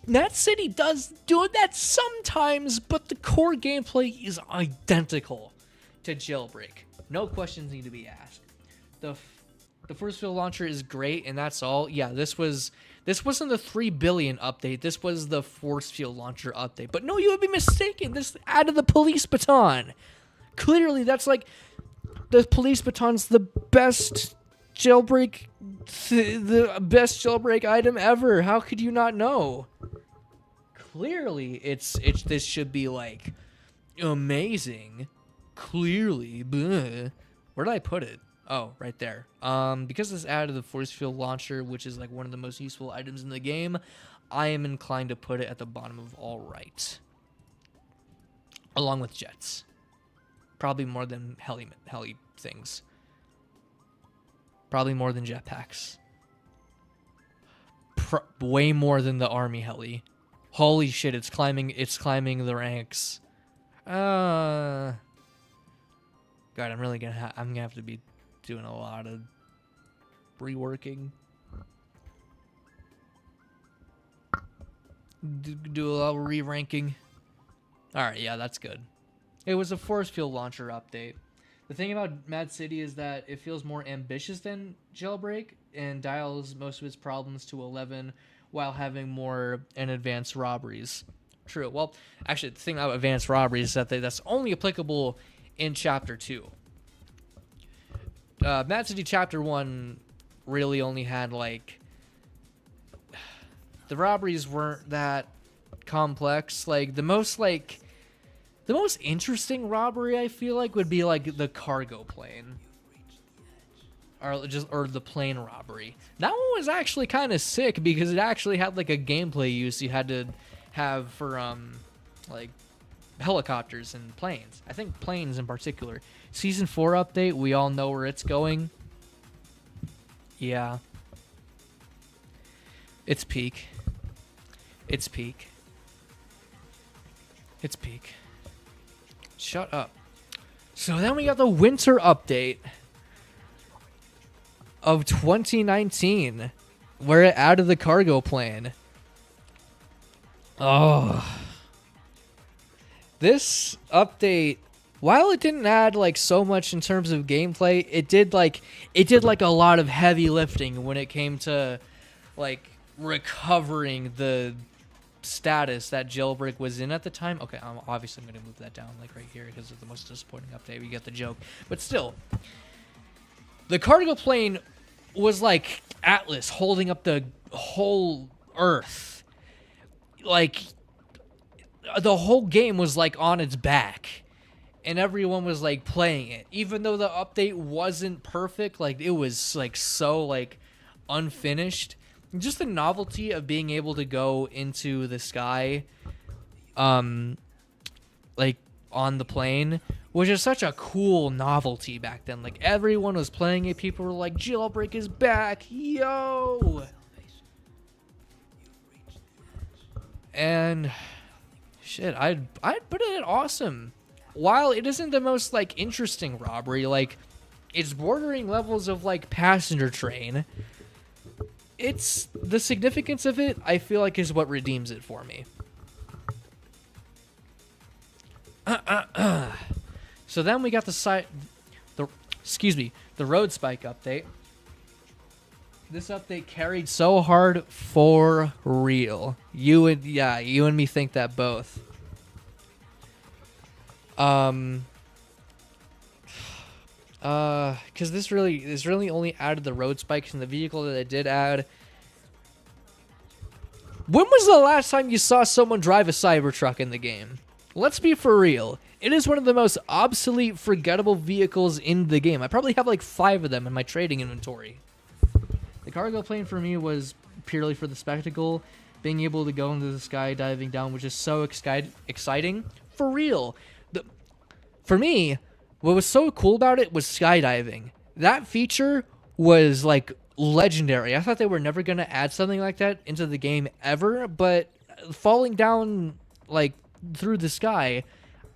Mad City does do that sometimes, but the core gameplay is identical to Jailbreak. No questions need to be asked. The force field launcher is great, and that's all. Yeah, this wasn't the 3 billion update. This was the force field launcher update. But no, you would be mistaken. This added the police baton. Clearly, that's like the police baton's the best jailbreak, the best jailbreak item ever. How could you not know? Clearly, it's this should be like amazing. Clearly, bleh. Where did I put it? Oh, right there. Because this added the force field launcher, which is like one of the most useful items in the game, I am inclined to put it at the bottom of all right, along with jets. Probably more than heli things. Probably more than jetpacks. Way more than the army heli. Holy shit! It's climbing the ranks. God, I'm gonna have to be doing a lot of reworking. Do a lot of re-ranking. Alright, yeah, that's good. It was a force field launcher update. The thing about Mad City is that it feels more ambitious than Jailbreak and dials most of its problems to 11 while having more and advanced robberies. True. Well, actually, the thing about advanced robberies is that that's only applicable in Chapter 2. Mad City Chapter 1 really only had, like... The robberies weren't that complex. Like, the most interesting robbery, I feel like, would be, like, the cargo plane. Or the plane robbery. That one was actually kind of sick because it actually had, like, a gameplay use you had to have for, like, helicopters and planes. I think planes in particular. Season 4 update, we all know where it's going. Yeah. It's peak. It's peak. It's peak. Shut up. So then we got the winter update of 2019, where it added the cargo plane. Oh. This update, while it didn't add like so much in terms of gameplay, it did like a lot of heavy lifting when it came to like recovering the status that Jailbreak was in at the time. Okay, obviously I'm going to move that down like right here because it's the most disappointing update. We get the joke. But still, the cargo plane was like Atlas holding up the whole Earth. Like, the whole game was like on its back. And everyone was like playing it. Even though the update wasn't perfect, like it was like so like unfinished. Just the novelty of being able to go into the sky, like on the plane, was just such a cool novelty back then. Like everyone was playing it. People were like, "Jailbreak is back, yo!" And shit, I'd put it at awesome. While it isn't the most like interesting robbery, like it's bordering levels of like Passenger Train. It's the significance of it, I feel like, is what redeems it for me. So then we got the road spike update. This update carried so hard for real. You and me think that both. Because this really only added the road spikes in the vehicle that it did add. When was the last time you saw someone drive a Cybertruck in the game? Let's be for real. It is one of the most obsolete, forgettable vehicles in the game. I probably have like 5 of them in my trading inventory. The cargo plane for me was purely for the spectacle. Being able to go into the sky, diving down, was just so exciting. For real. For me, what was so cool about it was skydiving. That feature was like legendary. I thought they were never going to add something like that into the game ever, but falling down like through the sky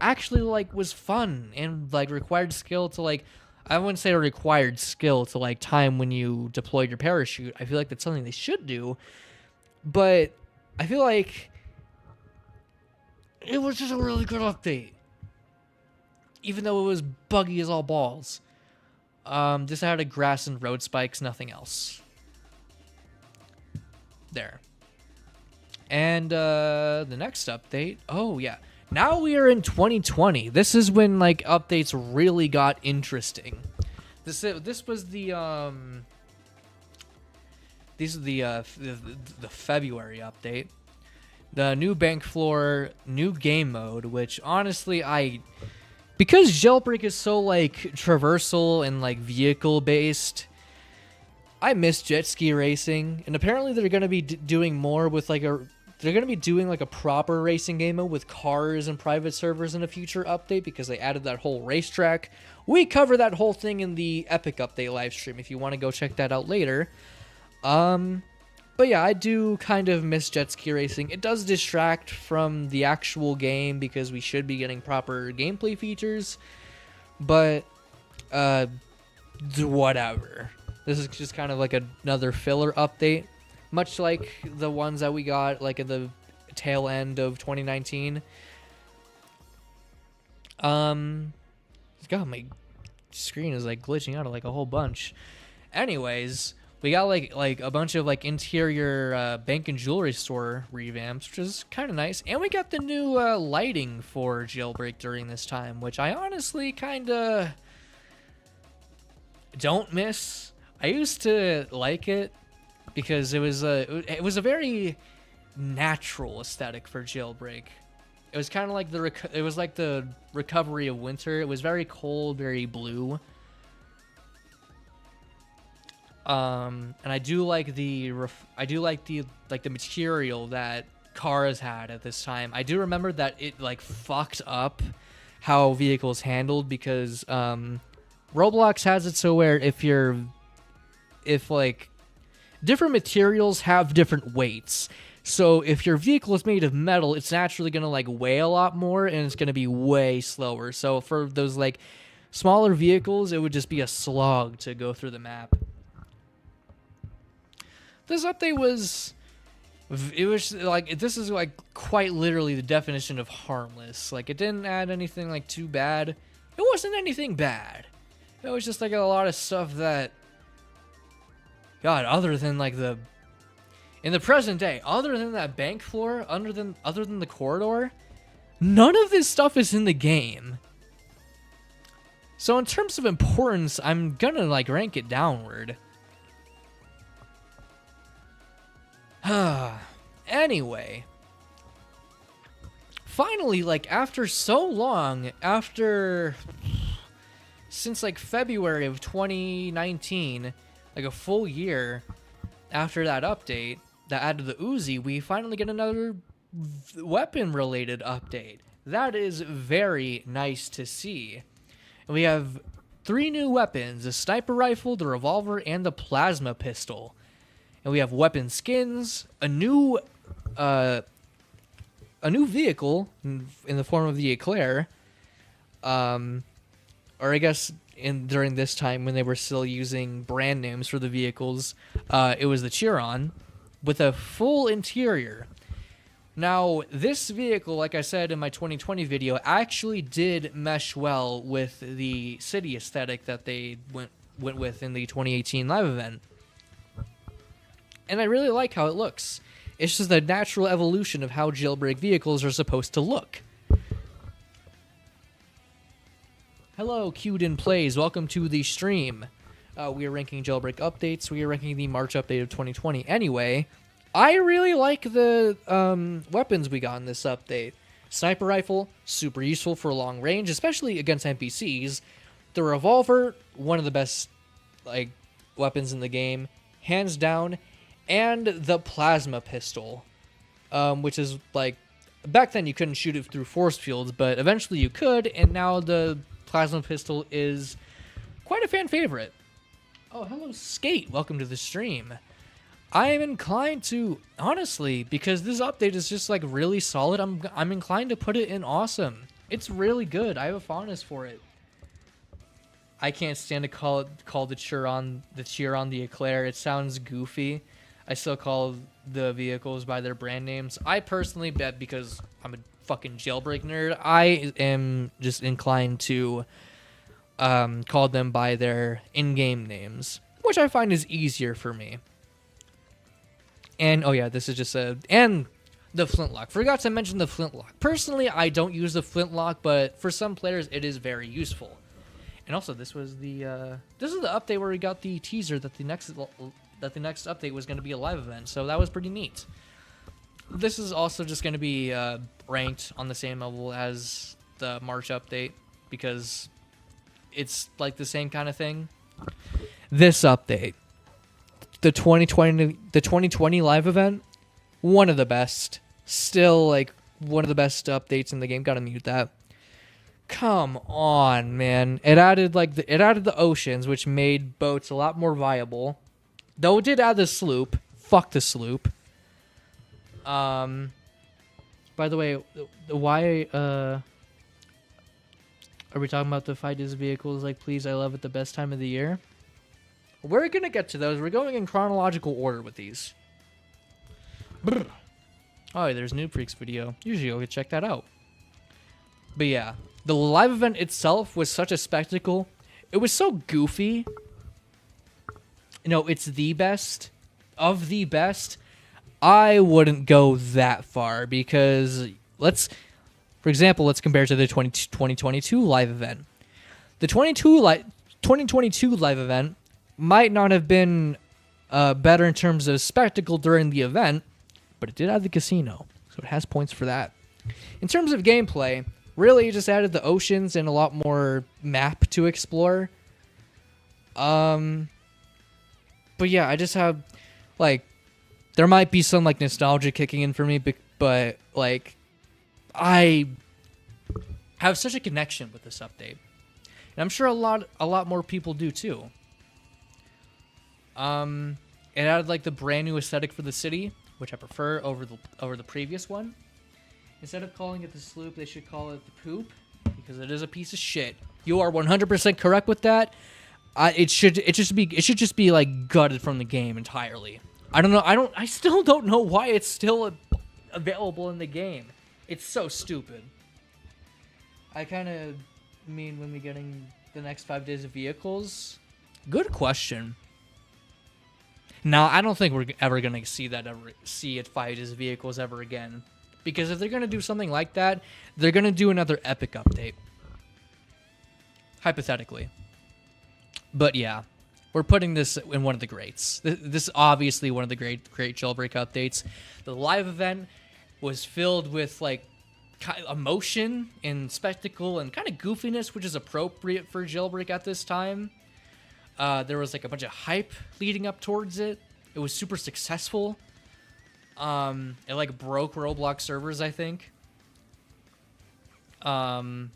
actually like was fun and like required skill to like, I wouldn't say a required skill to like time when you deploy your parachute. I feel like that's something they should do, but I feel like it was just a really good update. Even though it was buggy as all balls. Just added grass and road spikes, nothing else. There. And the next update, oh yeah, Now we are in 2020. This is when like updates really got interesting. This was the these are the February update. The new bank floor, new game mode, which honestly because Jailbreak is so like traversal and like vehicle based, I miss jet ski racing, and apparently they're going to be doing more with like they're going to be doing like a proper racing game mode with cars and private servers in a future update because they added that whole racetrack. We cover that whole thing in the Epic Update live stream if you want to go check that out later. But yeah, I do kind of miss jet ski racing. It does distract from the actual game because we should be getting proper gameplay features, but whatever. This is just kind of like another filler update, much like the ones that we got like at the tail end of 2019. God, my screen is like glitching out like a whole bunch. Anyways, we got like a bunch of like interior bank and jewelry store revamps, which is kind of nice, and we got the new lighting for Jailbreak during this time, which I honestly kind of don't miss. I used to like it because it was a very natural aesthetic for Jailbreak. It was kind of like the recovery of winter. It was very cold, very blue. And I do like the material that cars had at this time. I do remember that it like fucked up how vehicles handled because Roblox has it so where if like different materials have different weights. So if your vehicle is made of metal, it's naturally going to like weigh a lot more and it's going to be way slower. So for those like smaller vehicles, it would just be a slog to go through the map. This update was like, this is like quite literally the definition of harmless. Like it didn't add anything like too bad. It wasn't anything bad. It was just like a lot of stuff that, God, other than like in the present day, other than that bank floor, other than the corridor, none of this stuff is in the game. So in terms of importance, I'm gonna like rank it downward. Anyway, finally, like after so long, since like February of 2019, like a full year after that update that added the Uzi, we finally get another weapon-related update. That is very nice to see. And we have 3 new weapons: the sniper rifle, the revolver, and the plasma pistol. And we have weapon skins, a new vehicle in the form of the Eclair, or I guess during this time when they were still using brand names for the vehicles, it was the Chiron with a full interior. Now, this vehicle, like I said in my 2020 video, actually did mesh well with the city aesthetic that they went with in the 2018 live event. And I really like how it looks. It's just a natural evolution of how Jailbreak vehicles are supposed to look. Hello, Qden Plays. Welcome to the stream. We are ranking Jailbreak updates. We are ranking the March update of 2020. Anyway, I really like the weapons we got in this update. Sniper rifle, super useful for long range, especially against NPCs. The revolver, one of the best like weapons in the game, hands down. And the plasma pistol, which is like, back then you couldn't shoot it through force fields, but eventually you could, and now the plasma pistol is quite a fan favorite. Oh, hello, Skate. Welcome to the stream. I am inclined to, honestly, because this update is just like really solid, I'm inclined to put it in awesome. It's really good. I have a fondness for it. I can't stand to call the Chiron the Eclair. It sounds goofy. I still call the vehicles by their brand names. I personally bet, because I'm a fucking Jailbreak nerd, I am just inclined to call them by their in-game names, which I find is easier for me. And, oh yeah, this is just and The flintlock. Forgot to mention the flintlock. Personally, I don't use the flintlock, but for some players, it is very useful. And also, this is the update where we got the teaser that the next update was going to be a live event. So that was pretty neat. This is also just going to be ranked on the same level as the March update because it's like the same kind of thing. This update, the 2020 live event, one of the best. Still, like, one of the best updates in the game. Gotta mute that. Come on, man. It added the oceans, which made boats a lot more viable. Though it did add the sloop. Fuck the sloop. By the way, why are we talking about the fight as vehicles? Like, please, I love it, the best time of the year. We're gonna get to those. We're going in chronological order with these. Brr. Oh, there's Noob Freak's video. Usually you'll check that out. But yeah, the live event itself was such a spectacle. It was so goofy. You know, it's the best of the best. I wouldn't go that far because for example, let's compare to the 2022 live event. The 2022 live event might not have been better in terms of spectacle during the event, but it did add the casino, so it has points for that. In terms of gameplay, really it just added the oceans and a lot more map to explore. But yeah, I just have, like, there might be some, like, nostalgia kicking in for me, but like, I have such a connection with this update. And I'm sure a lot more people do too. It added, like, the brand new aesthetic for the city, which I prefer over the previous one. Instead of calling it the sloop, they should call it the poop, because it is a piece of shit. You are 100% correct with that. It should just be like gutted from the game entirely. I don't know. I still don't know why it's still available in the game. It's so stupid. I kind of mean when we getting the next 5 days of vehicles. Good question. No, I don't think we're ever gonna see it 5 days of vehicles ever again. Because if they're gonna do something like that, they're gonna do another epic update. Hypothetically. But yeah, we're putting this in one of the greats. This is obviously one of the great jailbreak updates. The live event was filled with, like, emotion and spectacle and kind of goofiness, which is appropriate for jailbreak at this time. There was, like, a bunch of hype leading up towards it. It was super successful. It, like, broke Roblox servers, I think. There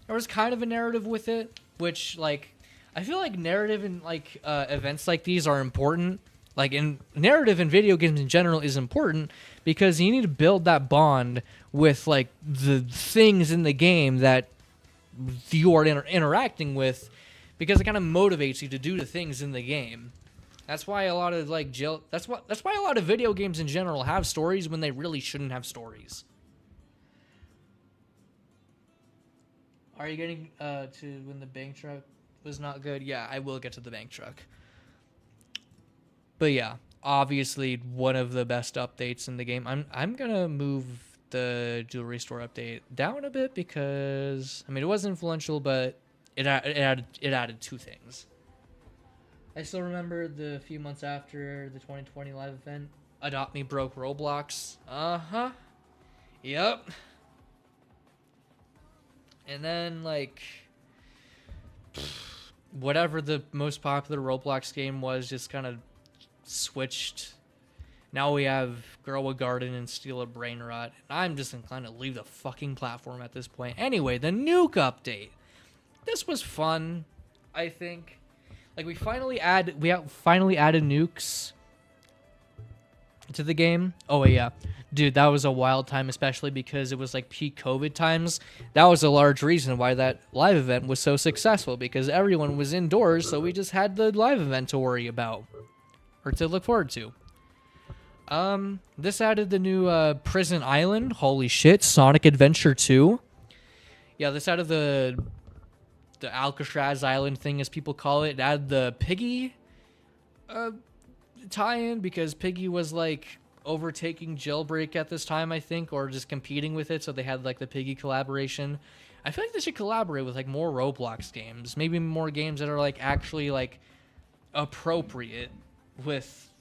was kind of a narrative with it, which, like, I feel like narrative in, like, events like these are important. Like, narrative in video games in general is important because you need to build that bond with, like, the things in the game that you are interacting with, because it kind of motivates you to do the things in the game. That's why a lot of, like, that's why a lot of video games in general have stories when they really shouldn't have stories. Are you getting to when the bank truck was not good? Yeah, I will get to the bank truck. But yeah, obviously one of the best updates in the game. I'm gonna move the jewelry store update down a bit because, I mean, it was influential, but it added 2 things. I still remember the few months after the 2020 live event, Adopt Me broke Roblox. Yep. And then, like, whatever the most popular Roblox game was just kind of switched. Now we have Grow a Garden and Steal a Brain Rot. And I'm just inclined to leave the fucking platform at this point. Anyway, the nuke update. This was fun, I think. Like, we finally added nukes to the game. Oh, yeah. Dude, that was a wild time, especially because it was, like, peak COVID times. That was a large reason why that live event was so successful, because everyone was indoors, so we just had the live event to worry about. Or to look forward to. This added the new Prison Island. Holy shit. Sonic Adventure 2. Yeah, this added the Alcatraz Island thing, as people call it. It added the piggy tie-in because Piggy was like overtaking Jailbreak at this time, I think, or just competing with it, so they had like the Piggy collaboration. I feel like they should collaborate with like more Roblox games, maybe more games that are like actually like appropriate with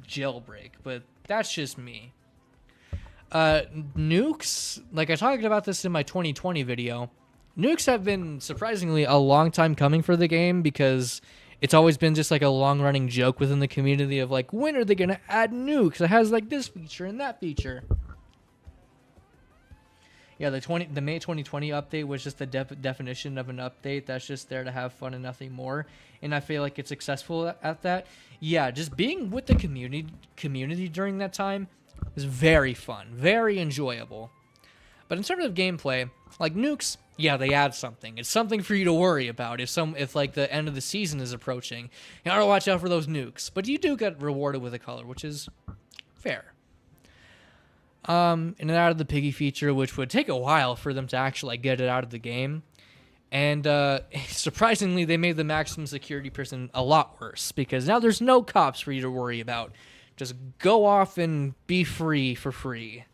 Jailbreak, but that's just me. Nukes, like I talked about this in my 2020 video, nukes have been surprisingly a long time coming for the game because it's always been just like a long-running joke within the community of like, when are they gonna add nukes? It has like this feature and that feature. Yeah, the May 2020 update was just the definition of an update that's just there to have fun and nothing more. And I feel like it's successful at that. Yeah, just being with the community during that time is very fun, very enjoyable. But in terms of gameplay, like nukes, yeah, they add something. It's something for you to worry about if like the end of the season is approaching. You gotta watch out for those nukes. But you do get rewarded with a color, which is fair. And then out of the Piggy feature, which would take a while for them to actually like, get it out of the game. And surprisingly, they made the maximum security prison a lot worse because now there's no cops for you to worry about. Just go off and be free for free.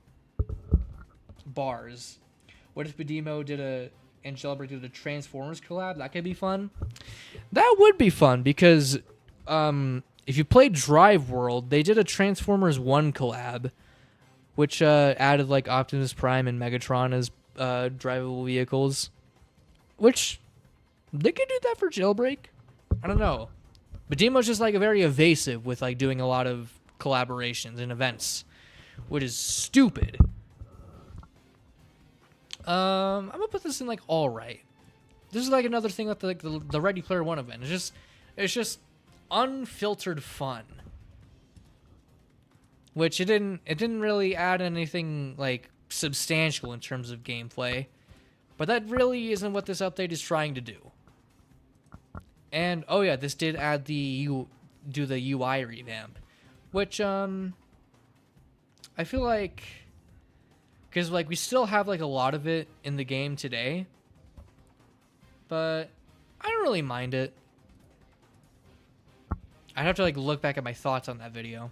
Bars. What if Bedemo and Jailbreak did a Transformers collab? That could be fun. That would be fun because if you played Drive World, they did a Transformers 1 collab, which added like Optimus Prime and Megatron as drivable vehicles. Which, they could do that for Jailbreak? I don't know. Bedemo's just like very evasive with like doing a lot of collaborations and events, which is stupid. I'm gonna put this in like all right. This is like another thing with the Ready Player One event. It's just unfiltered fun, which it didn't really add anything like substantial in terms of gameplay, but that really isn't what this update is trying to do. And oh yeah, this did add the UI revamp, which I feel like. Because, like, we still have, like, a lot of it in the game today. But I don't really mind it. I'd have to, like, look back at my thoughts on that video.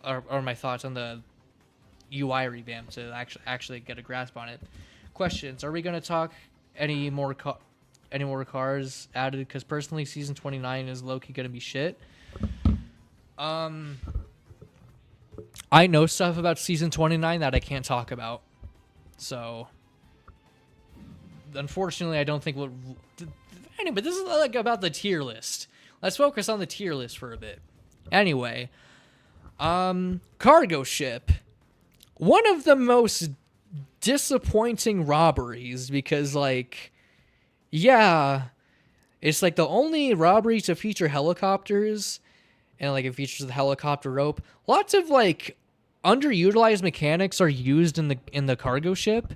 Or my thoughts on the UI revamp to actually get a grasp on it. Questions. Are we going to talk any more cars added? Because, personally, Season 29 is low-key going to be shit. I know stuff about Season 29 that I can't talk about. So, unfortunately, I don't think we'll... Anyway, this is like about the tier list. Let's focus on the tier list for a bit. Anyway, cargo ship. One of the most disappointing robberies because, like, yeah, it's like the only robbery to feature helicopters. And, like, it features the helicopter rope. Lots of, like, underutilized mechanics are used in the cargo ship.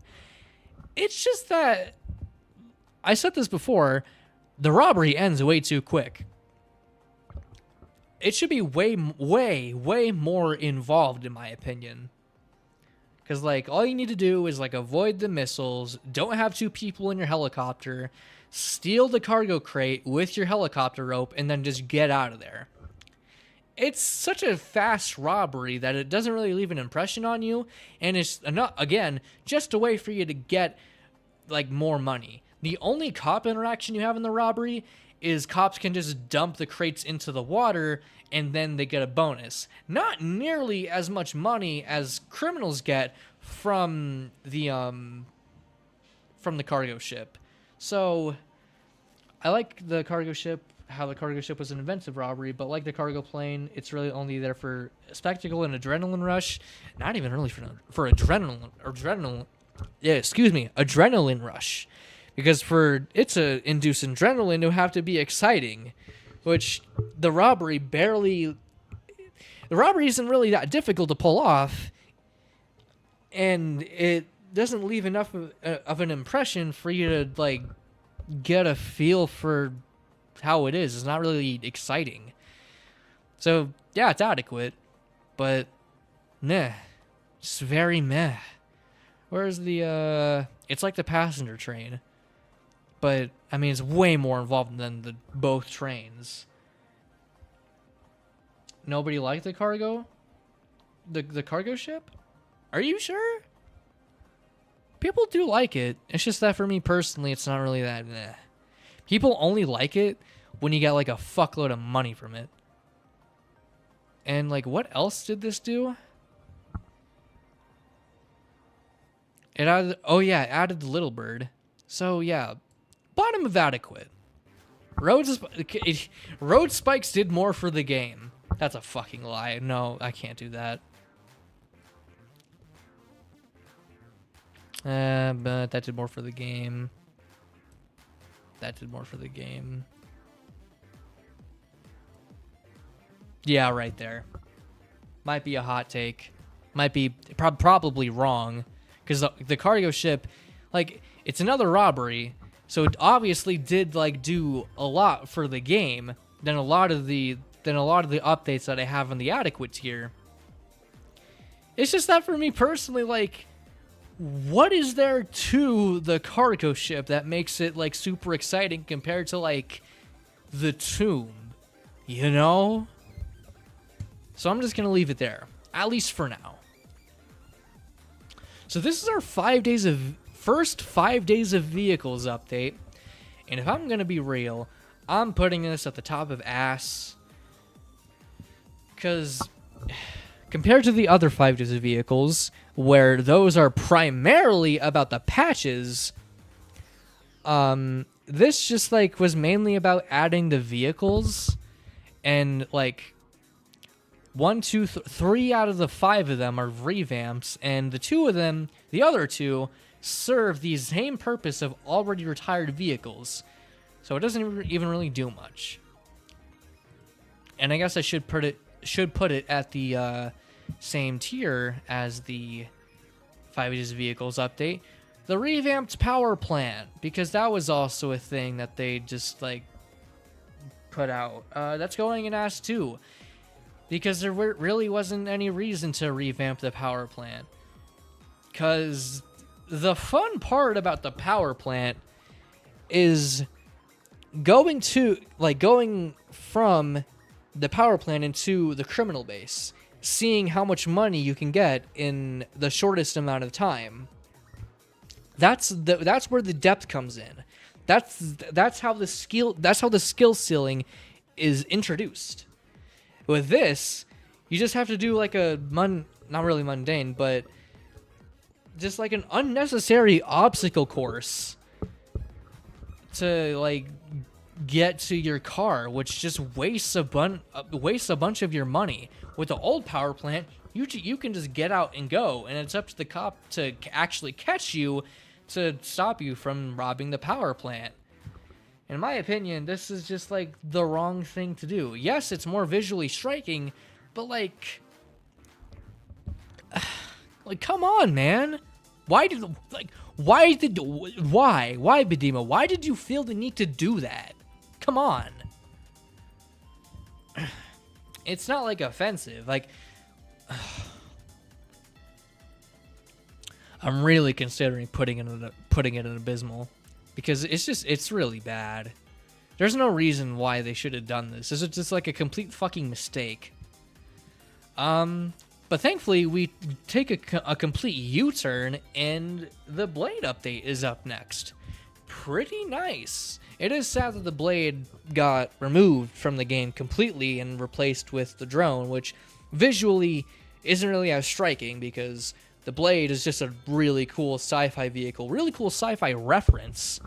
It's just that, I said this before, the robbery ends way too quick. It should be way more involved, in my opinion. Because, like, all you need to do is, like, avoid the missiles, don't have two people in your helicopter, steal the cargo crate with your helicopter rope, and then just get out of there. It's such a fast robbery that it doesn't really leave an impression on you, and it's again just a way for you to get like more money. The only cop interaction you have in the robbery is cops can just dump the crates into the water and then they get a bonus. Not nearly as much money as criminals get from the cargo ship. So I like the cargo ship. How the cargo ship was an inventive robbery, but like the cargo plane, it's really only there for spectacle and adrenaline rush. Not even really for adrenaline rush, because for it to induce adrenaline, it would have to be exciting, which the robbery isn't really that difficult to pull off, and it doesn't leave enough of an impression for you to like get a feel for how it is. It's not really exciting. So, yeah, it's adequate, but meh. It's very meh. Whereas the, it's like the passenger train, but, I mean, it's way more involved than both trains. Nobody liked the cargo? The cargo ship? Are you sure? People do like it. It's just that for me personally, it's not really that. Meh. People only like it when you get like a fuckload of money from it. And like, what else did this do? It added, oh yeah, it added the little bird. So yeah, bottom of adequate. Road spikes did more for the game. That's a fucking lie. No, I can't do that. But that did more for the game. That did more for the game. Yeah, right there. Might be a hot take. Might be probably wrong. Because the cargo ship, like, it's another robbery. So it obviously did, like, do a lot for the game than a lot of the updates that I have on the adequate tier. It's just that for me personally, like, what is there to the cargo ship that makes it, like, super exciting compared to, like, the tomb? You know? So I'm just going to leave it there, at least for now. So this is our first 5 days of vehicles update. And if I'm going to be real, I'm putting this at the top of ass. Because compared to the other 5 days of vehicles, where those are primarily about the patches, this just like was mainly about adding the vehicles, and like 3 out of the 5 of them are revamps, and the other two serve the same purpose of already retired vehicles, so it doesn't even really do much. And I guess I should put it at the same tier as the 5 days vehicles update, the revamped power plant, because that was also a thing that they just like put out. That's going in Ask 2, because there really wasn't any reason to revamp the power plant. Because the fun part about the power plant is going from the power plant into the criminal base, seeing how much money you can get in the shortest amount of time. That's where the depth comes in. That's how the skill ceiling is introduced. With this, you just have to do like not really mundane, but just like an unnecessary obstacle course to like get to your car, which just wastes a bunch of your money. With the old power plant, you can just get out and go, and it's up to the cop to actually catch you to stop you from robbing the power plant. In my opinion, this is just like the wrong thing to do. Yes, it's more visually striking, but like come on, man. Why, Bedima? Why did you feel the need to do that? Come on. It's not like offensive. Like, I'm really considering putting it in Abysmal, because it's really bad. There's no reason why they should have done this. This is just like a complete fucking mistake. But thankfully we take a complete U-turn, and the Blade update is up next. Pretty nice. It is sad that the Blade got removed from the game completely and replaced with the drone, which visually isn't really as striking, because the Blade is just a really cool sci-fi vehicle, really cool sci-fi reference.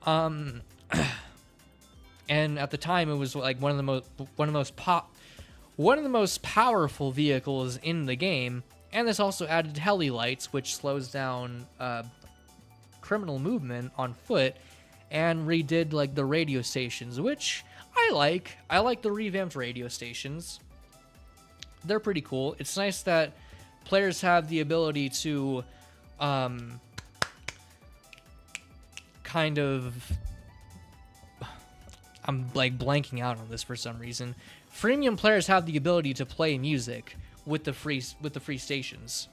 And at the time, it was like one of the most powerful vehicles in the game. And this also added heli lights, which slows down criminal movement on foot, and redid like the radio stations, which I like. I like the revamped radio stations. They're pretty cool. It's nice that players have the ability to kind of, I'm like blanking out on this for some reason. Freemium players have the ability to play music with the free stations.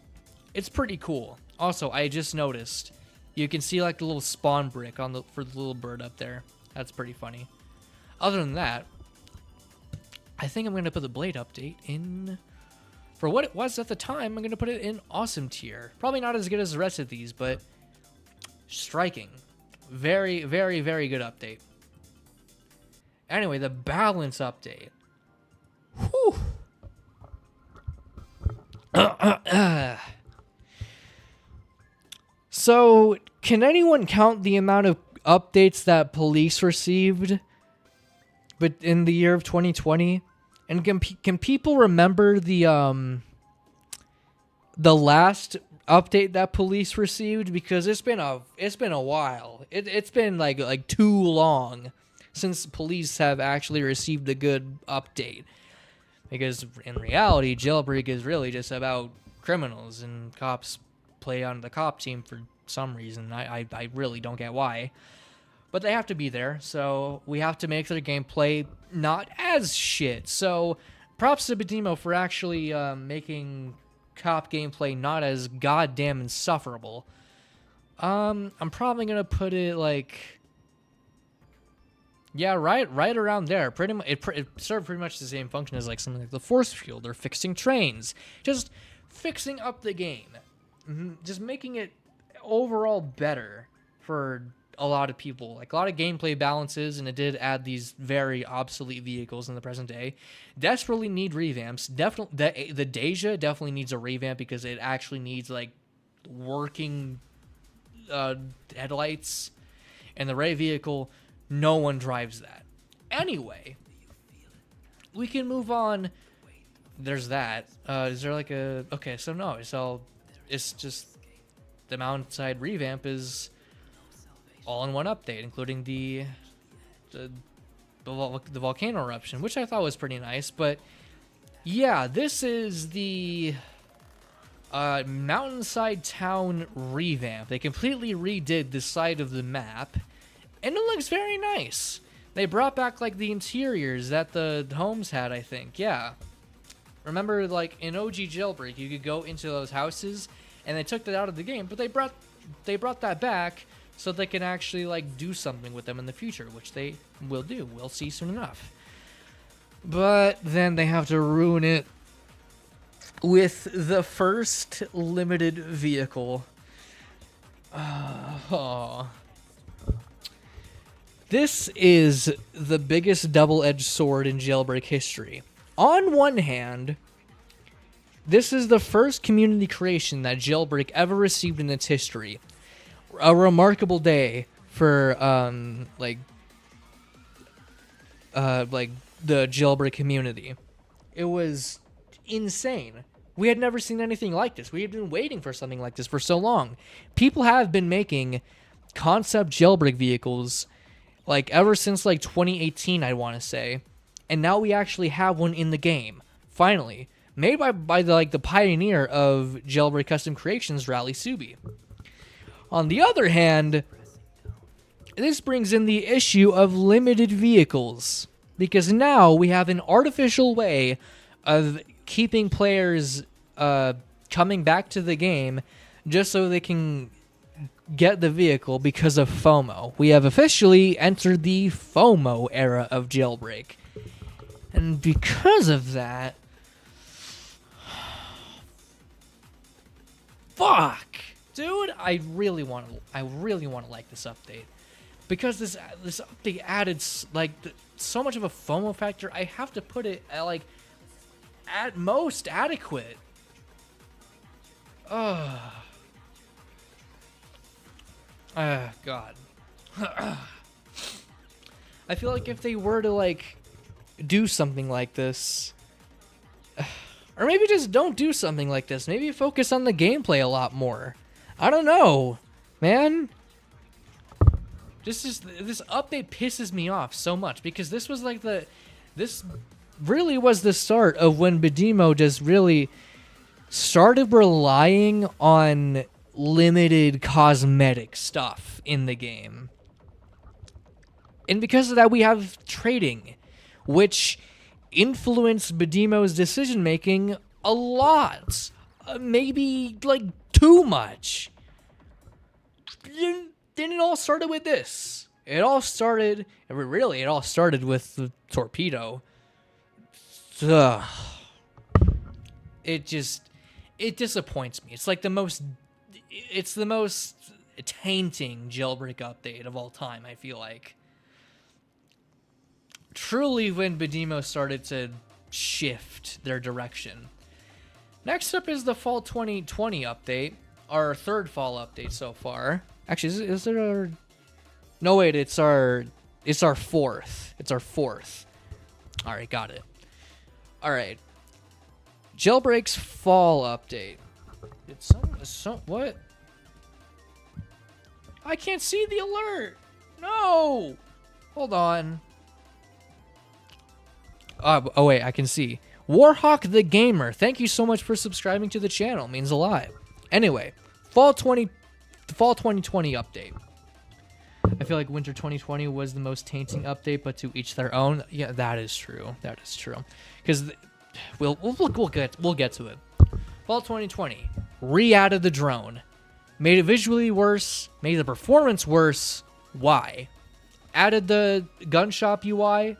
It's pretty cool. Also, I just noticed you can see like the little spawn brick for the little bird up there. That's pretty funny. Other than that, I think I'm going to put the Blade update in, for what it was at the time, I'm going to put it in awesome tier. Probably not as good as the rest of these, but striking. Very, very, very good update. Anyway, the balance update. Whew. So, can anyone count the amount of updates that police received but in the year of 2020? And can people remember the last update that police received? Because it's been a while. It's been like too long since police have actually received a good update. Because in reality, Jailbreak is really just about criminals, and cops play on the cop team for some reason. I really don't get why. But they have to be there, so we have to make their gameplay not as shit. So props to Bedemo for actually making cop gameplay not as goddamn insufferable. I'm probably gonna put it like, yeah, right around there. Pretty much, it served pretty much the same function as like something like the force field or fixing trains, just fixing up the game, just making it overall better for a lot of people. Like a lot of gameplay balances, and it did add these very obsolete vehicles in the present day. Desperately need revamps. Definitely, the Deja definitely needs a revamp because it actually needs like working headlights, and the Ray vehicle, no one drives that. Anyway, we can move on. There's that. Is there like a... Okay, so no. So it's just the mountainside revamp is all in one update, including the volcano eruption, which I thought was pretty nice. But yeah, this is the mountainside town revamp. They completely redid the side of the map, and it looks very nice. They brought back like the interiors that the homes had, I think. Yeah. Remember, like in OG Jailbreak, you could go into those houses, and they took that out of the game, but they brought that back so they can actually like do something with them in the future, which they will do. We'll see soon enough. But then they have to ruin it with the first limited vehicle. This is the biggest double-edged sword in Jailbreak history. On one hand, this is the first community creation that Jailbreak ever received in its history. A remarkable day for like the Jailbreak community. It was insane. We had never seen anything like this. We had been waiting for something like this for so long. People have been making concept Jailbreak vehicles like ever since like 2018, I want to say, and now we actually have one in the game. Finally, made by the pioneer of Jailbreak custom creations, Rally Subi. On the other hand, this brings in the issue of limited vehicles, because now we have an artificial way of keeping players coming back to the game just so they can get the vehicle because of FOMO. We have officially entered the FOMO era of Jailbreak. And because of that... Fuck! Dude, I really want to like this update. Because this update added so much of a FOMO factor, I have to put it at at most adequate. God. I feel like if they were to do something like this, or maybe just don't do something like this, maybe focus on the gameplay a lot more. I don't know, man. This update pisses me off so much, because this was this really was the start of when Bedemo just really started relying on limited cosmetic stuff in the game. And because of that, we have trading, which influenced Bedemo's decision making a lot. Maybe too much. Then it all started with this. It all started with the torpedo. ugh, it disappoints me. It's like the most tainting jailbreak update of all time, I feel like. Truly when Bedemo started to shift their direction. Next up is the fall 2020 update, our third fall update so far. Actually, is there our... No, wait, it's our fourth. It's our fourth. All right, got it. All right. Jailbreak's fall update. It's what? I can't see the alert. No. Hold on. Oh wait, I can see. Warhawk the Gamer, thank you so much for subscribing to the channel. It means a lot. Anyway, fall 2020 update. I feel like winter 2020 was the most tainting update, but to each their own. Yeah, that is true. That is true. Because we'll get to it. Fall 2020 re-added the drone, made it visually worse, made the performance worse. Why? Added the gun shop UI.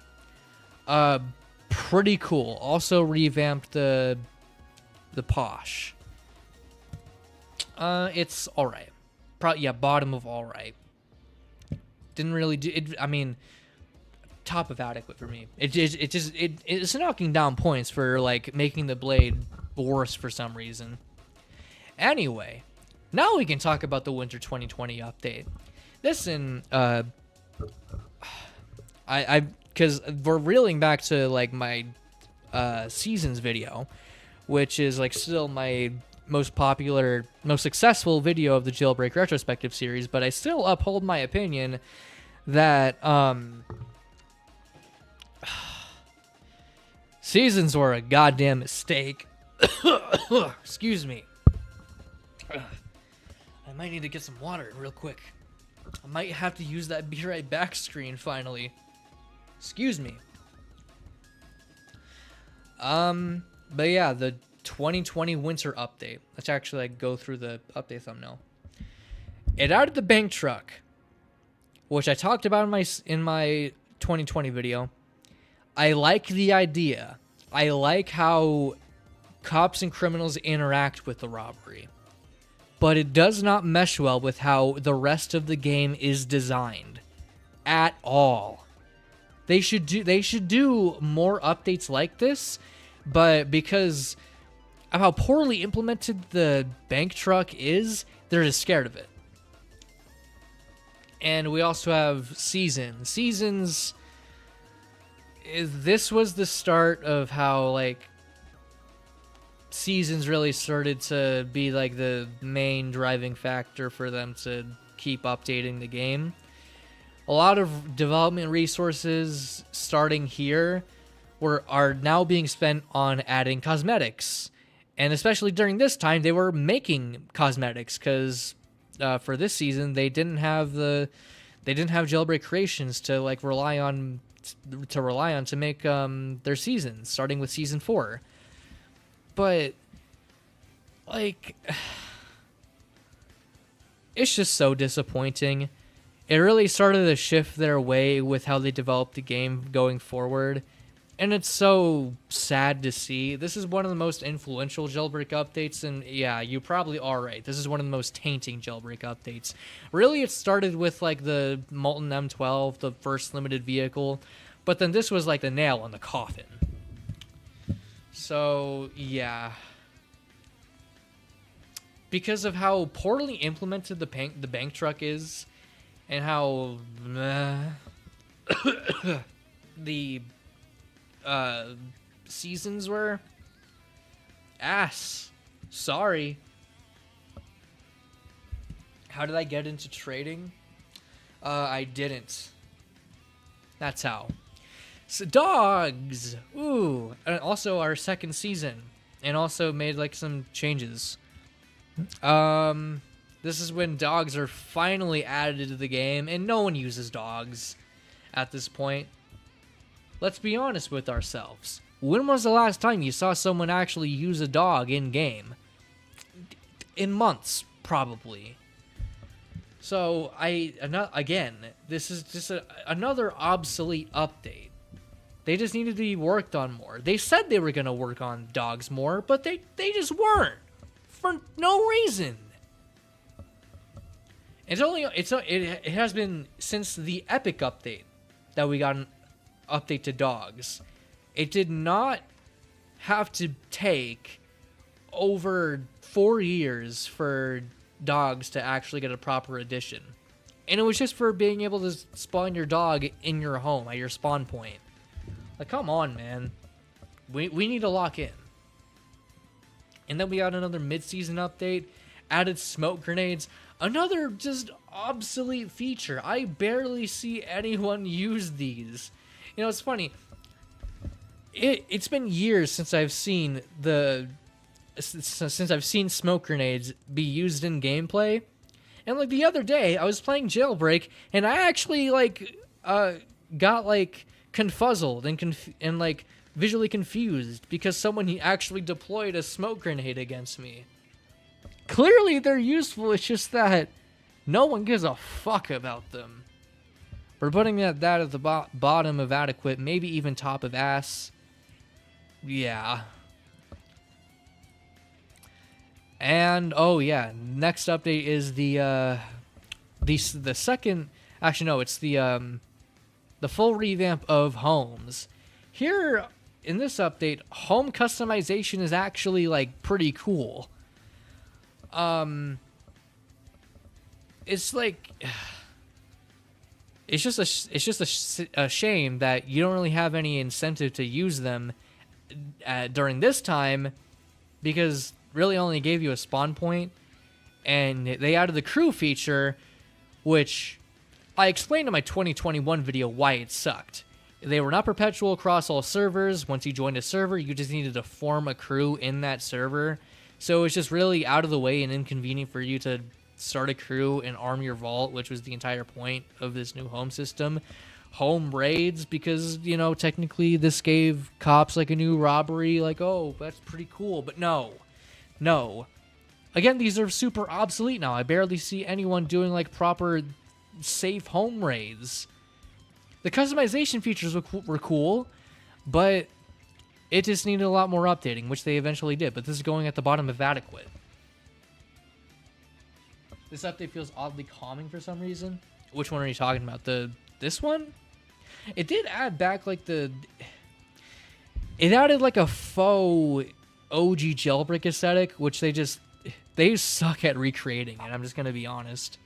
Pretty cool. Also revamped the posh. It's all right. Yeah, bottom of all right. Didn't really do it. I mean, top of adequate for me. It's knocking down points for like making the blade worse for some reason. Anyway, now we can talk about the winter 2020 update. Listen, because we're reeling back to like my seasons video, which is like still my most popular, most successful video of the Jailbreak retrospective series, but I still uphold my opinion that seasons were a goddamn mistake. Excuse me. I might need to get some water real quick. I might have to use that be right back screen finally. Excuse me. But yeah, the 2020 winter update. Let's actually like go through the update thumbnail. It added the bank truck, which I talked about in my 2020 video. I like the idea. I like how cops and criminals interact with the robbery, but it does not mesh well with how the rest of the game is designed at all. They should do more updates like this, but because of how poorly implemented the bank truck is, they're just scared of it. And we also have Seasons. This was the start of how like Seasons really started to be like the main driving factor for them to keep updating the game. A lot of development resources starting here are now being spent on adding cosmetics. And especially during this time, they were making cosmetics because for this season they didn't have Jailbreak creations to like rely on to make their seasons, starting with season 4. But like, it's just so disappointing. It really started to shift their way with how they developed the game going forward. And it's so sad to see. This is one of the most influential Jailbreak updates, and yeah, you probably are right. This is one of the most tainting Jailbreak updates. Really, it started with like the Molten M12, the first limited vehicle, but then this was like the nail in the coffin. So, yeah. Because of how poorly implemented the bank truck is, and how the seasons were ass. Sorry. How did I get into trading? I didn't. That's how. So dogs. Ooh. And also our second season. And also made like some changes. This is when dogs are finally added to the game, and no one uses dogs at this point. Let's be honest with ourselves. When was the last time you saw someone actually use a dog in-game? In months, probably. So, again, this is just another obsolete update. They just needed to be worked on more. They said they were going to work on dogs more, but they just weren't. For no reason. It has been since the Epic update that we got an update to dogs. It did not have to take over 4 years for dogs to actually get a proper addition. And it was just for being able to spawn your dog in your home at your spawn point. Like, come on, man. We need to lock in. And then we got another mid-season update, added smoke grenades, another just obsolete feature. I barely see anyone use these. You know, it's funny. It's been years since I've seen smoke grenades be used in gameplay. And like the other day, I was playing Jailbreak, and I actually got like confuzzled and like visually confused because someone actually deployed a smoke grenade against me. Clearly they're useful, it's just that no one gives a fuck about them. We're putting that at the bottom of adequate, maybe even top of ass. Yeah. And oh yeah, next update is the second. Actually, no, it's the full revamp of homes. Here in this update, home customization is actually like pretty cool. It's like it's just a shame that you don't really have any incentive to use them during this time, because really only gave you a spawn point, and they added the crew feature, which I explained in my 2021 video why it sucked. They were not perpetual across all servers. Once you joined a server, you just needed to form a crew in that server. So it's just really out of the way and inconvenient for you to start a crew and arm your vault, which was the entire point of this new home system. Home raids, because, you know, technically this gave cops like a new robbery, like, oh, that's pretty cool, but no. Again, these are super obsolete now. I barely see anyone doing like proper safe home raids. The customization features were cool, but it just needed a lot more updating, which they eventually did, but this is going at the bottom of adequate. This update feels oddly calming for some reason. Which one are you talking about? This one? It did add back like it added like a faux OG jailbreak aesthetic, which they suck at recreating, and I'm just gonna be honest.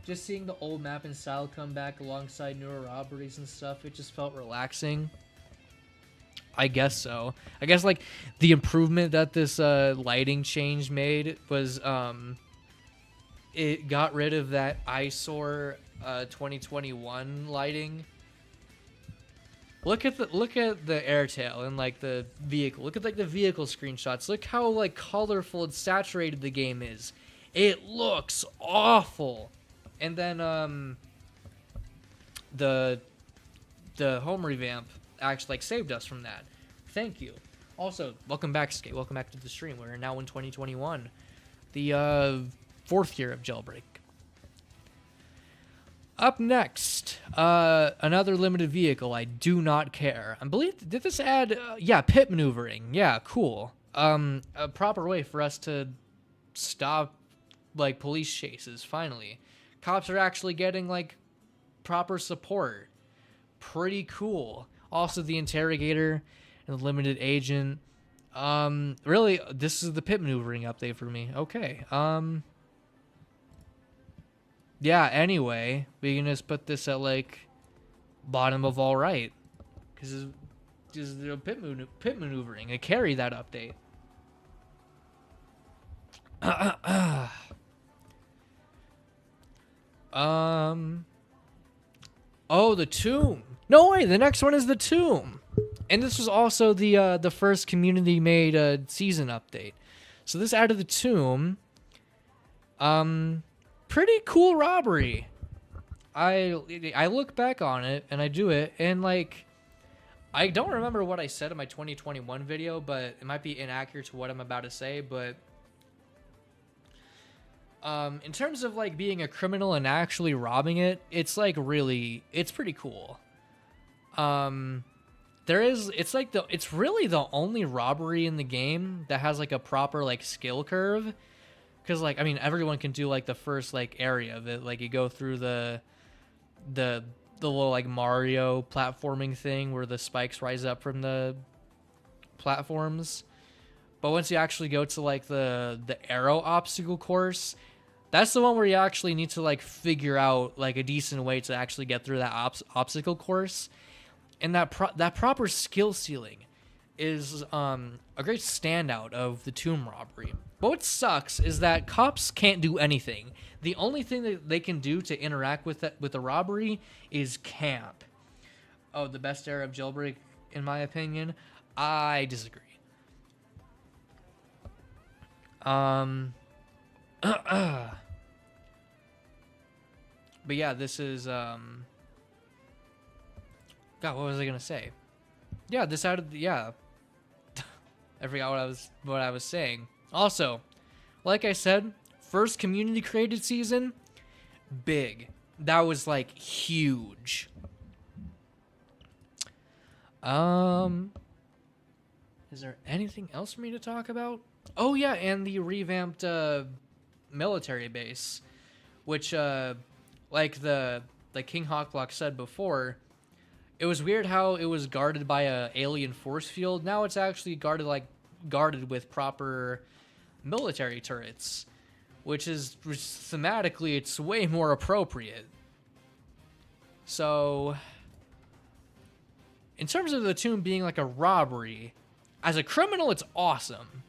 Just seeing the old map and style come back alongside newer robberies and stuff, it just felt relaxing. I guess so. I guess like the improvement that this lighting change made was it got rid of that eyesore 2021 lighting. Look at the airtail and like the vehicle. Look at like the vehicle screenshots. Look how like colorful and saturated the game is. It looks awful. And then the home revamp actually like saved us from that. Thank you. Also, welcome back, Skate. Welcome back to the stream. We're now in 2021, the fourth year of Jailbreak. Up next, another limited vehicle. I do not care. I believe, did this add, pit maneuvering. Yeah, cool. A proper way for us to stop, like, police chases, finally. Cops are actually getting, like, proper support. Pretty cool. Also, the interrogator and the limited agent. Really, this is the pit maneuvering update for me. Okay. Yeah, anyway, we can just put this at, like, bottom of all right. Because it's the pit maneuvering. I carry that update. Oh, the tomb. No way, the next one is the tomb. And this was also the first community-made season update. So this added the tomb. Pretty cool robbery. I look back on it and I do it, and like I don't remember what I said in my 2021 video, but it might be inaccurate to what I'm about to say, but In terms of like being a criminal and actually robbing it, it's like really, it's pretty cool. It's really the only robbery in the game that has like a proper like skill curve. Cause like, I mean, everyone can do like the first like area of it. Like you go through the little like Mario platforming thing where the spikes rise up from the platforms. But once you actually go to like the arrow obstacle course, that's the one where you actually need to like figure out like a decent way to actually get through that obstacle course. And that proper skill ceiling is a great standout of the tomb robbery. But what sucks is that cops can't do anything. The only thing that they can do to interact with the robbery is camp. Oh, the best era of Jailbreak, in my opinion? I disagree. But yeah, this is God, what was I gonna say? Yeah, this out of yeah. I forgot what I was saying. Also, like I said, first community created season, big. That was like huge. Is there anything else for me to talk about? Oh yeah, and the revamped military base, which like King Hawkblock said before, it was weird how it was guarded by a alien force field. Now it's actually guarded with proper military turrets, which thematically it's way more appropriate. So in terms of the tomb being like a robbery, as a criminal it's awesome.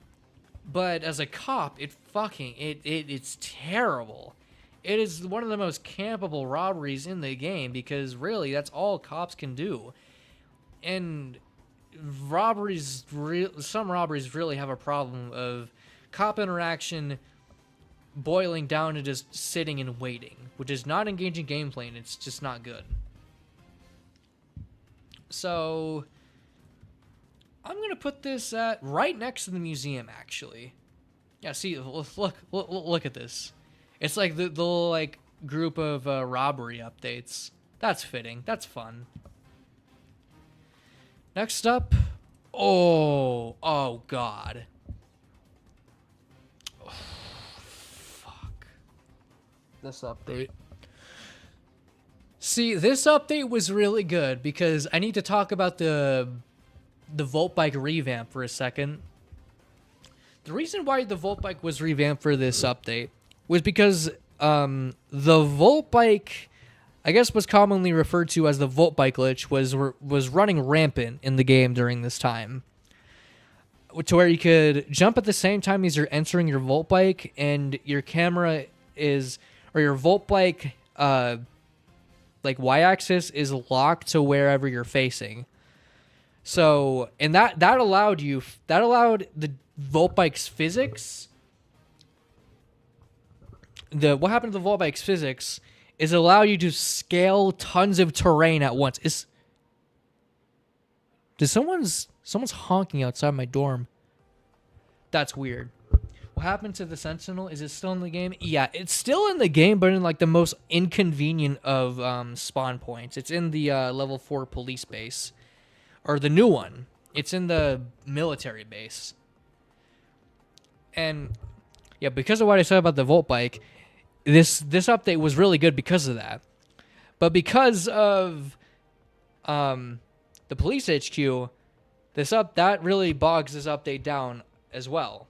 But as a cop, it's terrible. It is one of the most campable robberies in the game because really that's all cops can do. And some robberies really have a problem of cop interaction boiling down to just sitting and waiting, which is not engaging gameplay and it's just not good. So I'm gonna put this right next to the museum, actually. Yeah, see, look at this. It's like the little like group of robbery updates. That's fitting. That's fun. Next up, oh God. Oh, fuck. This update. See, this update was really good because I need to talk about the Volt Bike revamp for a second. The reason why the Volt Bike was revamped for this update was because the Volt Bike, I guess what's commonly referred to as the Volt Bike glitch, was running rampant in the game during this time. To where you could jump at the same time as you're entering your Volt Bike, and your camera or your Volt Bike, like y-axis is locked to wherever you're facing. So, and that allowed the Volt Bike's physics. What happened to the Volt Bike's physics is allow you to scale tons of terrain at once. Someone's honking outside my dorm. That's weird. What happened to the Sentinel? Is it still in the game? Yeah, it's still in the game, but in like the most inconvenient of spawn points. It's in the level 4 police base. Or the new one. It's in the military base. And yeah, because of what I said about the Volt Bike, this update was really good because of that. But because of the police HQ, that really bogs this update down as well.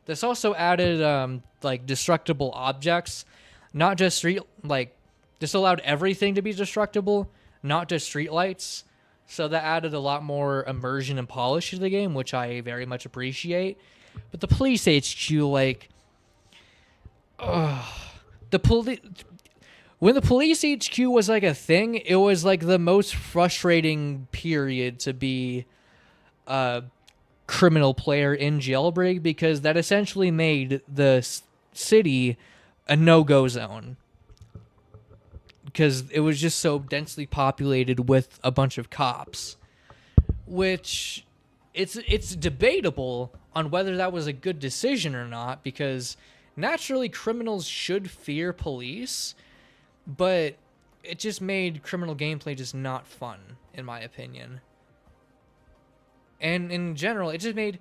This also added like destructible objects, not just this allowed everything to be destructible, not just streetlights. So that added a lot more immersion and polish to the game, which I very much appreciate. But the police HQ, when the police HQ was like a thing, it was like the most frustrating period to be a criminal player in Jailbreak, because that essentially made the city a no-go zone. Because it was just so densely populated with a bunch of cops, which it's debatable on whether that was a good decision or not, because naturally criminals should fear police, but it just made criminal gameplay just not fun, in my opinion. And in general, it just made...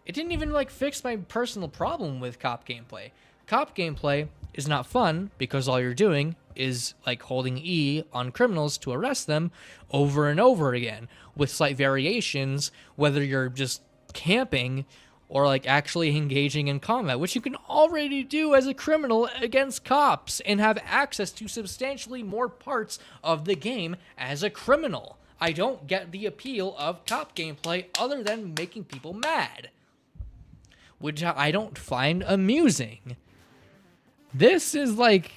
It didn't even, like, fix my personal problem with cop gameplay. Cop gameplay is not fun because all you're doing is, like, holding E on criminals to arrest them over and over again, with slight variations, whether you're just camping or, like, actually engaging in combat, which you can already do as a criminal against cops and have access to substantially more parts of the game as a criminal. I don't get the appeal of cop gameplay other than making people mad, which I don't find amusing. This is like,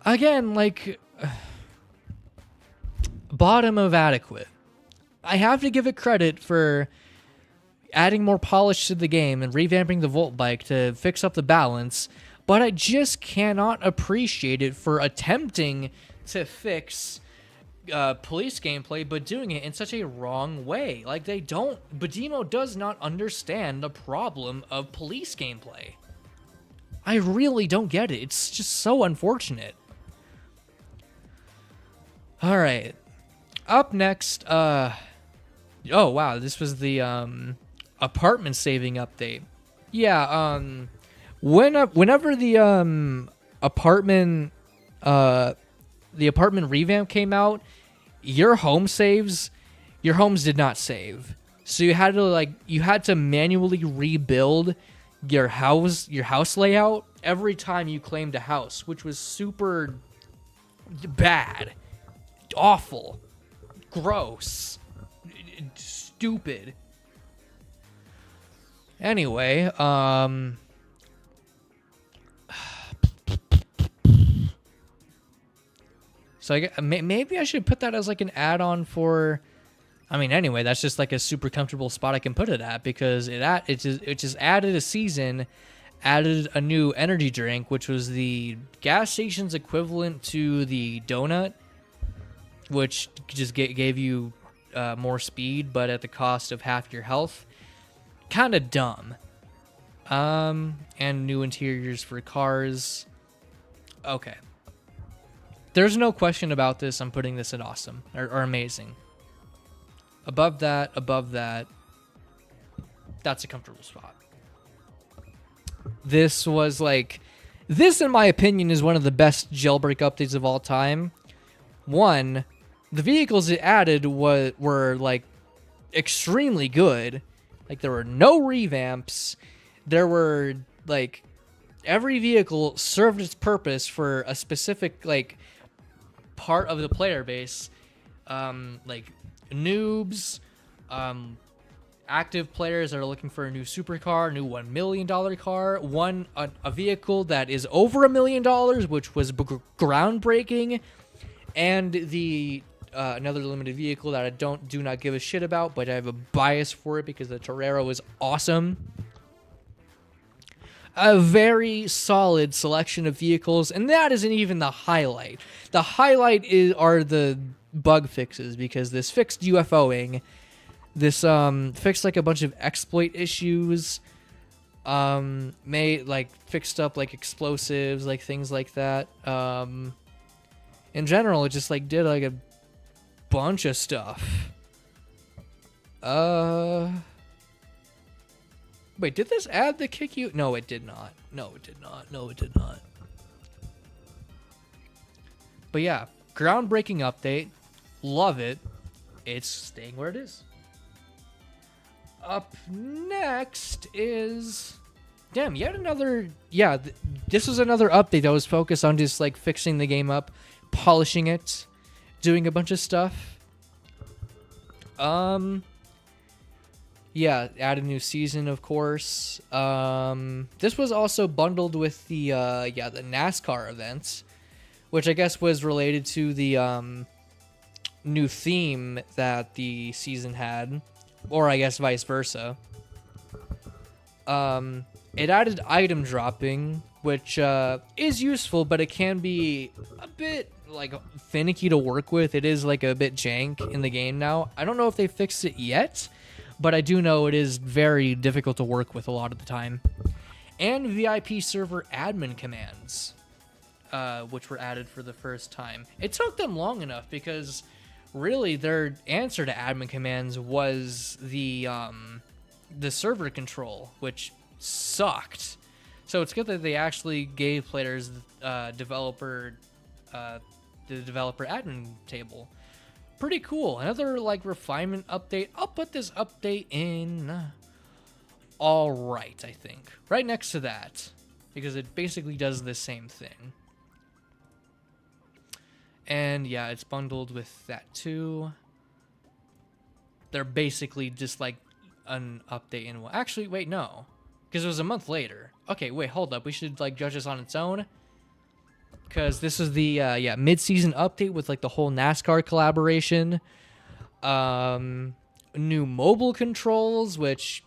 again, like, bottom of adequate. I have to give it credit for adding more polish to the game and revamping the Volt Bike to fix up the balance, but I just cannot appreciate it for attempting to fix police gameplay, but doing it in such a wrong way. Like, Badimo does not understand the problem of police gameplay. I really don't get it. It's just so unfortunate. All right. Up next, oh wow, this was the apartment saving update. Yeah, whenever the apartment revamp came out, your homes did not save. So you had to manually rebuild your house layout every time you claimed a house, which was super bad, awful, gross, stupid. Anyway, so maybe I should put that as like an add-on for. I mean, anyway, that's just like a super comfortable spot I can put it at, because it just added a season, added a new energy drink, which was the gas station's equivalent to the donut, which just gave you more speed, but at the cost of half your health. Kind of dumb. And new interiors for cars. Okay. There's no question about this. I'm putting this at awesome or amazing. Above that, that's a comfortable spot. This in my opinion is one of the best jailbreak updates of all time. One, the vehicles it added were like extremely good. Like, there were no revamps. There were, like, every vehicle served its purpose for a specific, like, part of the player base. Like, noobs, active players that are looking for a new supercar, new $1 million car, a vehicle that is over $1 million, which was groundbreaking, and the another limited vehicle that I do not give a shit about, but I have a bias for it because the Torero is awesome. A very solid selection of vehicles, and that isn't even the highlight. The highlight are the bug fixes, because this fixed UFOing, this fixed like a bunch of exploit issues, fixed up like explosives, like things like that. In general, it just like did like a bunch of stuff. Wait, did this add the kick you? No, it did not. No, it did not. But yeah, groundbreaking update. Love it. It's staying where it is. Up next is... Damn, yet another... Yeah, this was another update that was focused on just like fixing the game up, polishing it, doing a bunch of stuff. Yeah, add a new season, of course. This was also bundled with the the NASCAR events, which I guess was related to the new theme that the season had, or I guess vice versa. It added item dropping, which is useful, but it can be a bit like finicky to work with. It is like a bit jank in the game now. I don't know if they fixed it yet, but I do know it is very difficult to work with a lot of the time. And VIP server admin commands, which were added for the first time. It took them long enough because really their answer to admin commands was the server control, which sucked. So it's good that they actually gave players the developer admin table. Pretty cool. Another like refinement update. I'll put this update in all right, I think, right next to that, because it basically does the same thing. And yeah, it's bundled with that too. They're basically just like an update in one. Actually, wait, no, because it was a month later. Okay, wait, hold up. We should like judge this on its own, because this is the mid-season update with like the whole NASCAR collaboration. New mobile controls, which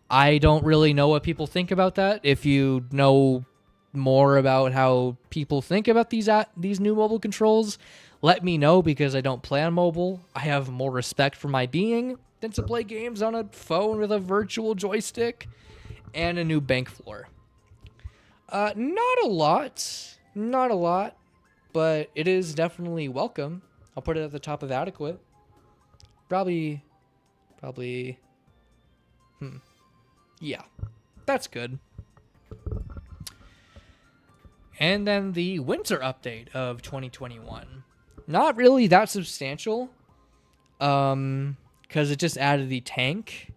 I don't really know what people think about that. If you know more about how people think about these new mobile controls, let me know, because I don't play on mobile. I have more respect for my being than to play games on a phone with a virtual joystick. And a new bank floor. Not a lot, but it is definitely welcome. I'll put it at the top of adequate. Probably. Yeah, that's good. And then the winter update of 2021. Not really that substantial, because it just added the tank,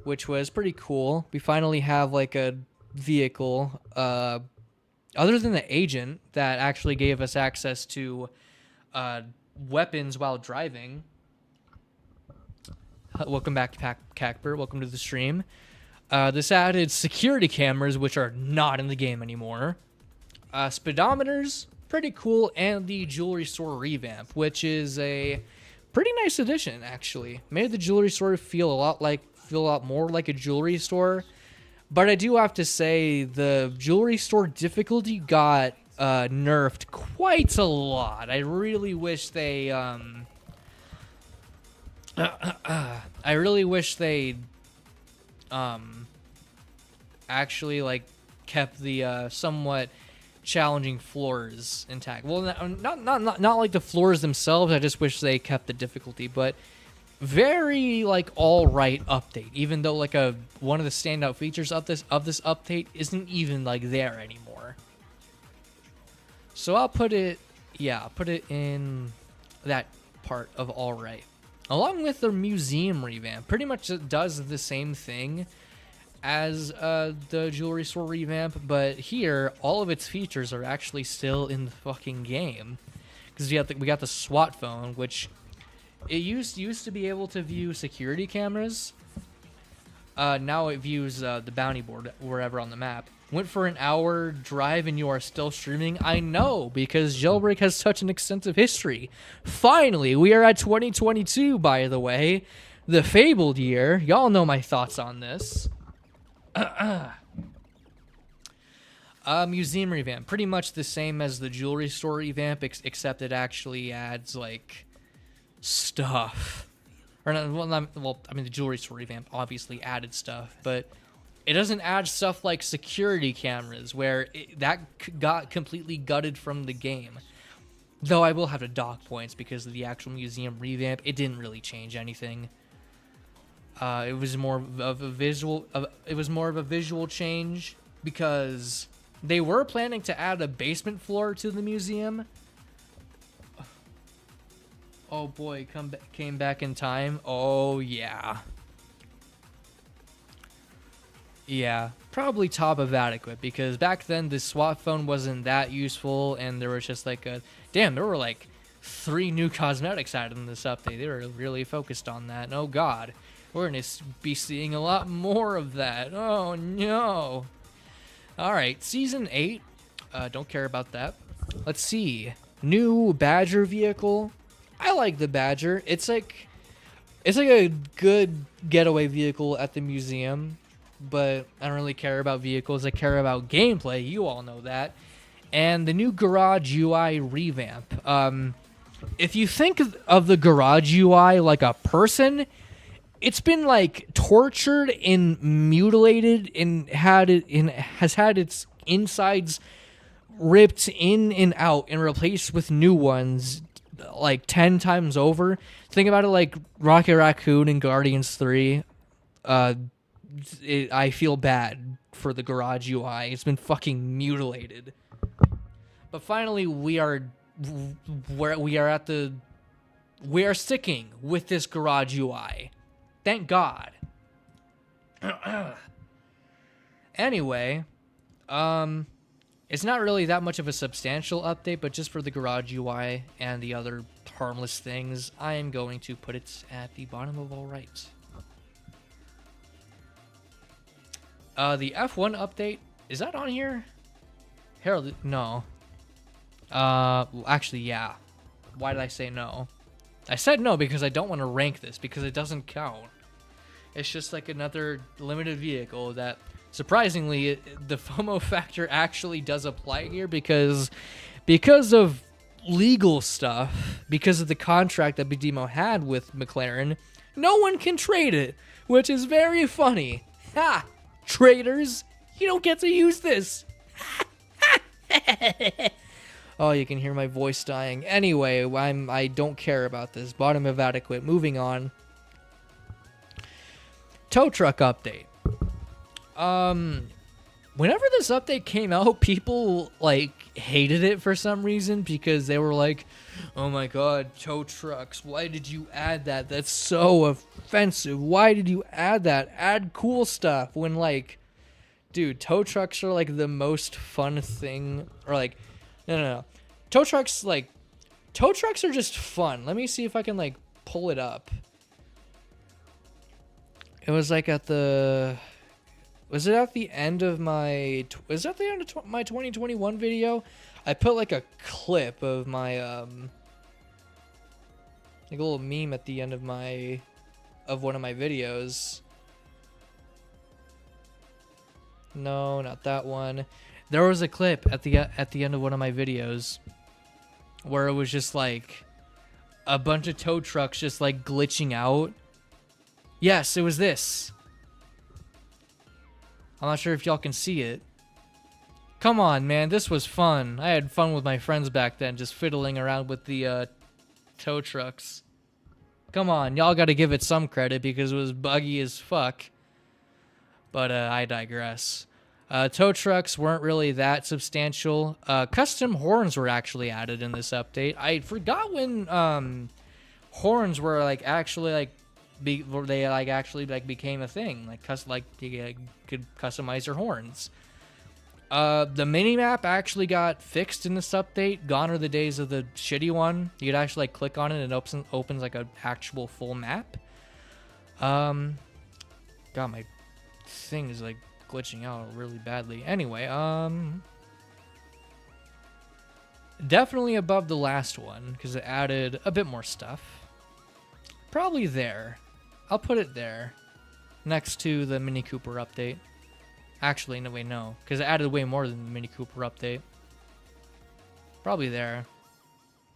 which was pretty cool. We finally have like a vehicle, other than the agent, that actually gave us access to weapons while driving. Welcome back, Cackbert. Welcome to the stream. This added security cameras, which are not in the game anymore. Speedometers, pretty cool, and the jewelry store revamp, which is a pretty nice addition, actually. Made the jewelry store feel a lot more like a jewelry store. But I do have to say the jewelry store difficulty got nerfed quite a lot. I really wish they actually like kept the somewhat challenging floors intact. Well, not like the floors themselves. I just wish they kept the difficulty, but very like all right update. Even though like one of the standout features of this update isn't even like there anymore. So I'll put it in that part of all right. Along with the museum revamp, pretty much it does the same thing as the jewelry store revamp, but here all of its features are actually still in the fucking game. Because we got the SWAT phone, which it used to be able to view security cameras. Now it views the bounty board wherever on the map. Went for an hour drive and you are still streaming? I know, because Jailbreak has such an extensive history. Finally, we are at 2022, by the way. The fabled year. Y'all know my thoughts on this. Museum revamp. Pretty much the same as the jewelry store revamp, except it actually adds, like, stuff. Or not, well, I mean, the jewelry store revamp obviously added stuff, but it doesn't add stuff like security cameras, where that got completely gutted from the game. Though I will have to dock points because of the actual museum revamp. It didn't really change anything. It was more of a visual. It was more of a visual change because they were planning to add a basement floor to the museum. Oh boy, came back in time. Oh yeah. Yeah, probably top of adequate, because back then the SWAT phone wasn't that useful, and there was just like there were like 3 new cosmetics added in this update. They were really focused on that. And oh god, we're gonna be seeing a lot more of that. Oh no. Alright, Season 8. Don't care about that. Let's see. New Badger vehicle. I like the Badger. It's like a good getaway vehicle at the museum. But I don't really care about vehicles. I care about gameplay. You all know that. And the new Garage UI revamp. If you think of the Garage UI like a person, it's been like tortured and mutilated and has had its insides ripped in and out and replaced with new ones like 10 times over. Think about it like Rocket Raccoon and Guardians 3. I feel bad for the garage UI. It's been fucking mutilated. But finally, we are sticking with this garage UI. Thank God. Anyway, it's not really that much of a substantial update, but just for the garage UI and the other harmless things, I am going to put it at the bottom of all right. The F1 update, is that on here? Harold, no. Actually, yeah. Why did I say no? I said no because I don't want to rank this, because it doesn't count. It's just like another limited vehicle that, surprisingly, the FOMO factor actually does apply here because of legal stuff, because of the contract that Bidimo had with McLaren, no one can trade it, which is very funny. Ha! Traders, you don't get to use this. Oh, you can hear my voice dying. Anyway, I don't care about this. Bottom of adequate. Moving on. Tow truck update. Whenever this update came out, people like hated it for some reason because they were like, "Oh my god, tow trucks! Why did you add that? That's so offensive. Why did you add that? Add cool stuff." When like, dude, tow trucks are like the most fun thing. Or like, no. Tow trucks are just fun. Let me see if I can like pull it up. It was like at the. Was it at the end of my 2021 video? I put like a clip of my like a little meme at the end of one of my videos. No, not that one. There was a clip at the end of one of my videos where it was just like a bunch of tow trucks just like glitching out. Yes, it was this. I'm not sure if y'all can see it. Come on, man. This was fun. I had fun with my friends back then, just fiddling around with the tow trucks. Come on. Y'all got to give it some credit because it was buggy as fuck. But I digress. Tow trucks weren't really that substantial. Custom horns were actually added in this update. I forgot when horns were like actually like became a thing. You could customize your horns. The minimap actually got fixed in this update. Gone are the days of the shitty one. You could actually like click on it and it opens like an actual full map. God, my thing is like glitching out really badly. Anyway, definitely above the last one because it added a bit more stuff. Probably there. I'll put it there, next to the Mini Cooper update. Actually, no, wait, no, because it added way more than the Mini Cooper update. Probably there.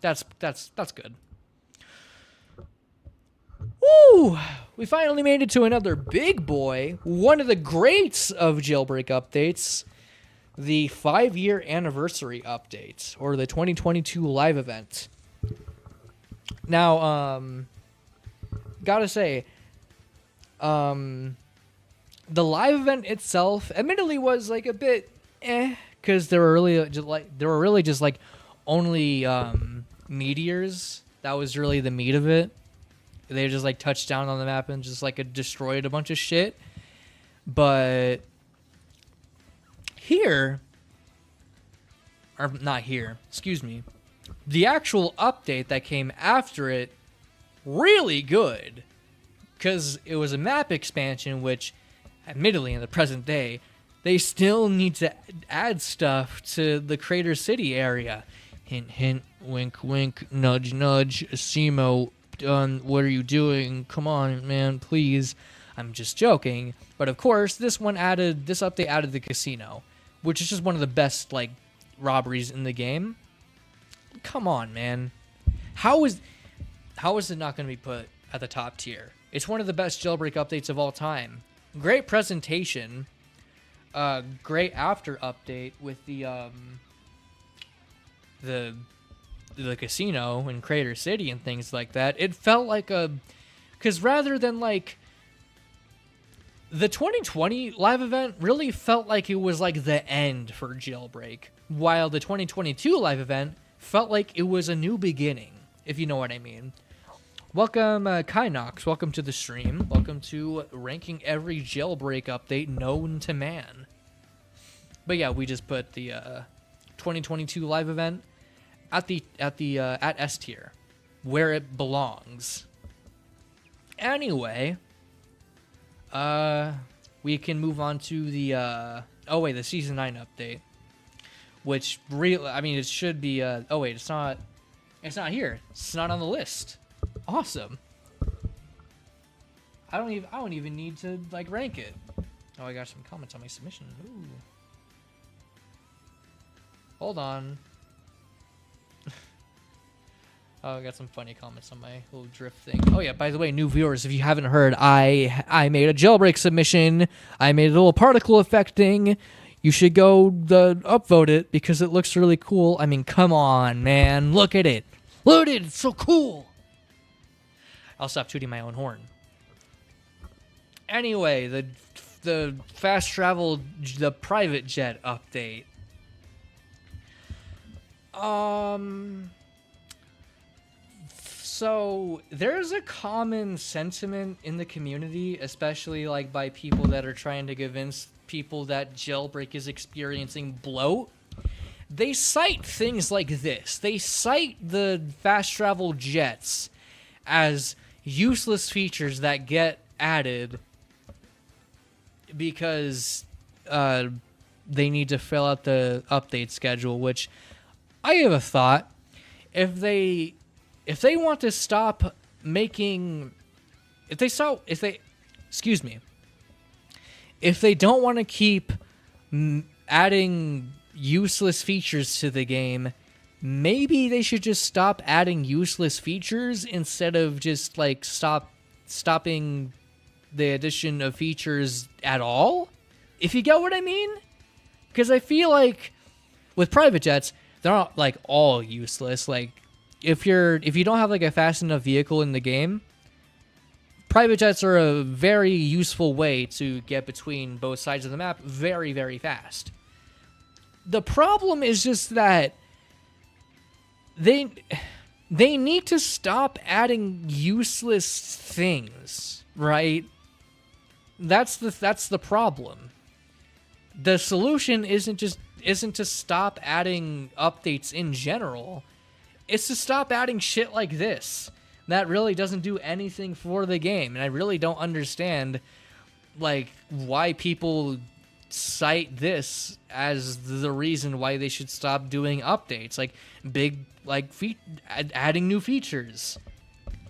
That's good. Woo! We finally made it to another big boy, one of the greats of Jailbreak updates, the 5-year anniversary update, or the 2022 live event. Now, gotta say, the live event itself admittedly was like a bit because there were really just like only meteors. That was really the meat of it. They just like touched down on the map and just like destroyed a bunch of shit. But here, or not here, excuse me, the actual update that came after it, really good. Because it was a map expansion, which, admittedly, in the present day, they still need to add stuff to the Crater City area. Hint, hint, wink, wink, nudge, nudge, Simo, what are you doing? Come on, man, please. I'm just joking. But of course, this update added the casino, which is just one of the best, like, robberies in the game. Come on, man. How is it not going to be put at the top tier? It's one of the best jailbreak updates of all time. Great presentation. Great after update with the casino in Crater City and things like that. It felt like because rather than like the 2020 live event really felt like it was like the end for Jailbreak, while the 2022 live event felt like it was a new beginning, if you know what I mean. Welcome, Kynox. Welcome to the stream. Welcome to ranking every Jailbreak update known to man. But yeah, we just put the 2022 live event at S tier, where it belongs. Anyway, we can move on to the the season 9 update, which it should be it's not here. It's not on the list. Awesome. I don't even need to like rank it. Oh, I got some comments on my submission. Ooh. Hold on. Oh, I got some funny comments on my little drift thing. Oh yeah, by the way, new viewers, if you haven't heard, I made a jailbreak submission. I made a little particle effect thing. You should go upvote it because it looks really cool. I mean, come on, man. Look at it. Look at it. It's so cool. I'll stop tooting my own horn. Anyway, the fast travel, the private jet update. So there's a common sentiment in the community, especially like by people that are trying to convince people that Jailbreak is experiencing bloat. They cite things like this. They cite the fast travel jets as useless features that get added because they need to fill out the update schedule, which I have a thought. If they want to stop making, if they don't want to keep adding useless features to the game, maybe they should just stop adding useless features instead of just like stopping the addition of features at all, if you get what I mean. Because I feel like with private jets, they're not like all useless. Like if you don't have like a fast enough vehicle in the game, private jets are a very useful way to get between both sides of the map very, very fast. The problem is just that they need to stop adding useless things, right? That's the problem. The solution isn't to stop adding updates in general. It's to stop adding shit like this that really doesn't do anything for the game. And I really don't understand like why people cite this as the reason why they should stop doing updates, like big like adding new features.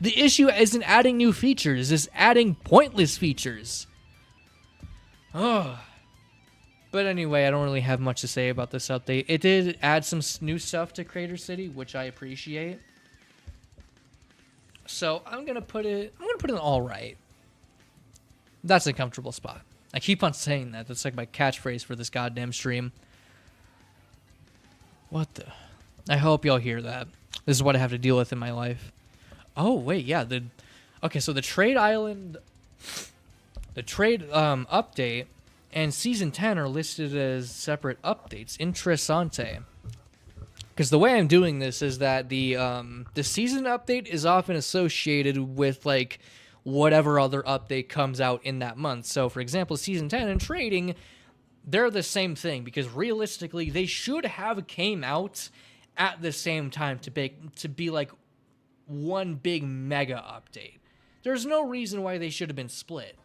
The issue isn't adding new features, it's adding pointless features. Oh. But anyway, I don't really have much to say about this update. It did add some new stuff to Crater City, which I appreciate. So I'm gonna put it in all right. That's a comfortable spot. I keep on saying that. That's like my catchphrase for this goddamn stream. What the? I hope y'all hear that. This is what I have to deal with in my life. Oh wait, yeah. So the trade island, the trade update, and season 10 are listed as separate updates. Interessante. Because the way I'm doing this is that the season update is often associated with like whatever other update comes out in that month. So for example, season 10 and trading, they're the same thing because realistically they should have came out at the same time to be like one big mega update. There's no reason why they should have been split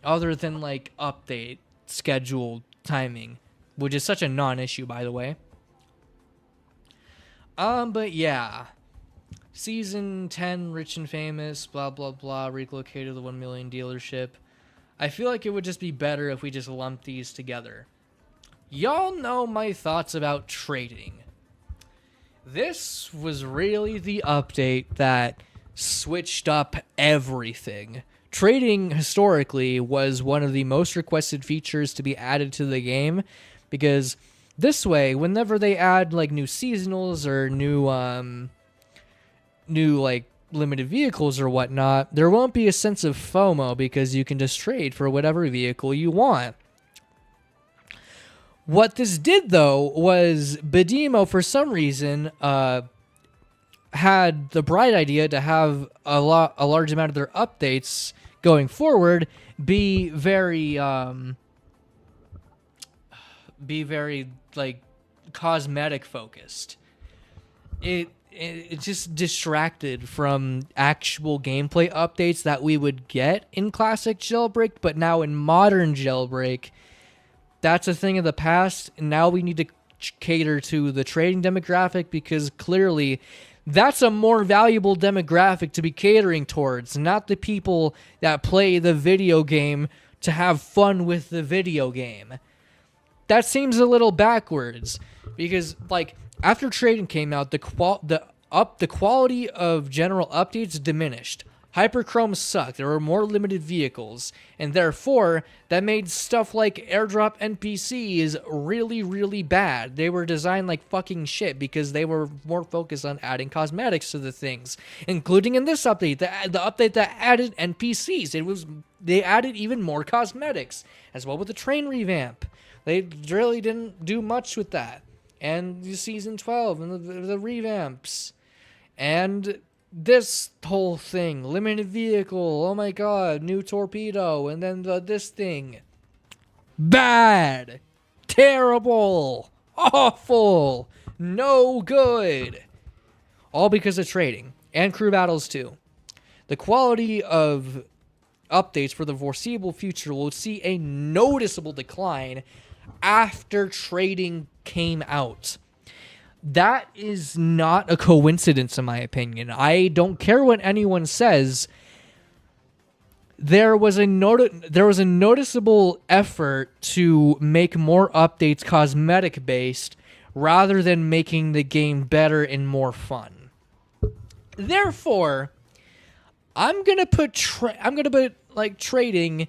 other than like update schedule timing, which is such a non-issue, by the way. But yeah, season 10, rich and famous, blah blah blah, relocated to the 1 million dealership. I feel like it would just be better if we just lumped these together. Y'all know my thoughts about trading. This was really the update that switched up everything. Trading historically was one of the most requested features to be added to the game, because this way, whenever they add like new seasonals or new like limited vehicles or whatnot, there won't be a sense of FOMO because you can just trade for whatever vehicle you want. What this did, though, was Bedemo, for some reason, had the bright idea to have a large amount of their updates going forward be very like cosmetic focused. It just distracted from actual gameplay updates that we would get in classic Jailbreak, but now in modern Jailbreak, that's a thing of the past, and now we need to cater to the trading demographic, because clearly that's a more valuable demographic to be catering towards, not the people that play the video game to have fun with the video game. That seems a little backwards, because like after trading came out, the quality of general updates diminished. Hyperchrome sucked. There were more limited vehicles, and therefore that made stuff like airdrop NPCs really, really bad. They were designed like fucking shit because they were more focused on adding cosmetics to the things, including in this update, the update that added NPCs. They added even more cosmetics, as well with the train revamp. They really didn't do much with that. And the Season 12 and the revamps. And this whole thing, limited vehicle, oh my god, new torpedo, and then this thing. Bad. Terrible. Awful. No good. All because of trading. And crew battles too. The quality of updates for the foreseeable future will see a noticeable decline after trading came out. That is not a coincidence, in my opinion. I don't care what anyone says. There was a noticeable effort to make more updates cosmetic based rather than making the game better and more fun. Therefore, I'm gonna put like trading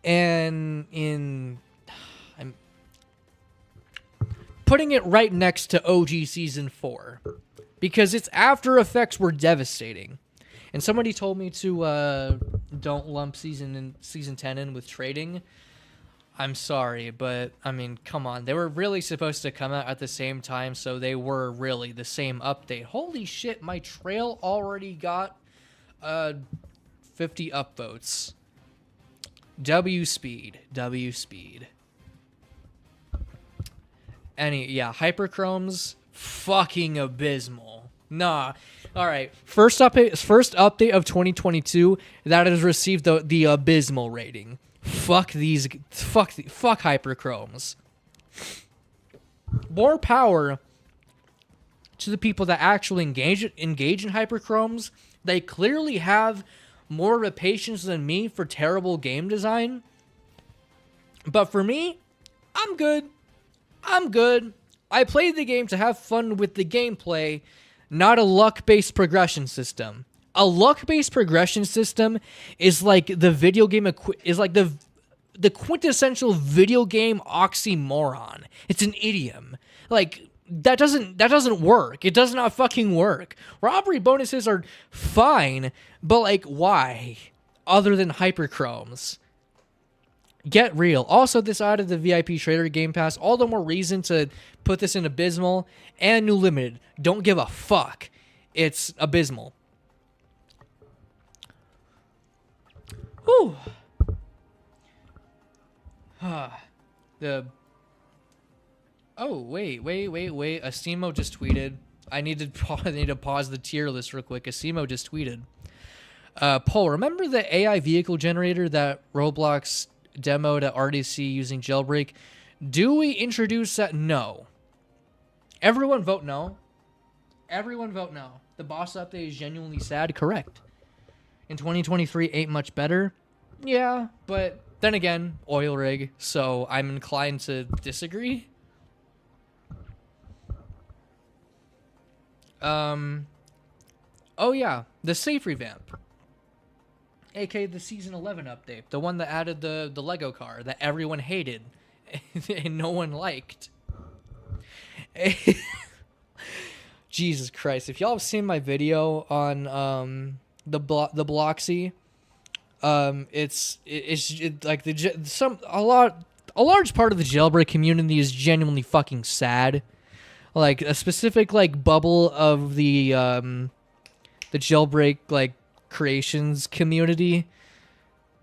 I'm putting it right next to OG Season 4, because its after effects were devastating. And somebody told me to don't lump Season 10 in with trading. I'm sorry, but I mean, come on. They were really supposed to come out at the same time, so they were really the same update. Holy shit, my trail already got 50 upvotes. W speed. Hyperchrome's fucking abysmal. Nah. All right. First update of 2022 that has received the abysmal rating. Fuck Hyperchromes. More power to the people that actually engage in Hyperchromes. They clearly have more of a patience than me for terrible game design. But for me, I'm good. I played the game to have fun with the gameplay, not a luck-based progression system. A luck-based progression system is like the video game the quintessential video game oxymoron. It's an idiom. Like that doesn't work. It does not fucking work. Robbery bonuses are fine, but like why? Other than Hyperchromes. Get real. Also, this added the VIP Trader Game Pass. All the more reason to put this in Abysmal and New Limited. Don't give a fuck. It's Abysmal. Whew. Wait. Asimo just tweeted. I need to pause the tier list real quick. Asimo just tweeted. Paul, remember the AI vehicle generator that Roblox demoed at RDC using Jailbreak? Do we introduce that? No. Everyone vote no. The boss update is genuinely sad. Correct. In 2023 ain't much better. Yeah, but then again, oil rig, so I'm inclined to disagree. Oh yeah, the safe revamp, aka the season 11 update, the one that added the Lego car that everyone hated and no one liked. Jesus Christ! If y'all have seen my video on the Bloxy, it's like a large part of the jailbreak community is genuinely fucking sad. Like a specific like bubble of the jailbreak like creations community.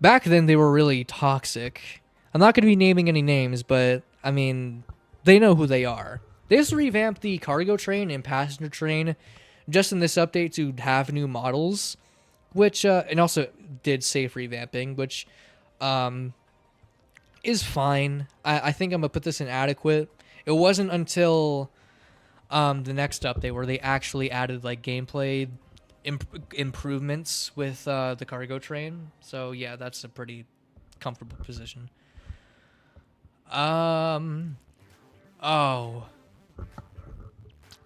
Back then they were really toxic. I'm not going to be naming any names, but I mean, they know who they are. They just revamped the cargo train and passenger train just in this update to have new models, which and also did safe revamping, which is fine. I think I'm gonna put this in adequate. It wasn't until the next update where they actually added like gameplay improvements with the cargo train. So yeah, that's a pretty comfortable position. Oh.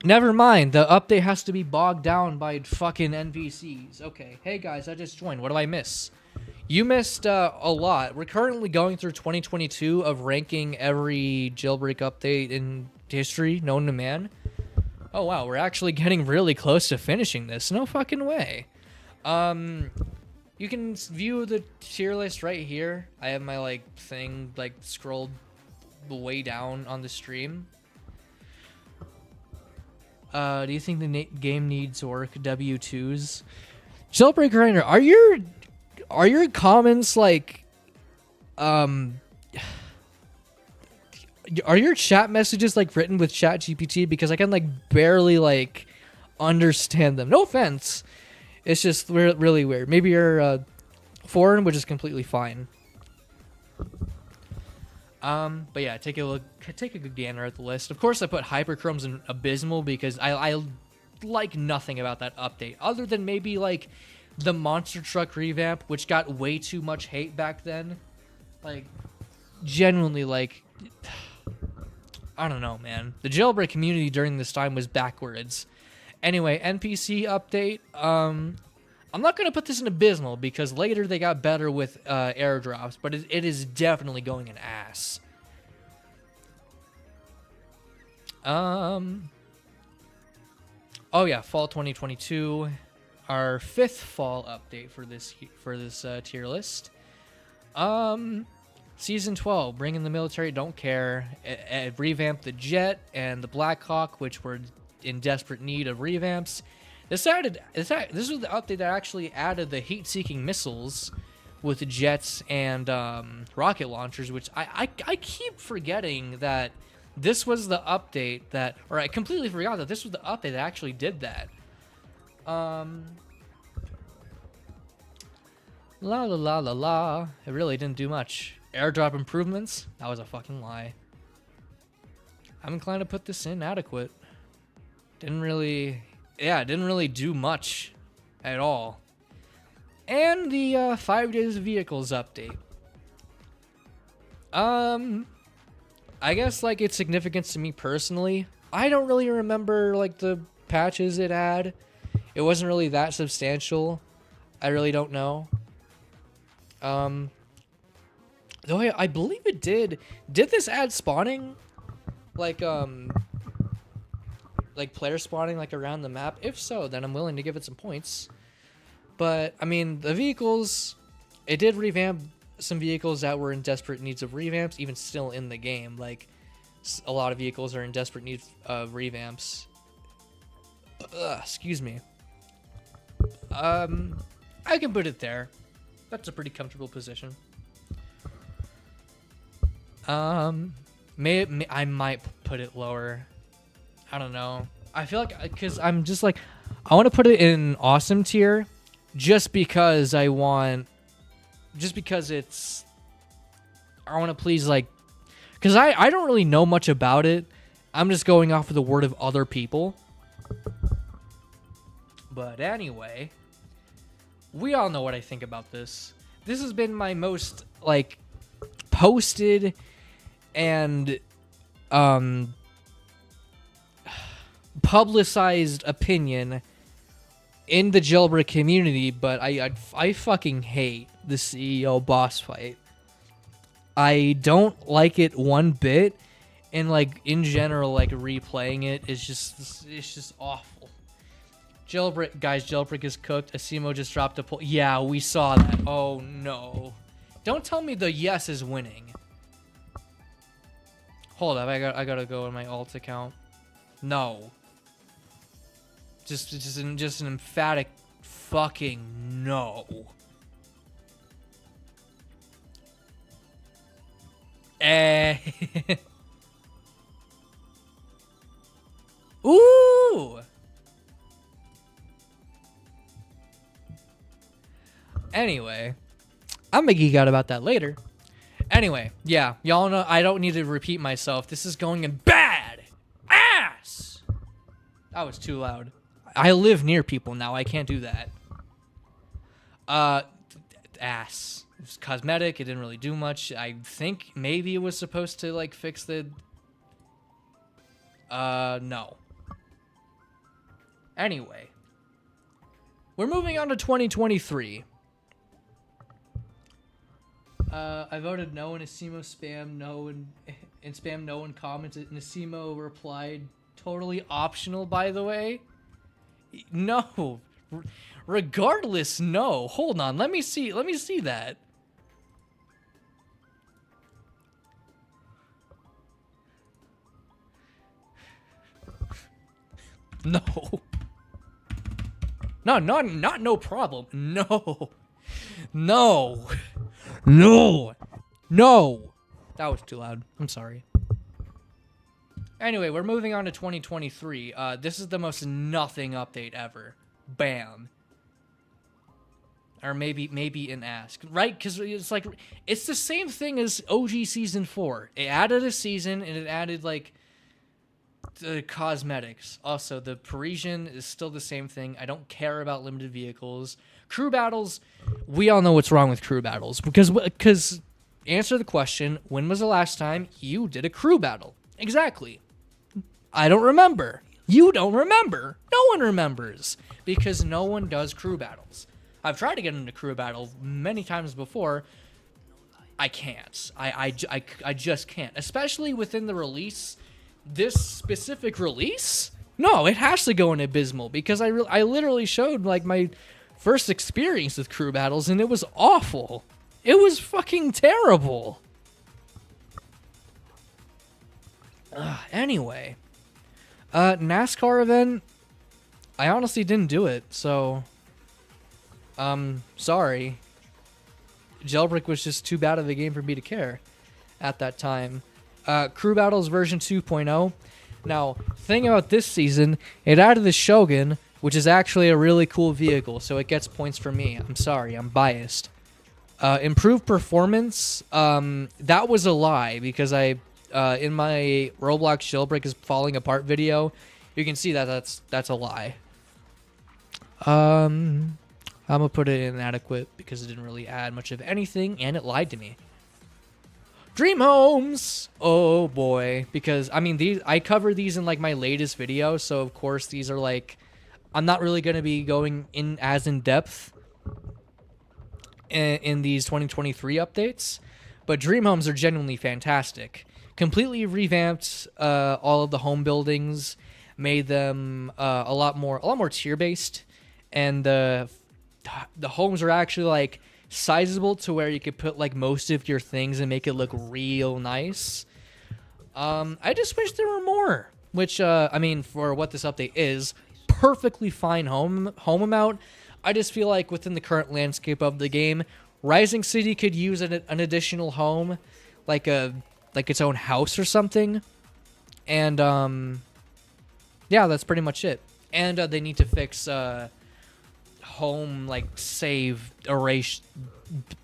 Never mind. The update has to be bogged down by fucking NPCs. Okay. Hey guys, I just joined. What do I miss? You missed a lot. We're currently going through 2022 of ranking every jailbreak update in history known to man. Oh wow, we're actually getting really close to finishing this. No fucking way. You can view the tier list right here. I have my like thing like scrolled way down on the stream. Do you think the game needs work? W2s. Jailbreak Grinder, are your comments like are your chat messages like written with ChatGPT? Because I can like barely like understand them. No offense. It's just really weird. Maybe you're foreign, which is completely fine. But yeah, take a good gander at the list. Of course, I put Hyperchrome's in Abysmal because I like nothing about that update other than maybe like the monster truck revamp, which got way too much hate back then. Like, genuinely, like, I don't know, man. The jailbreak community during this time was backwards. Anyway, NPC update. I'm not going to put this in Abysmal because later they got better with airdrops, but it is definitely going an ass. Oh yeah, fall 2022, our 5th fall update for this tier list. Season 12, bring in the military, don't care. It revamped the Jet and the Blackhawk, which were in desperate need of revamps. This was the update that actually added the heat-seeking missiles with the jets and rocket launchers, which I keep forgetting that this was the update that, or I completely forgot that this was the update that actually did that. La la la la la. It really didn't do much. Airdrop improvements? That was a fucking lie. I'm inclined to put this in adequate. Didn't really do much at all. And the 5 days of vehicles update. I guess like its significance to me personally, I don't really remember like the patches it had. It wasn't really that substantial. I really don't know. Though I believe it did. Did this add spawning? Like player spawning like around the map? If so, then I'm willing to give it some points. But I mean, the vehicles, it did revamp some vehicles that were in desperate needs of revamps, even still in the game. Like a lot of vehicles are in desperate need of revamps. Excuse me. I can put it there. That's a pretty comfortable position. I might put it lower. I don't know. I feel like, because I'm just like, I want to put it in awesome tier just because I want to please, like, because I don't really know much about it. I'm just going off of the word of other people. But anyway, we all know what I think about this. This has been my most, like, posted and publicized opinion in the jailbreak community, but I fucking hate the CEO boss fight. I don't like it one bit, and like in general, like replaying it is just awful. Jailbreak, guys, jailbreak is cooked. Asimo just dropped a poll. Yeah, we saw that. Oh no! Don't tell me the yes is winning. Hold up, I gotta go on my alt account. No. Just an emphatic fucking no. Ooh. Anyway, I'm gonna geek out about that later. Anyway, yeah, y'all know I don't need to repeat myself. This is going in bad ass. That was too loud. I live near people now. I can't do that. Ass. It was cosmetic. It didn't really do much. I think maybe it was supposed to like fix the. No. Anyway, we're moving on to 2023. I voted no, and Asimo spam no, and spam no, and commented, and Asimo replied, totally optional, by the way. No. Regardless, no. Hold on, let me see that. No. No, not no problem. No. No. No. No. That was too loud. I'm sorry. Anyway, we're moving on to 2023. This is the most nothing update ever. Bam. Or maybe an ask. Right? Because it's like, it's the same thing as OG Season 4. It added a season, and it added, like, the cosmetics. Also, the Parisian is still the same thing. I don't care about limited vehicles. Crew battles, we all know what's wrong with crew battles. Because answer the question, when was the last time you did a crew battle? Exactly. I don't remember. You don't remember. No one remembers. Because no one does crew battles. I've tried to get into crew battle many times before. I can't. I just can't. Especially within the release. This specific release? No, it has to go in Abysmal. Because I literally showed like my first experience with crew battles, and it was awful. It was fucking terrible. Anyway. NASCAR event, I honestly didn't do it, so sorry. Jailbreak was just too bad of a game for me to care at that time. Crew Battles version 2.0. Now, thing about this season, it added the Shogun, which is actually a really cool vehicle, so it gets points for me. I'm sorry, I'm biased. Improved performance, that was a lie, because I in my Roblox Jailbreak is falling apart video, you can see that that's a lie. I'm gonna put it in inadequate because it didn't really add much of anything, and it lied to me. Dream homes, oh boy, because I mean I covered these in like my latest video, so of course these are like, I'm not really gonna be going in as in depth in these 2023 updates, but dream homes are genuinely fantastic. Completely revamped all of the home buildings, made them a lot more tier based, and the homes are actually like sizable to where you could put like most of your things and make it look real nice. I just wish there were more, which I mean, for what this update is, perfectly fine home amount. I just feel like within the current landscape of the game, Rising City could use an additional home, like its own house or something. And yeah, that's pretty much it. And they need to fix home like save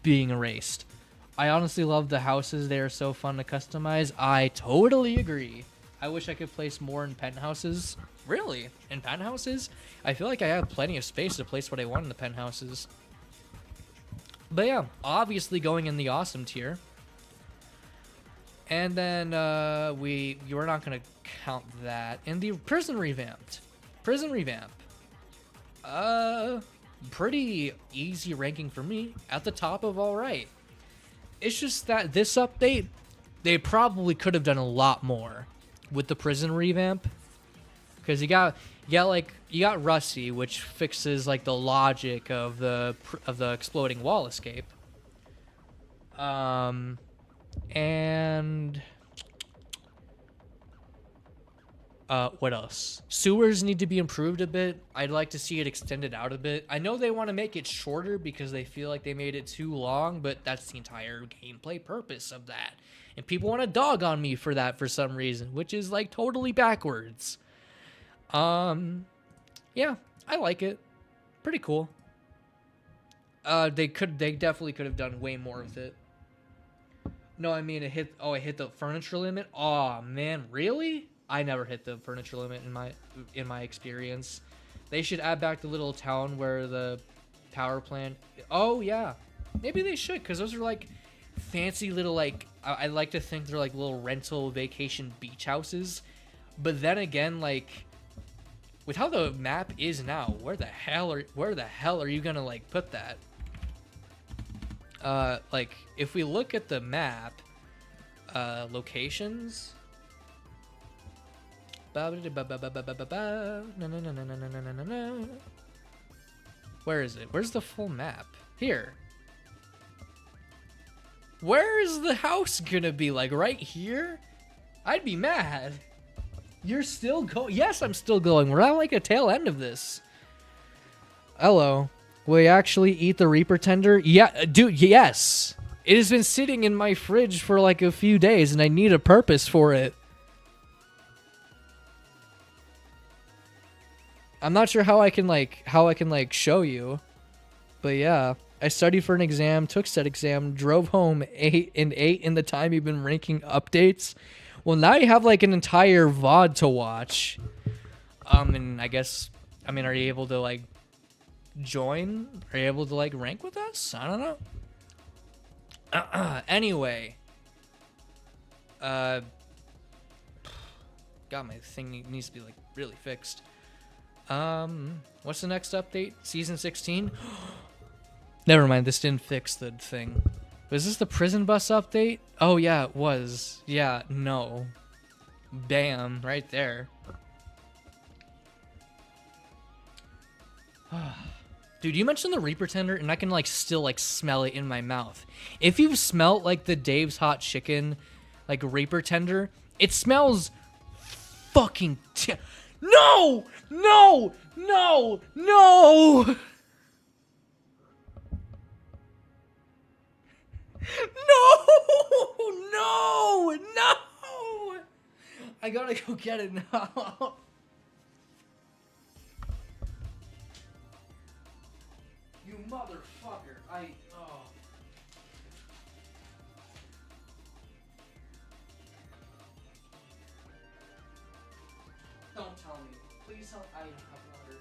being erased. I honestly love the houses. They are so fun to customize. I totally agree. I wish I could place more in penthouses. Really? In penthouses? I feel like I have plenty of space to place what I want in the penthouses. But yeah, obviously going in the awesome tier. And then we're not going to count that. And the prison revamp. Pretty easy ranking for me. At the top of all right. It's just that this update, they probably could have done a lot more with the prison revamp. Because you got Rusty, which fixes like the logic of the exploding wall escape. And what else? Sewers need to be improved a bit. I'd like to see it extended out a bit. I know they want to make it shorter because they feel like they made it too long, but that's the entire gameplay purpose of that. And people want to dog on me for that for some reason, which is like totally backwards. Yeah, I like it. Pretty cool. They definitely could have done way more with it. No, I mean, I hit the furniture limit. Oh man, really? I never hit the furniture limit in my experience. They should add back the little town where the power plant. Oh yeah, maybe they should, because those are like fancy little, like, I like to think they're like little rental vacation beach houses. But then again, like, with how the map is now, where the hell are you gonna like put that? Like, if we look at the map, locations. Where is it? Where's the full map? Here. Where is the house gonna be? Like right here? I'd be mad. You're still going? Yes, I'm still going. We're at like a tail end of this. Hello. Will you actually eat the Reaper tender? Yeah, dude, yes. It has been sitting in my fridge for like a few days and I need a purpose for it. I'm not sure how I can show you. But yeah, I studied for an exam, took said exam, drove home, ate in the time you've been ranking updates. Well, now you have like an entire VOD to watch. And I guess, I mean, are you able to like join? Are you able to like rank with us? I don't know. Anyway. God, my thing needs to be like really fixed. What's the next update? Season 16? Never mind, this didn't fix the thing. Was this the prison bus update? Oh yeah, it was. Yeah, no. Bam, right there. Dude, you mentioned the Reaper tender and I can like still like smell it in my mouth. If you've smelt like the Dave's Hot Chicken like Reaper tender, it smells fucking No! No! No! No! No! No! No! I gotta go get it now. You motherfucker. Oh. Don't tell me. Please don't. I have water.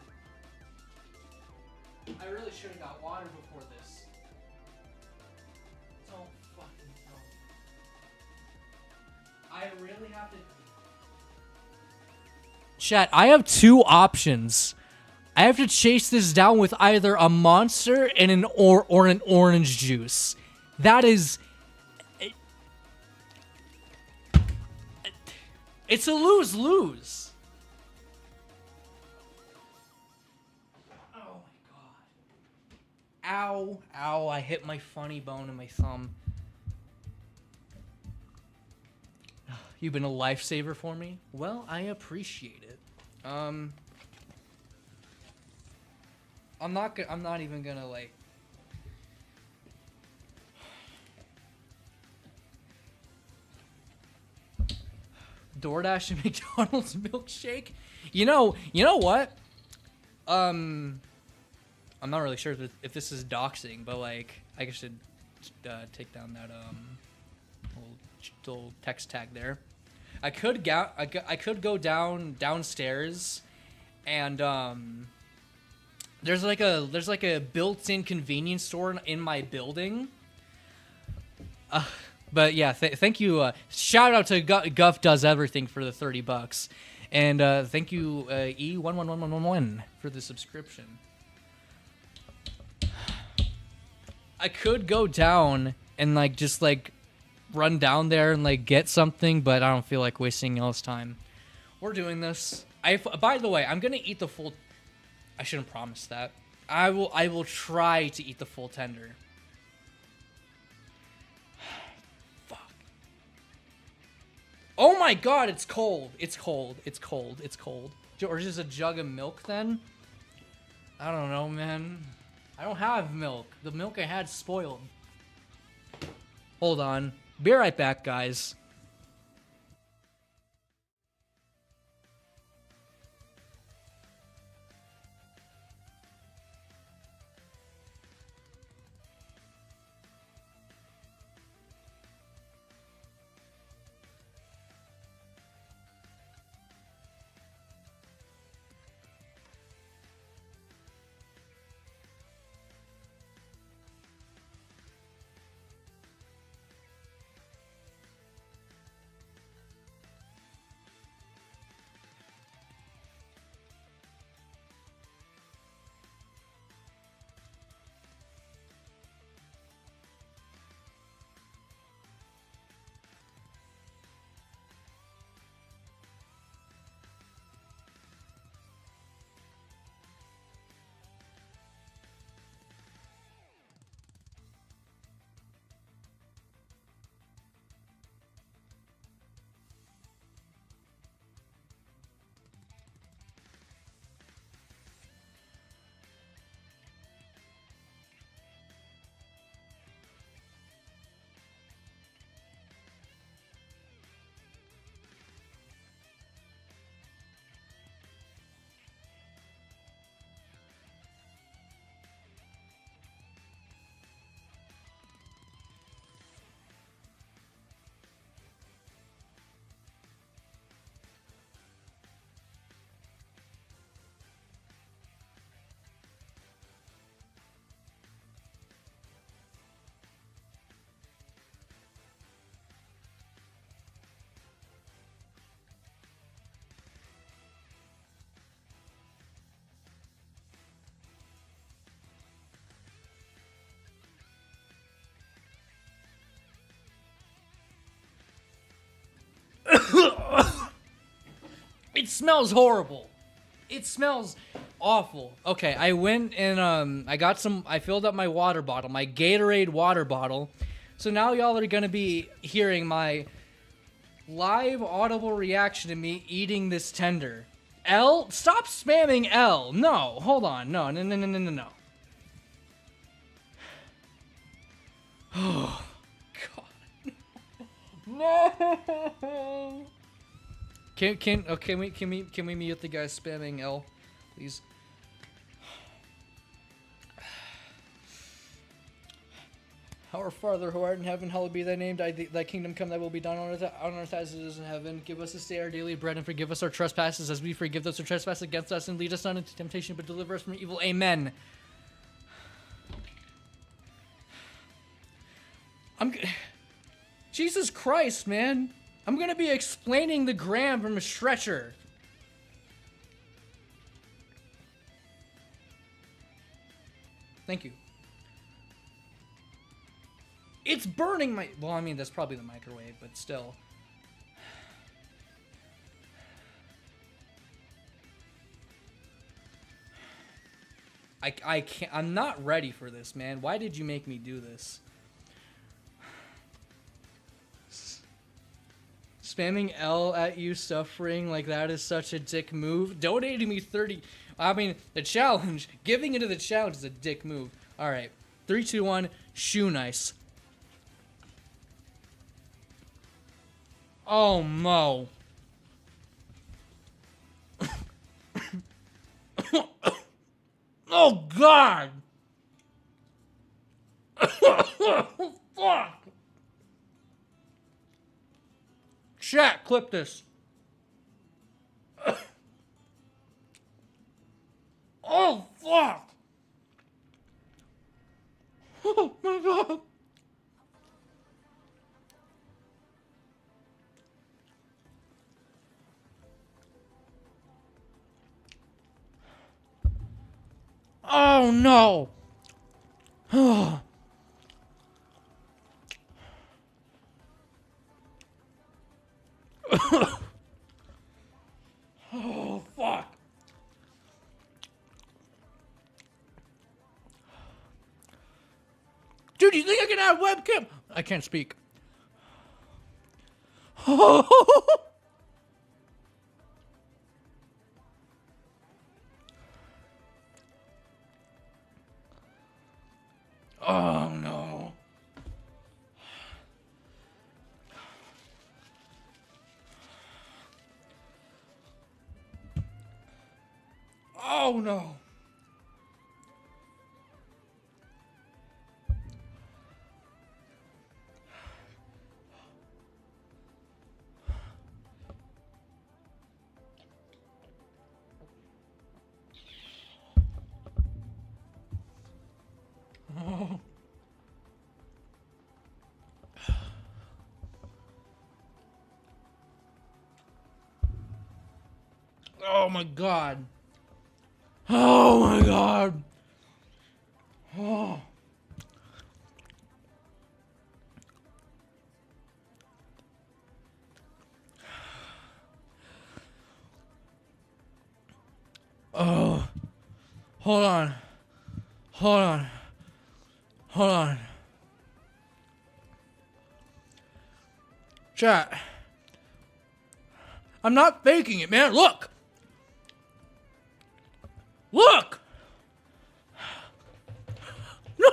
I really should have got water before this. Don't fucking tell me. I really have to. Chat, I have two options. I have to chase this down with either a monster and an orange juice. That is. It's a lose-lose. Ow, ow, I hit my funny bone in my thumb. You've been a lifesaver for me? Well, I appreciate it. I'm not even gonna like DoorDash and McDonald's milkshake. You know what? I'm not really sure if this is doxing, but like I should take down that little text tag there. I could go downstairs, and there's like a built-in convenience store in my building. But yeah, thank you. Shout out to Guff Does Everything for the $30, and thank you E11111 for the subscription. I could go down and like just like run down there and like get something, but I don't feel like wasting y'all's time. We're doing this. By the way, I'm gonna eat the full. I shouldn't promise that. I will try to eat the full tender. Fuck. Oh my god, it's cold. It's cold. It's cold. It's cold. Or just a jug of milk then? I don't know, man. I don't have milk. The milk I had spoiled. Hold on. Be right back, guys. It smells horrible. It smells awful. Okay, I went and I filled up my water bottle, my Gatorade water bottle. So now y'all are gonna be hearing my live audible reaction to me eating this tender. L, stop spamming L. No, hold on. No. Oh, God. No. Can we mute the guy spamming L, please? Our Father who art in heaven, hallowed be thy name. Thy kingdom come, thy will be done on earth as it is in heaven. Give us this day our daily bread, and forgive us our trespasses as we forgive those who trespass against us, and lead us not into temptation, but deliver us from evil. Amen. Jesus Christ, man. I'm gonna be explaining the gram from a stretcher. Thank you. It's burning my... Well, I mean, that's probably the microwave, but still. I can't... I'm not ready for this, man. Why did you make me do this? Spamming L at you suffering like that is such a dick move. Donating me 30... I mean, the challenge. Giving into the challenge is a dick move. Alright. 3, 2, 1. Shoe nice. Oh, Mo. Oh, God. Fuck. Chat, clip this. Oh, fuck. Oh, my God. Oh, no. Oh, fuck. Dude, you think I can have webcam? I can't speak. Oh no. Oh no. Oh. Oh my god. Oh my god. Oh. Oh. Hold on. Hold on. Hold on. Chat. I'm not faking it, man. Look. Look. No.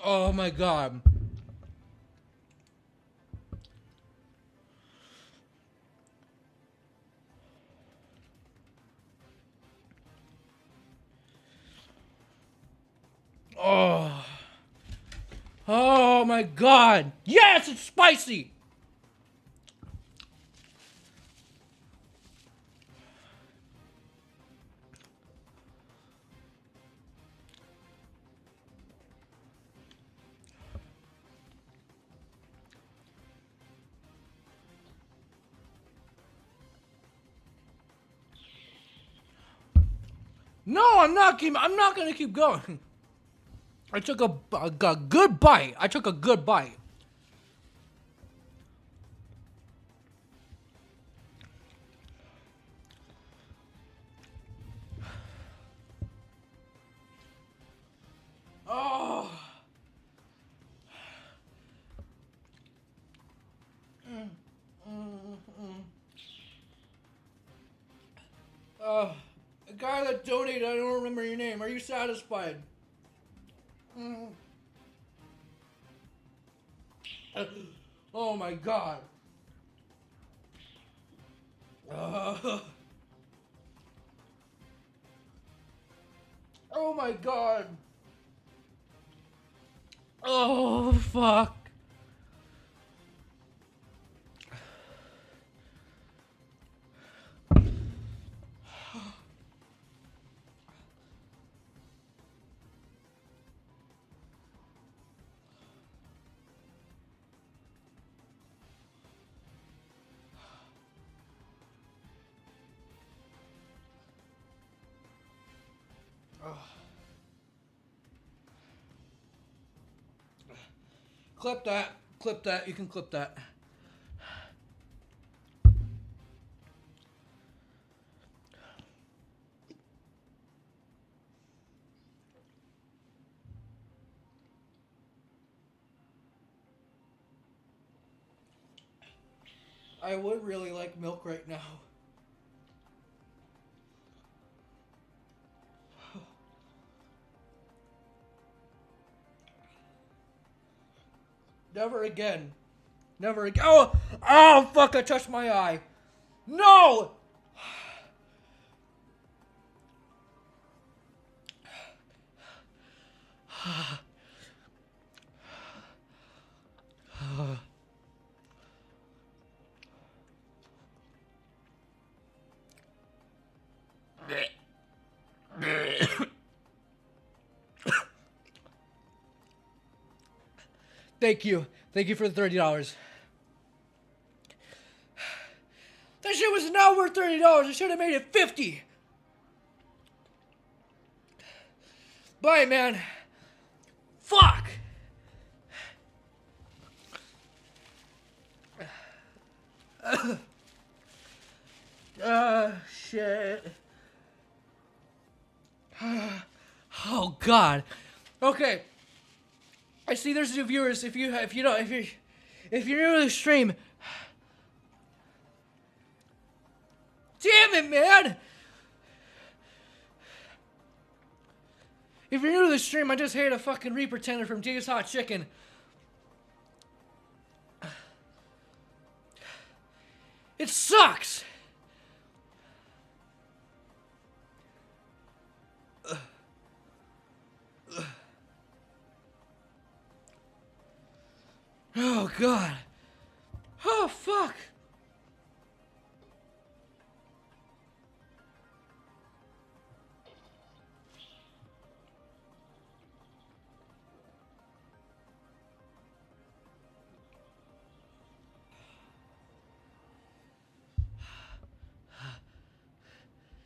Oh my god. Oh. Oh my god. Yes, it's spicy. No, I'm not gonna keep going. I took a good bite. I took a good bite. Oh. The guy that donated, I don't remember your name. Are you satisfied? Oh my god. Oh my god. Oh fuck. Clip that. Clip that. You can clip that. I would really like milk right now. Never again. Never again. Oh! Oh, fuck, I touched my eye. No! Thank you. Thank you for the $30. That shit was not worth $30. I should have made it 50. Bye, man. Fuck! Shit. Oh God. Okay. I see there's new viewers. If you're new to the stream, damn it, man. If you're new to the stream, I just hate a fucking Reaper tender from Jay's Hot Chicken. It sucks. Oh God. Oh fuck.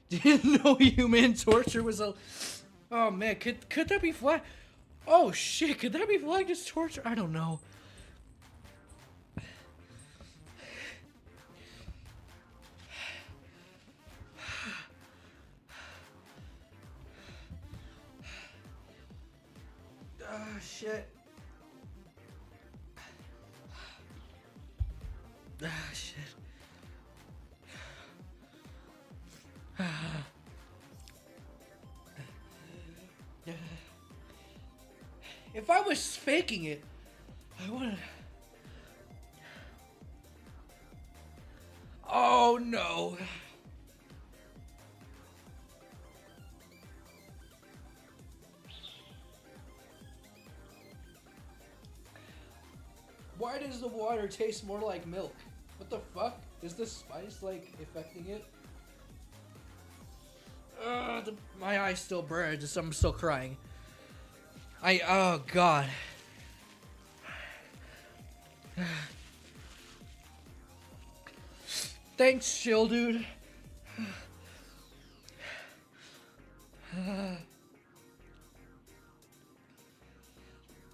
Didn't know human torture was a. Oh man, could that be flag? Oh shit, could that be flagged as torture? I don't know. Oh shit. Ah shit. If I was faking it, I wouldn't. Oh no. Why does the water taste more like milk? What the fuck? Is the spice like affecting it? My eyes still burn. I'm still crying. Oh God. Thanks, chill, dude.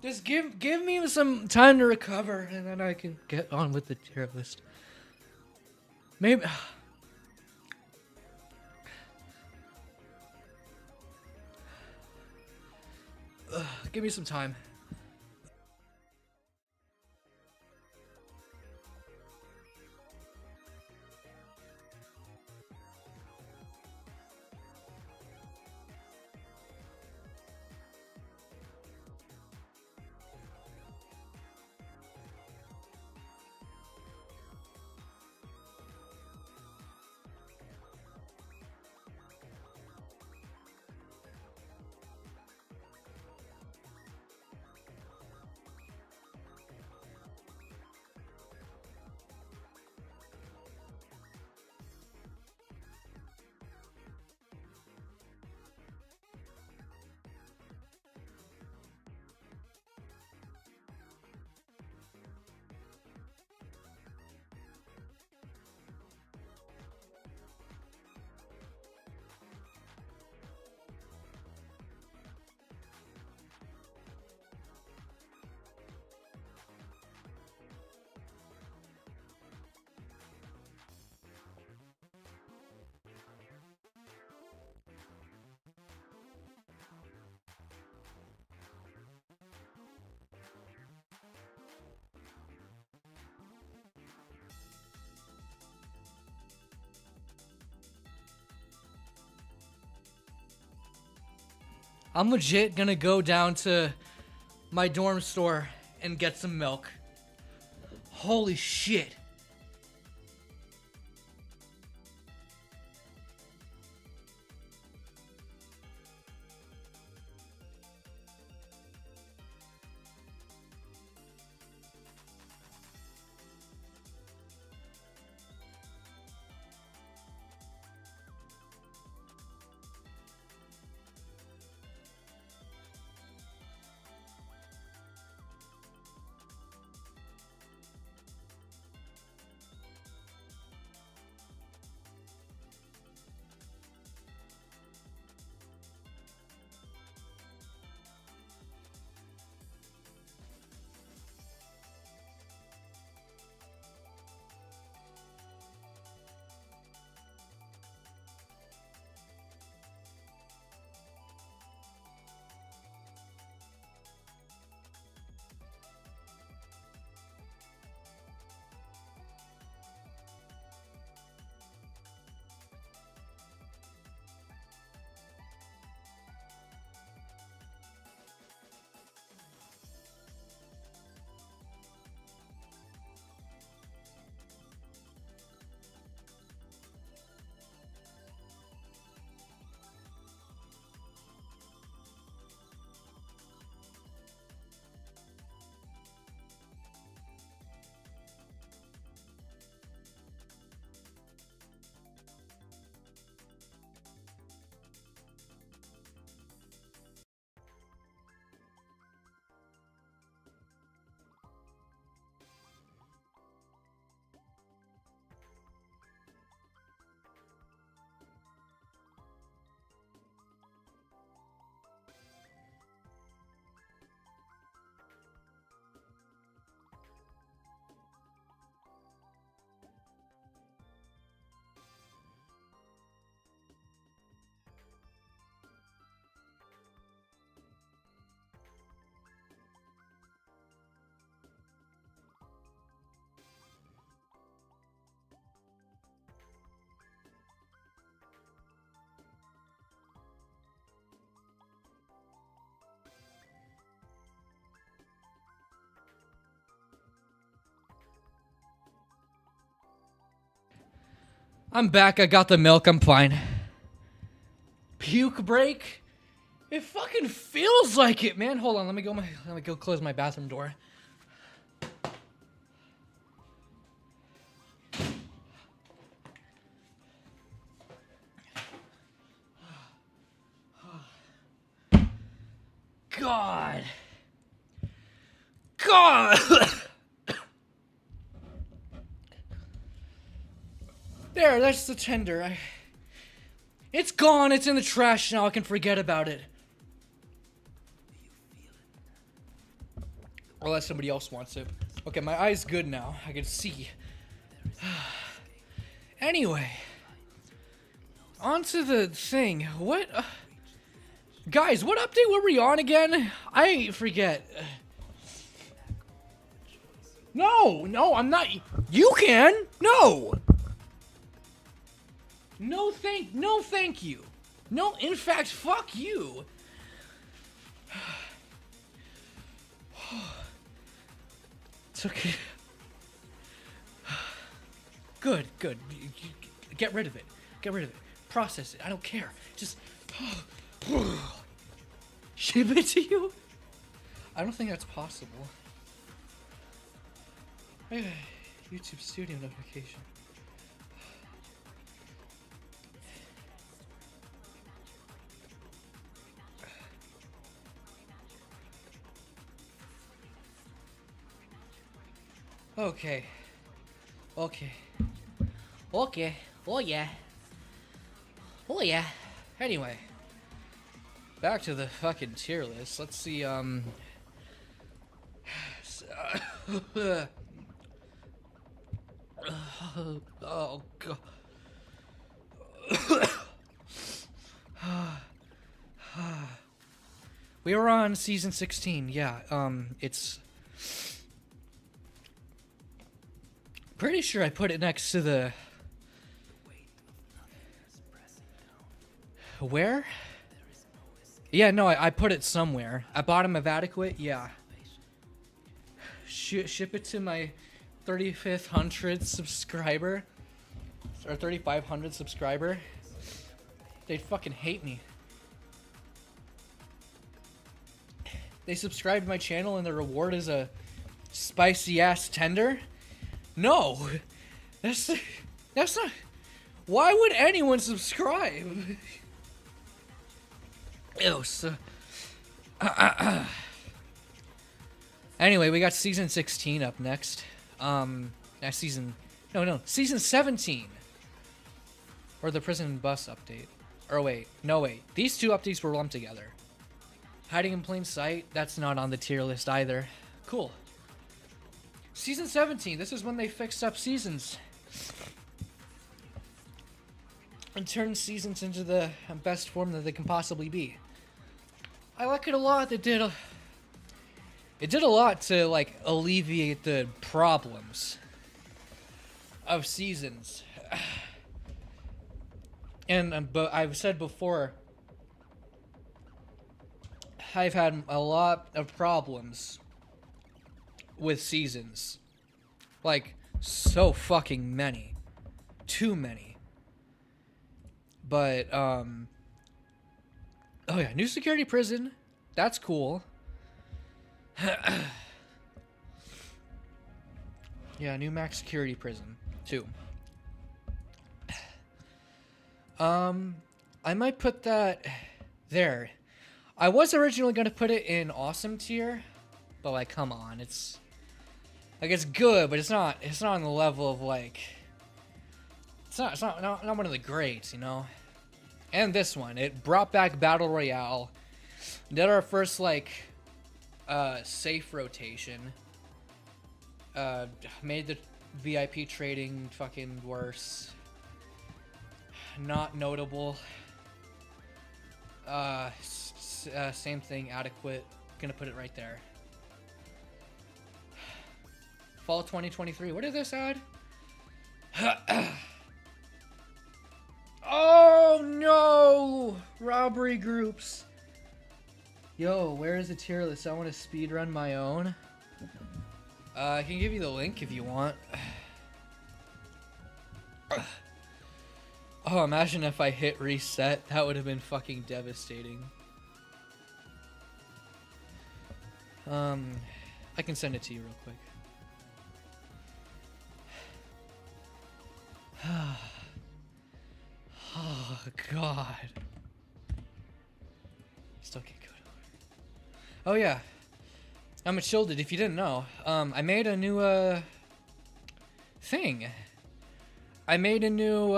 Just give me some time to recover, and then I can get on with the tier list. Maybe. Give me some time. I'm legit gonna go down to my dorm store and get some milk. Holy shit. I'm back. I got the milk. I'm fine. Puke break? It fucking feels like it, man. Hold on. Let me go close my bathroom door. God. There, that's the tender. It's gone. It's in the trash now. I can forget about it. Unless somebody else wants it. Okay, my eye's good now. I can see. Anyway. On to the thing. What? Guys, what update were we on again? I forget. No, I'm not. You can. No, thank you. No, in fact, fuck you. It's okay. Good. Get rid of it. Process it. I don't care. Just ship it to you? I don't think that's possible. YouTube Studio notification. Okay. Oh yeah. Anyway. Back to the fucking tier list. Let's see, oh god. We were on season 16, yeah. It's pretty sure I put it next to the where? Yeah, no, I put it somewhere. At bottom of adequate, yeah. Ship it to my 3,500 subscriber. Or 3,500 subscriber. They'd fucking hate me. They subscribe to my channel and the reward is a spicy ass tender? No. That's not. Why would anyone subscribe? Ew, so, anyway, we got season 16 up next. Season 17. Or the prison bus update. Or wait. These two updates were lumped together. Hiding in plain sight, that's not on the tier list either. Cool. Season 17, this is when they fixed up seasons. And turned seasons into the best form that they can possibly be. I like it a lot. It did a lot to, like, alleviate the problems of seasons. And but I've said before, I've had a lot of problems with seasons. Like, so fucking many. Too many. But, oh yeah, new security prison. That's cool. Yeah, new max security prison, too. I might put that there. I was originally going to put it in awesome tier, but like, come on, it's like, it's good, but it's not on the level of like, it's not one of the greats, you know. And this one, it brought back Battle Royale, did our first like safe rotation, made the VIP trading fucking worse, not notable. Same thing, adequate. Gonna put it right there. Fall 2023. What did this add? Oh no! Robbery groups. Yo, where is the tier list? I want to speedrun my own. I can give you the link if you want. Oh, imagine if I hit reset. That would have been fucking devastating. I can send it to you real quick. Oh, God. Still can't go to work. Oh, yeah. I'm a Shielded, if you didn't know. I made a new, thing. I made a new,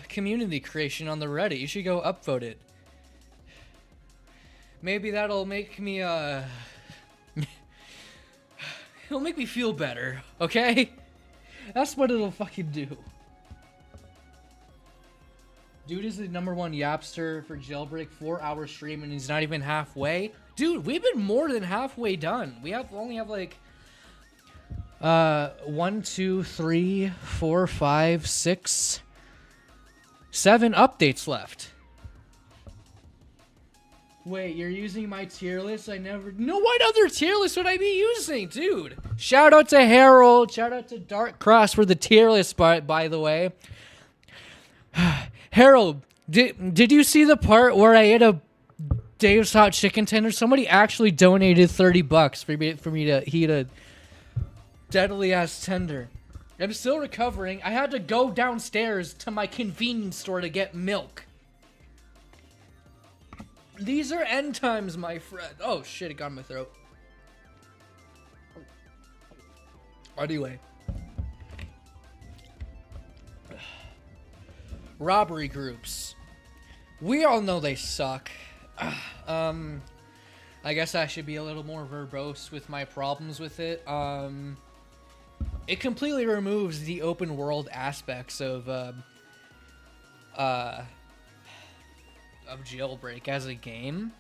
community creation on the Reddit. You should go upvote it. Maybe that'll make me, it'll make me feel better, okay? That's what it'll fucking do. Dude is the #1 yapster for Jailbreak, 4-hour stream, and he's not even halfway. Dude, we've been more than halfway done. We only have like 1, 2, 3, 4, 5, 6, 7 updates left. Wait, you're using my tier list? I never... No, what other tier list would I be using, dude? Shout out to Harold. Shout out to Dark Cross for the tier list, by the way. Harold, did you see the part where I ate a Dave's Hot Chicken Tender? Somebody actually donated $30 for me to eat a deadly ass tender. I'm still recovering. I had to go downstairs to my convenience store to get milk. These are end times, my friend. Oh shit, it got in my throat. Anyway. Robbery groups. We all know they suck. I guess I should be a little more verbose with my problems with it. It completely removes the open world aspects of Jailbreak as a game.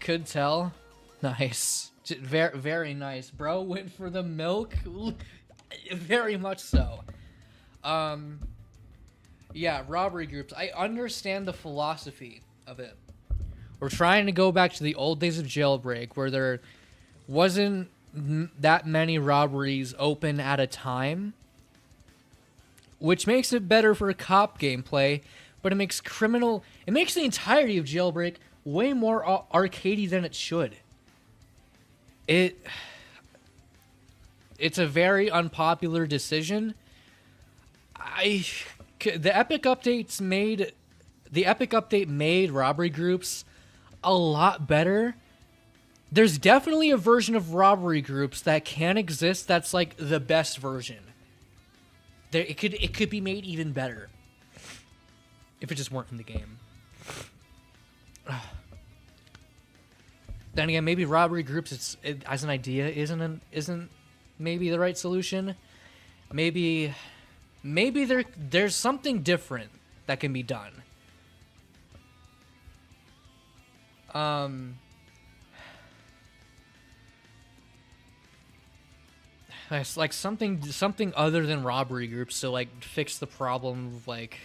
Could tell. Nice. Very, very nice. Bro went for the milk. Very much so. Yeah, robbery groups. I understand the philosophy of it. We're trying to go back to the old days of Jailbreak where there wasn't that many robberies open at a time, which makes it better for cop gameplay, but it makes the entirety of Jailbreak way more arcadey than it should. It's a very unpopular decision. The Epic Update made robbery groups a lot better. There's definitely a version of robbery groups that can exist that's like the best version. It could be made even better if it just weren't in the game. Then again, maybe robbery groups as an idea isn't maybe the right solution. Maybe there's something different that can be done. It's like something other than robbery groups to like fix the problem of like,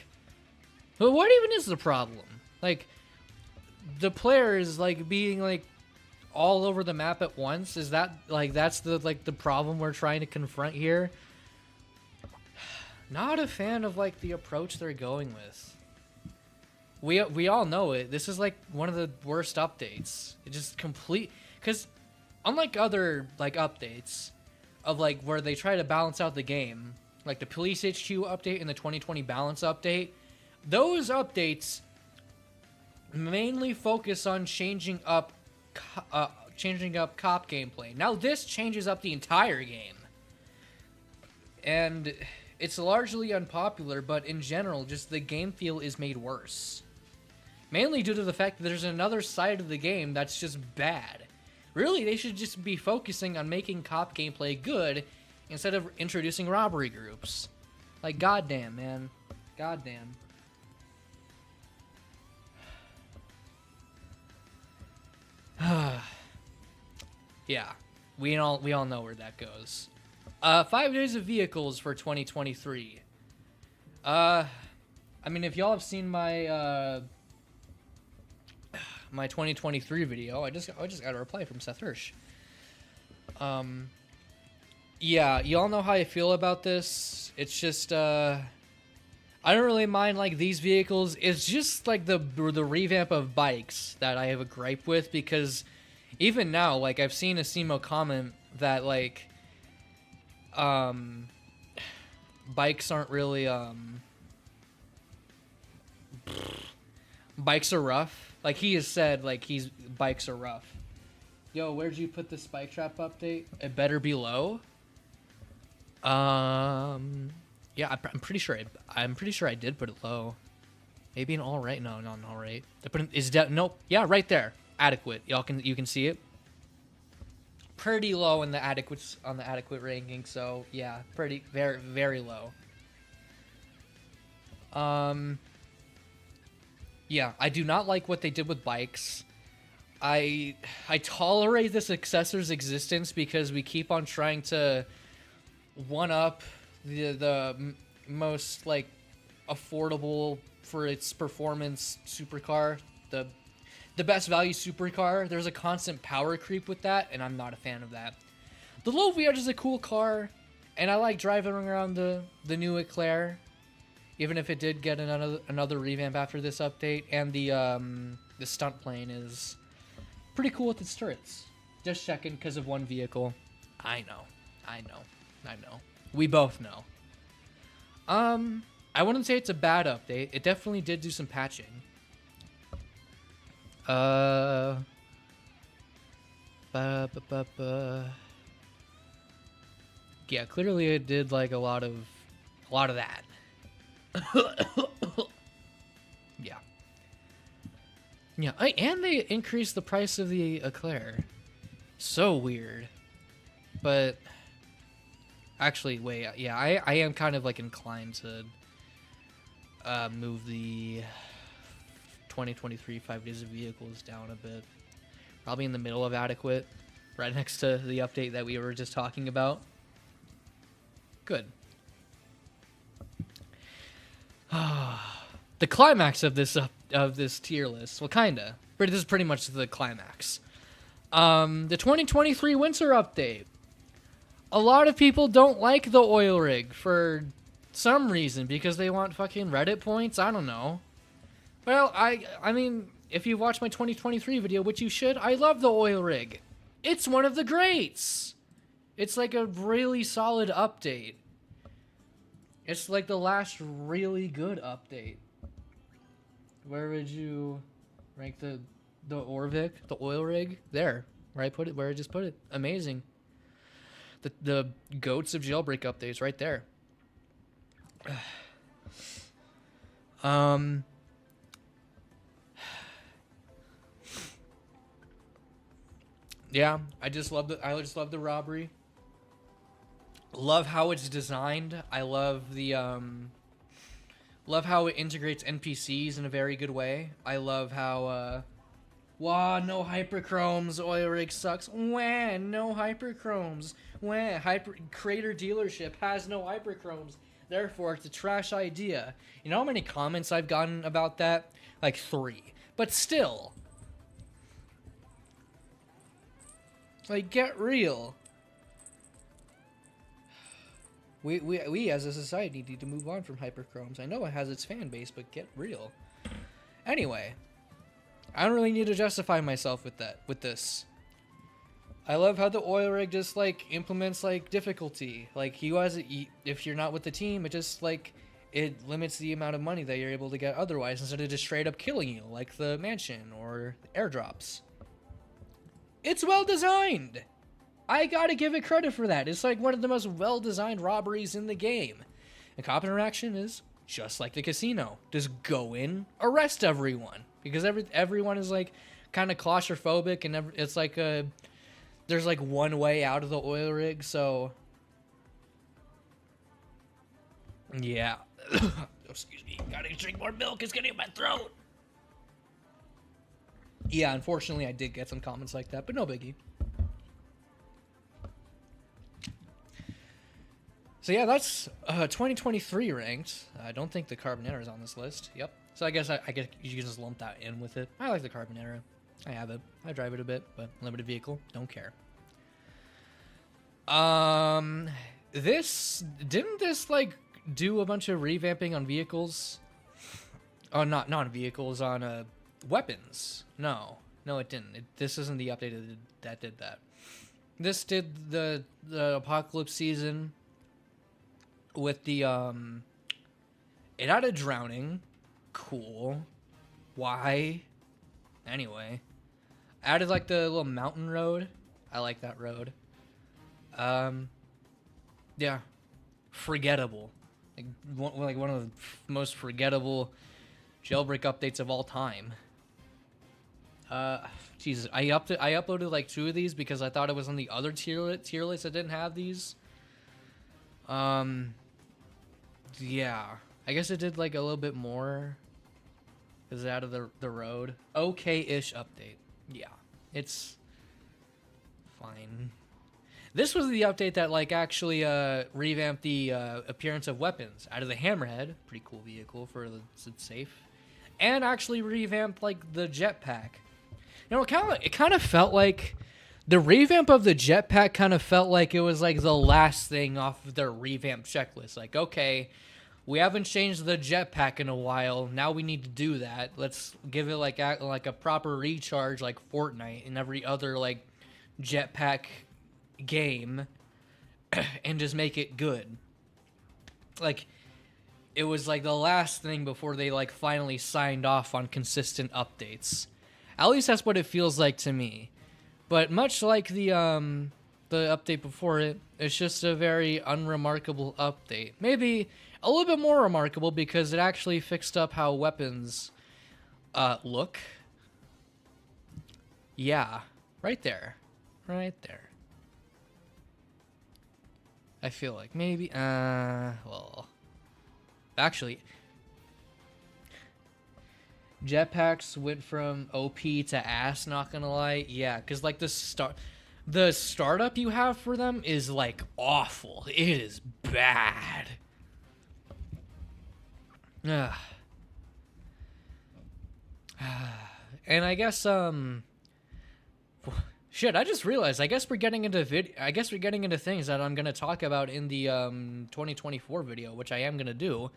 well, what even is the problem? Like, the player is like being like all over the map at once. Is that like that's the problem we're trying to confront here? Not a fan of like the approach they're going with. We all know it. This is like one of the worst updates. It just because unlike other like updates of like where they try to balance out the game, like the Police HQ update and the 2020 balance update, those updates mainly focus on changing up cop gameplay. Now this changes up the entire game, and it's largely unpopular, but in general, just the game feel is made worse. Mainly due to the fact that there's another side of the game that's just bad. Really, they should just be focusing on making cop gameplay good instead of introducing robbery groups. Like, goddamn, man. Goddamn. Yeah, we all know where that goes. 5 days of vehicles for 2023. I mean, if y'all have seen my my 2023 video, I just got a reply from Seth Hirsch. Yeah, y'all know how I feel about this. It's just I I don't really mind like these vehicles. It's just like the revamp of bikes that I have a gripe with, because even now, like I've seen a Simo comment that like bikes aren't really bikes are rough. Like he has said like bikes are rough. Yo, where'd you put the spike trap update? It better be low. Yeah, I'm pretty sure I did put it low. Maybe an all right. No, not an all right. I put it, nope. Yeah, right there. Adequate. You can see it. Pretty low in the adequate ranking. So yeah, very low. Yeah, I do not like what they did with bikes. I tolerate the successor's existence because we keep on trying to one up the most like affordable for its performance supercar, the best value supercar. There's a constant power creep with that, and I'm not a fan of that. The low VR is a cool car, and I like driving around the new Eclair, even if it did get another revamp after this update. And the stunt plane is pretty cool with its turrets. Just checking because of one vehicle. I know. We both know. I wouldn't say it's a bad update. It definitely did do some patching. Yeah, clearly it did like a lot of that. Yeah, and they increased the price of the Eclair. So weird. But actually, wait, yeah, I am kind of like inclined to move the 2023 5 days of vehicles down a bit. Probably in the middle of adequate, right next to the update that we were just talking about. Good. The climax of this tier list, well, kinda, but this is pretty much the climax. The 2023 winter update. A lot of people don't like the oil rig for some reason, because they want fucking Reddit points. I don't know. Well, I mean, if you watch my 2023 video, which you should, I love the oil rig. It's one of the greats. It's like a really solid update. It's like the last really good update. Where would you rank the Orvik, the oil rig? There, where I put it, where I just put it. Amazing. The goats of jailbreak updates right there. Yeah, I just love the robbery. Love how it's designed. I love the love how it integrates NPCs in a very good way. I love how wow, no hyperchromes, oil rig sucks. Wah, no hyperchromes. Wah, Crater dealership has no hyperchromes. Therefore, it's a trash idea. You know how many comments I've gotten about that? Like 3. But still. Like, get real. We as a society need to move on from hyperchromes. I know it has its fan base, but get real. Anyway, I don't really need to justify myself with this. I love how the oil rig just like implements like difficulty. Like if you're not with the team, it just like it limits the amount of money that you're able to get otherwise, instead of just straight up killing you like the mansion or the airdrops. It's well designed. I gotta give it credit for that. It's like one of the most well-designed robberies in the game. And cop interaction is just like the casino. Just go in, arrest everyone. Because everyone is like kind of claustrophobic, and it's like there's like one way out of the oil rig, so yeah. Excuse me, gotta drink more milk, it's getting in my throat. Yeah, unfortunately I did get some comments like that, but no biggie. So yeah, that's 2023 ranked. I don't think the Carbonera is on this list. Yep. So I guess you can just lump that in with it. I like the Carbonera. I have it. I drive it a bit, but limited vehicle, don't care. This do a bunch of revamping on vehicles. Oh, not on vehicles, on weapons. No, it didn't. This isn't the update that did that. This did the apocalypse season with the it added drowning. Cool. Why? Anyway, added like the little mountain road. I like that road. Yeah, forgettable. Like one of the most forgettable jailbreak updates of all time. Jesus, I uploaded like 2 of these because I thought it was on the other tier list that didn't have these. Yeah, I guess it did like a little bit more. Is out of the road. Okay-ish update. Yeah, it's fine. This was the update that like actually revamped the appearance of weapons. Out of the hammerhead, pretty cool vehicle for it's safe, and actually revamped like the jetpack. You know, it kind of felt like the revamp of the jetpack kind of felt like it was like the last thing off of their revamp checklist. Like, okay, we haven't changed the jetpack in a while. Now we need to do that. Let's give it like a proper recharge, like Fortnite and every other like jetpack game, and just make it good. Like, it was like the last thing before they like finally signed off on consistent updates. At least that's what it feels like to me. But much like the update before it, it's just a very unremarkable update. Maybe a little bit more remarkable because it actually fixed up how weapons look. Yeah, right there. Right there. I feel like maybe well, actually jetpacks went from OP to ass, not gonna lie. Yeah, because like the startup you have for them is like awful. It is bad. And I guess shit, I just realized I guess we're getting into things that I'm gonna talk about in the 2024 video, which I am gonna do.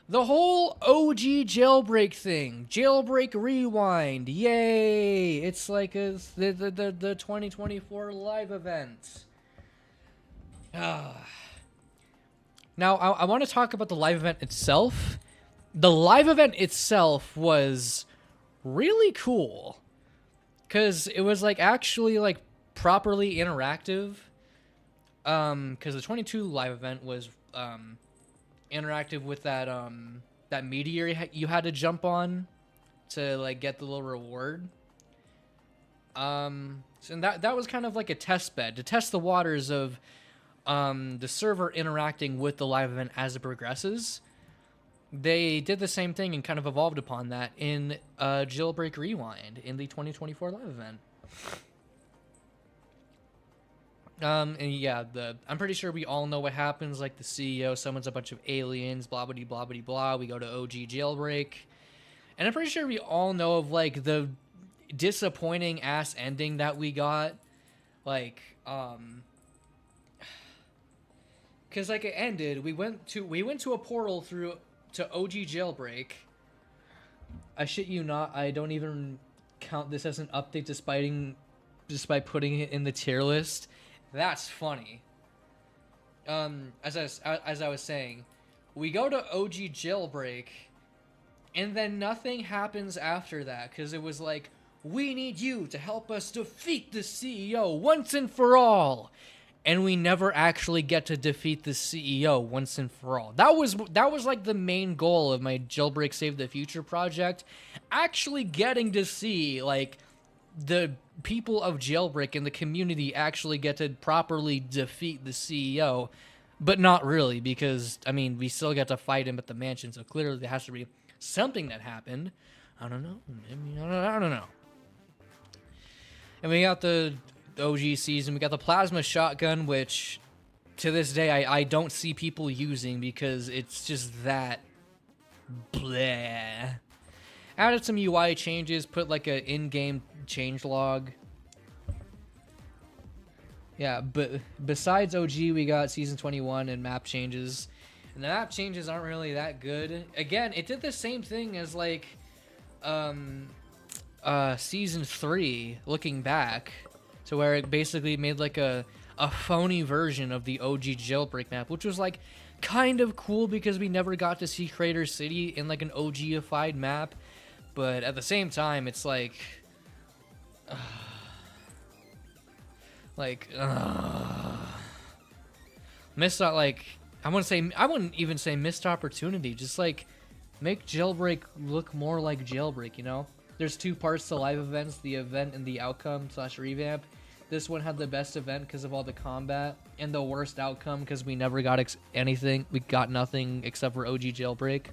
The whole OG jailbreak thing. Jailbreak rewind. Yay! It's like the 2024 live event. Now, I want to talk about the live event itself. The live event itself was really cool. Because it was like actually like properly interactive. Because the 22 live event was interactive with that that meteor you had to jump on to like get the little reward. And that was kind of like a test bed to test the waters of the server interacting with the live event as it progresses. They did the same thing and kind of evolved upon that in Jailbreak Rewind in the 2024 live event. And yeah, I'm pretty sure we all know what happens. Like the CEO summons a bunch of aliens, blah blah blah blah blah. We go to OG Jailbreak, and I'm pretty sure we all know of like the disappointing ass ending that we got. Like, because like it ended, we went to a portal through to OG Jailbreak. I shit you not, I don't even count this as an update despite putting it in the tier list. That's funny. As I was saying, we go to OG Jailbreak, and then nothing happens after that, because it was like, we need you to help us defeat the CEO once and for all. And we never actually get to defeat the CEO once and for all. That was like the main goal of my Jailbreak Save the Future project. Actually getting to see, like, the people of Jailbreak and the community actually get to properly defeat the CEO. But not really, because, I mean, we still get to fight him at the mansion, so clearly there has to be something that happened. I don't know. I don't know. And we got the OG season. We got the plasma shotgun, which to this day I don't see people using because it's just that bleh. Added some UI changes, put like a in-game change log. Yeah, but besides OG, we got season 21 and map changes. And the map changes aren't really that good. Again, it did the same thing as like season 3 looking back, to where it basically made like a phony version of the OG Jailbreak map, which was like kind of cool because we never got to see Crater City in like an OG-ified map. But at the same time, it's like missed out, like, I wouldn't even say missed opportunity, just like make Jailbreak look more like Jailbreak, you know? There's 2 parts to live events, the event and the outcome / revamp. This one had the best event because of all the combat, and the worst outcome because we never got anything. We got nothing except for OG Jailbreak.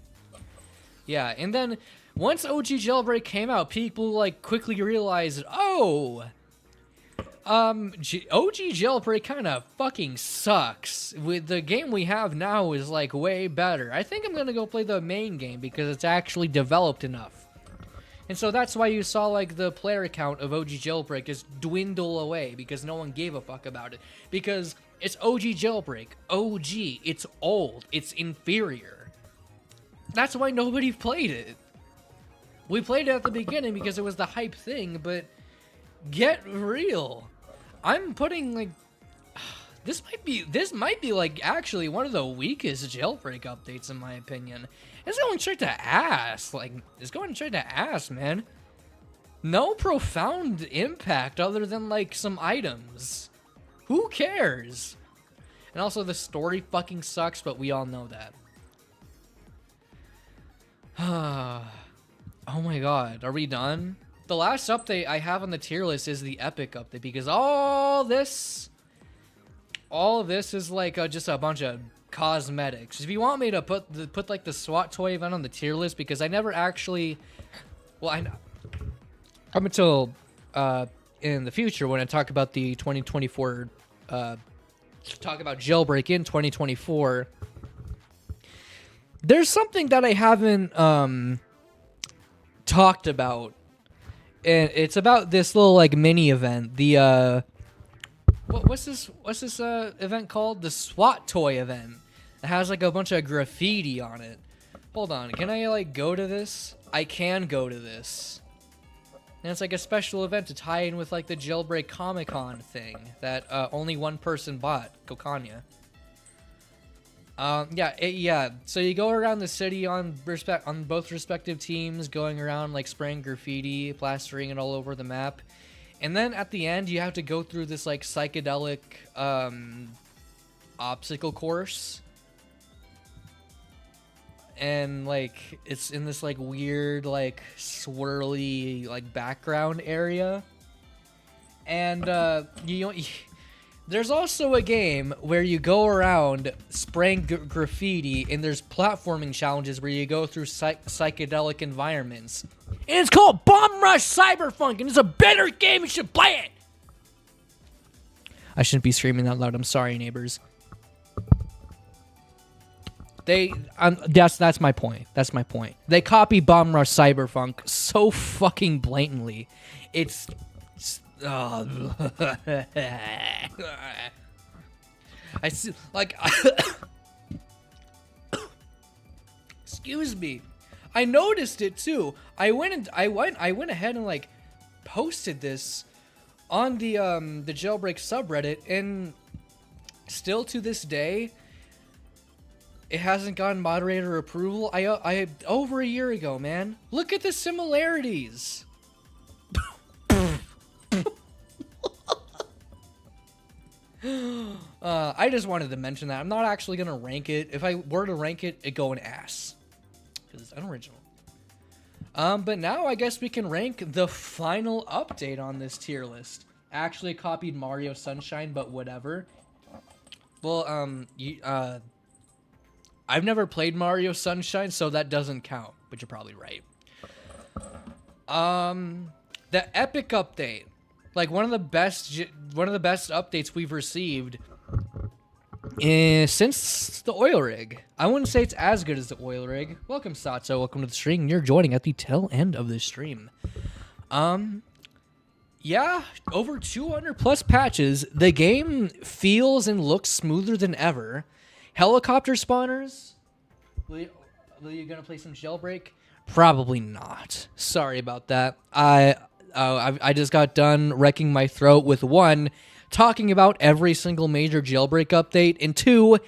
Yeah, and then once OG Jailbreak came out, people like quickly realized, oh, OG Jailbreak kind of fucking sucks. With the game we have now is like way better. I think I'm gonna go play the main game because it's actually developed enough. And so that's why you saw like the player count of OG Jailbreak just dwindle away, because no one gave a fuck about it. Because it's OG Jailbreak. OG. It's old. It's inferior. That's why nobody played it. We played it at the beginning because it was the hype thing, but get real. I'm putting like this might be like actually one of the weakest Jailbreak updates in my opinion. It's going straight to ass. Like, it's going straight to ass, man. No profound impact other than like some items. Who cares? And also the story fucking sucks, but we all know that. Oh my god, are we done? The last update I have on the tier list is the epic update, because all of this is like just a bunch of cosmetics. If you want me to put like the SWAT toy event on the tier list, because I never actually, well, I know up until in the future when I talk about the 2024 talk about Jailbreak in 2024, there's something that I haven't talked about, and it's about this little like mini event, the what's this event called? The SWAT toy event. It has like a bunch of graffiti on it. Hold on, can I like go to this? I can go to this. And it's like a special event to tie in with like the Jailbreak Comic-Con thing that only one person bought, Kokanya. Yeah. So you go around the city on both respective teams, going around like spraying graffiti, plastering it all over the map. And then at the end, you have to go through this like psychedelic obstacle course. And like it's in this like weird like swirly like background area. And there's also a game where you go around spraying graffiti, and there's platforming challenges where you go through psychedelic environments. And it's called Bomb Rush Cyberpunk, and it's a better game. You should play it. I shouldn't be screaming that loud. I'm sorry, neighbors. That's my point. That's my point. They copy Bomb Rush Cyberpunk so fucking blatantly. It's I see, like, excuse me. I noticed it too. I went ahead and like posted this on the Jailbreak subreddit, and still to this day, it hasn't gotten moderator approval. I over a year ago, man. Look at the similarities. I just wanted to mention that. I'm not actually gonna rank it. If I were to rank it, it'd go an ass, because it's unoriginal. But now I guess we can rank the final update on this tier list. Actually copied Mario Sunshine, but whatever. Well, I've never played Mario Sunshine, so that doesn't count, but you're probably right. The epic update. Like one of the best updates we've received since the oil rig. I wouldn't say it's as good as the oil rig. Welcome, Sato. Welcome to the stream. You're joining at the tail end of the stream. Yeah, over 200 plus patches. The game feels and looks smoother than ever. Helicopter spawners? Will you gonna play some Jailbreak? Probably not. Sorry about that. I just got done wrecking my throat with 1, talking about every single major Jailbreak update, and 2,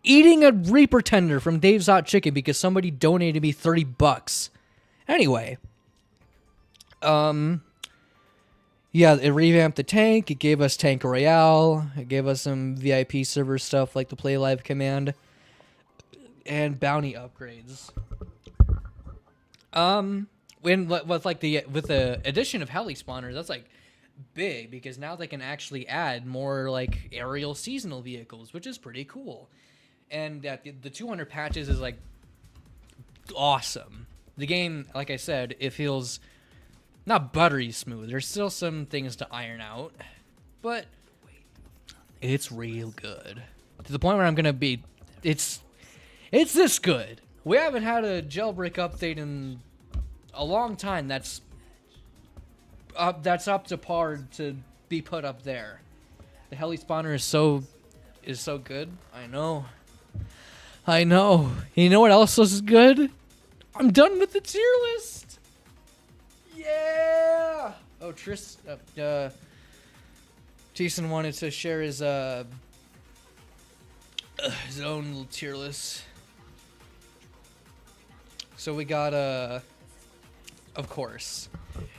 eating a Reaper tender from Dave's Hot Chicken because somebody donated me $30. Anyway, yeah, it revamped the tank. It gave us Tank Royale. It gave us some VIP server stuff like the Play Live command and bounty upgrades. With the addition of heli spawners, that's like big because now they can actually add more like aerial seasonal vehicles, which is pretty cool. And the 200 patches is like awesome. The game, like I said, it feels not buttery smooth. There's still some things to iron out, but it's real good to the point where I'm gonna be. It's this good. We haven't had a Jailbreak update in a long time that's up to par to be put up there. The heli spawner is so good. I know. You know what else is good? I'm done with the tier list. Yeah. Oh, Jason wanted to share his own little tier list. So we got of course,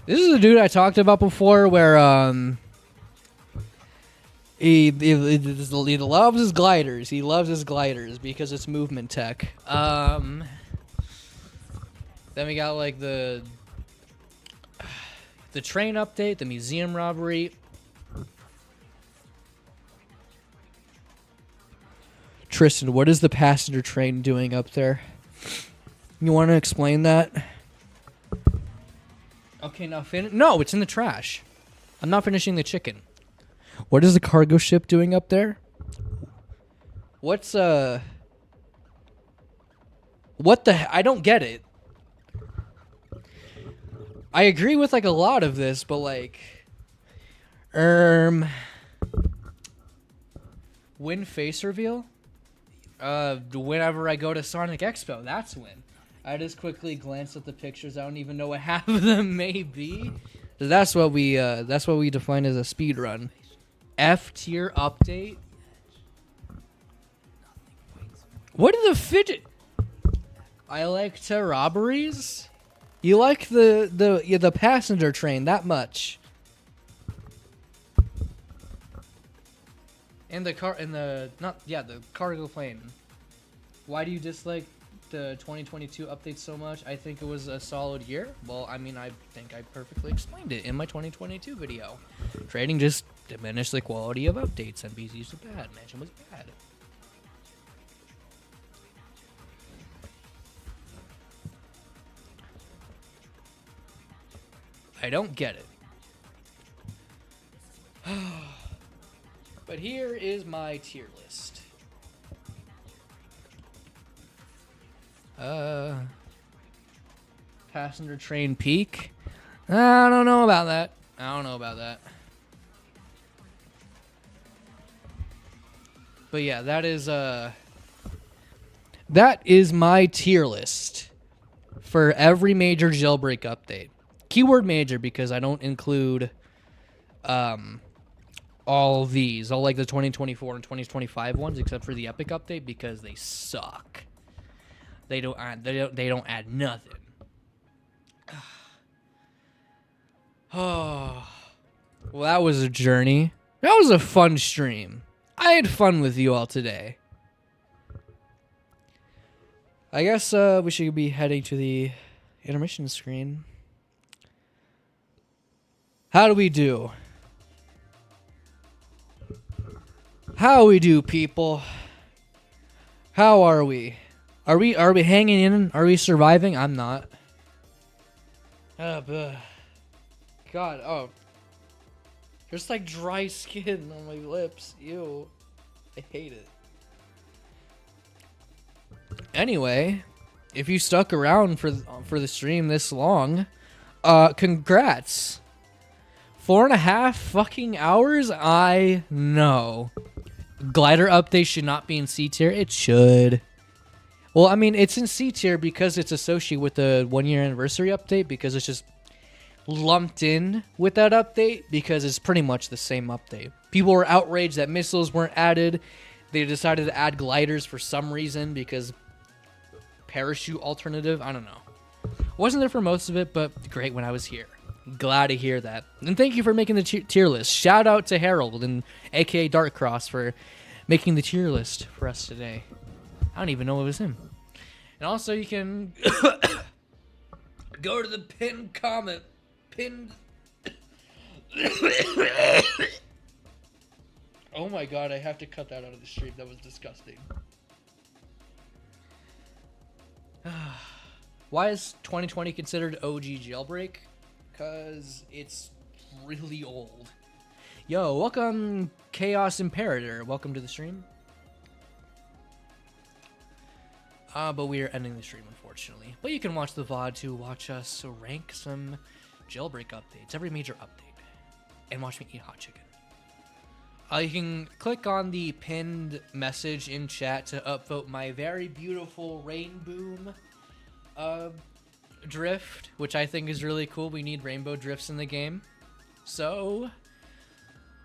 this is the dude I talked about before, where he loves his gliders. He loves his gliders because it's movement tech. Then we got like the train update, the museum robbery. Tristan, what is the passenger train doing up there? You want to explain that? Okay, now no, it's in the trash. I'm not finishing the chicken. What is the cargo ship doing up there? What's what the I don't get it. I agree with like a lot of this, but like when face reveal? Whenever I go to Sonic Expo, that's when. I just quickly glanced at the pictures. I don't even know what half of them may be. That's what we define as a speed run. F tier update. What are the fidget? I like to robberies. You like the passenger train that much? And the cargo plane. Why do you dislike the 2022 update so much? I think it was a solid year. Well, I mean, I think I perfectly explained it in my 2022 video. Trading just diminished the quality of updates. NPCs were bad. Mansion was bad. I don't get it. But here is my tier list. Passenger train peak. I don't know about that. But yeah, that is my tier list for every major Jailbreak update. Keyword major because I don't include all these, all like the 2024 and 2025 ones, except for the Epic update because they suck. They don't add nothing. Oh, well, that was a journey. That was a fun stream. I had fun with you all today. I guess we should be heading to the intermission screen. How do we do? How we do, people? How are we? Are we hanging in? Are we surviving? I'm not. God, oh. There's like dry skin on my lips. Ew. I hate it. Anyway, if you stuck around for the stream this long, congrats. 4.5 fucking hours? I know. Glider update should not be in C tier. It should. Well, I mean, it's in C tier because it's associated with the 1-year anniversary update, because it's just lumped in with that update because it's pretty much the same update. People were outraged that missiles weren't added. They decided to add gliders for some reason because parachute alternative. I don't know. Wasn't there for most of it, but great when I was here. Glad to hear that. And thank you for making the tier list. Shout out to Harold and aka Darkcross for making the tier list for us today. I don't even know it was him. And also you can go to the pinned comment. Oh my god, I have to cut that out of the stream. That was disgusting. Why is 2020 considered OG Jailbreak? Because it's really old. Yo, welcome Chaos Imperator. Welcome to the stream. But we are ending the stream, unfortunately. But you can watch the VOD to watch us rank some Jailbreak updates, every major update, and watch me eat hot chicken. You can click on the pinned message in chat to upvote my very beautiful Rain Boom drift, which I think is really cool. We need rainbow drifts in the game. So,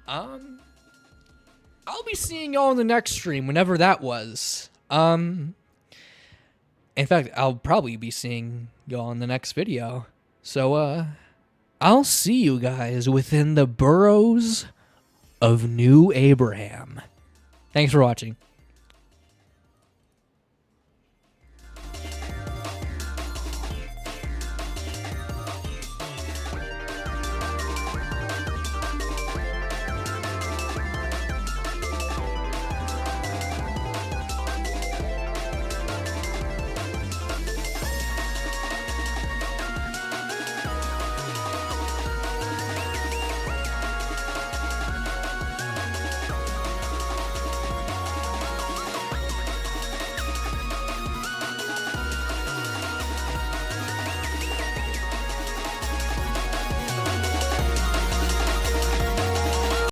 I'll be seeing y'all in the next stream, whenever that was. In fact, I'll probably be seeing y'all in the next video. So, I'll see you guys within the burrows of New Abraham. Thanks for watching.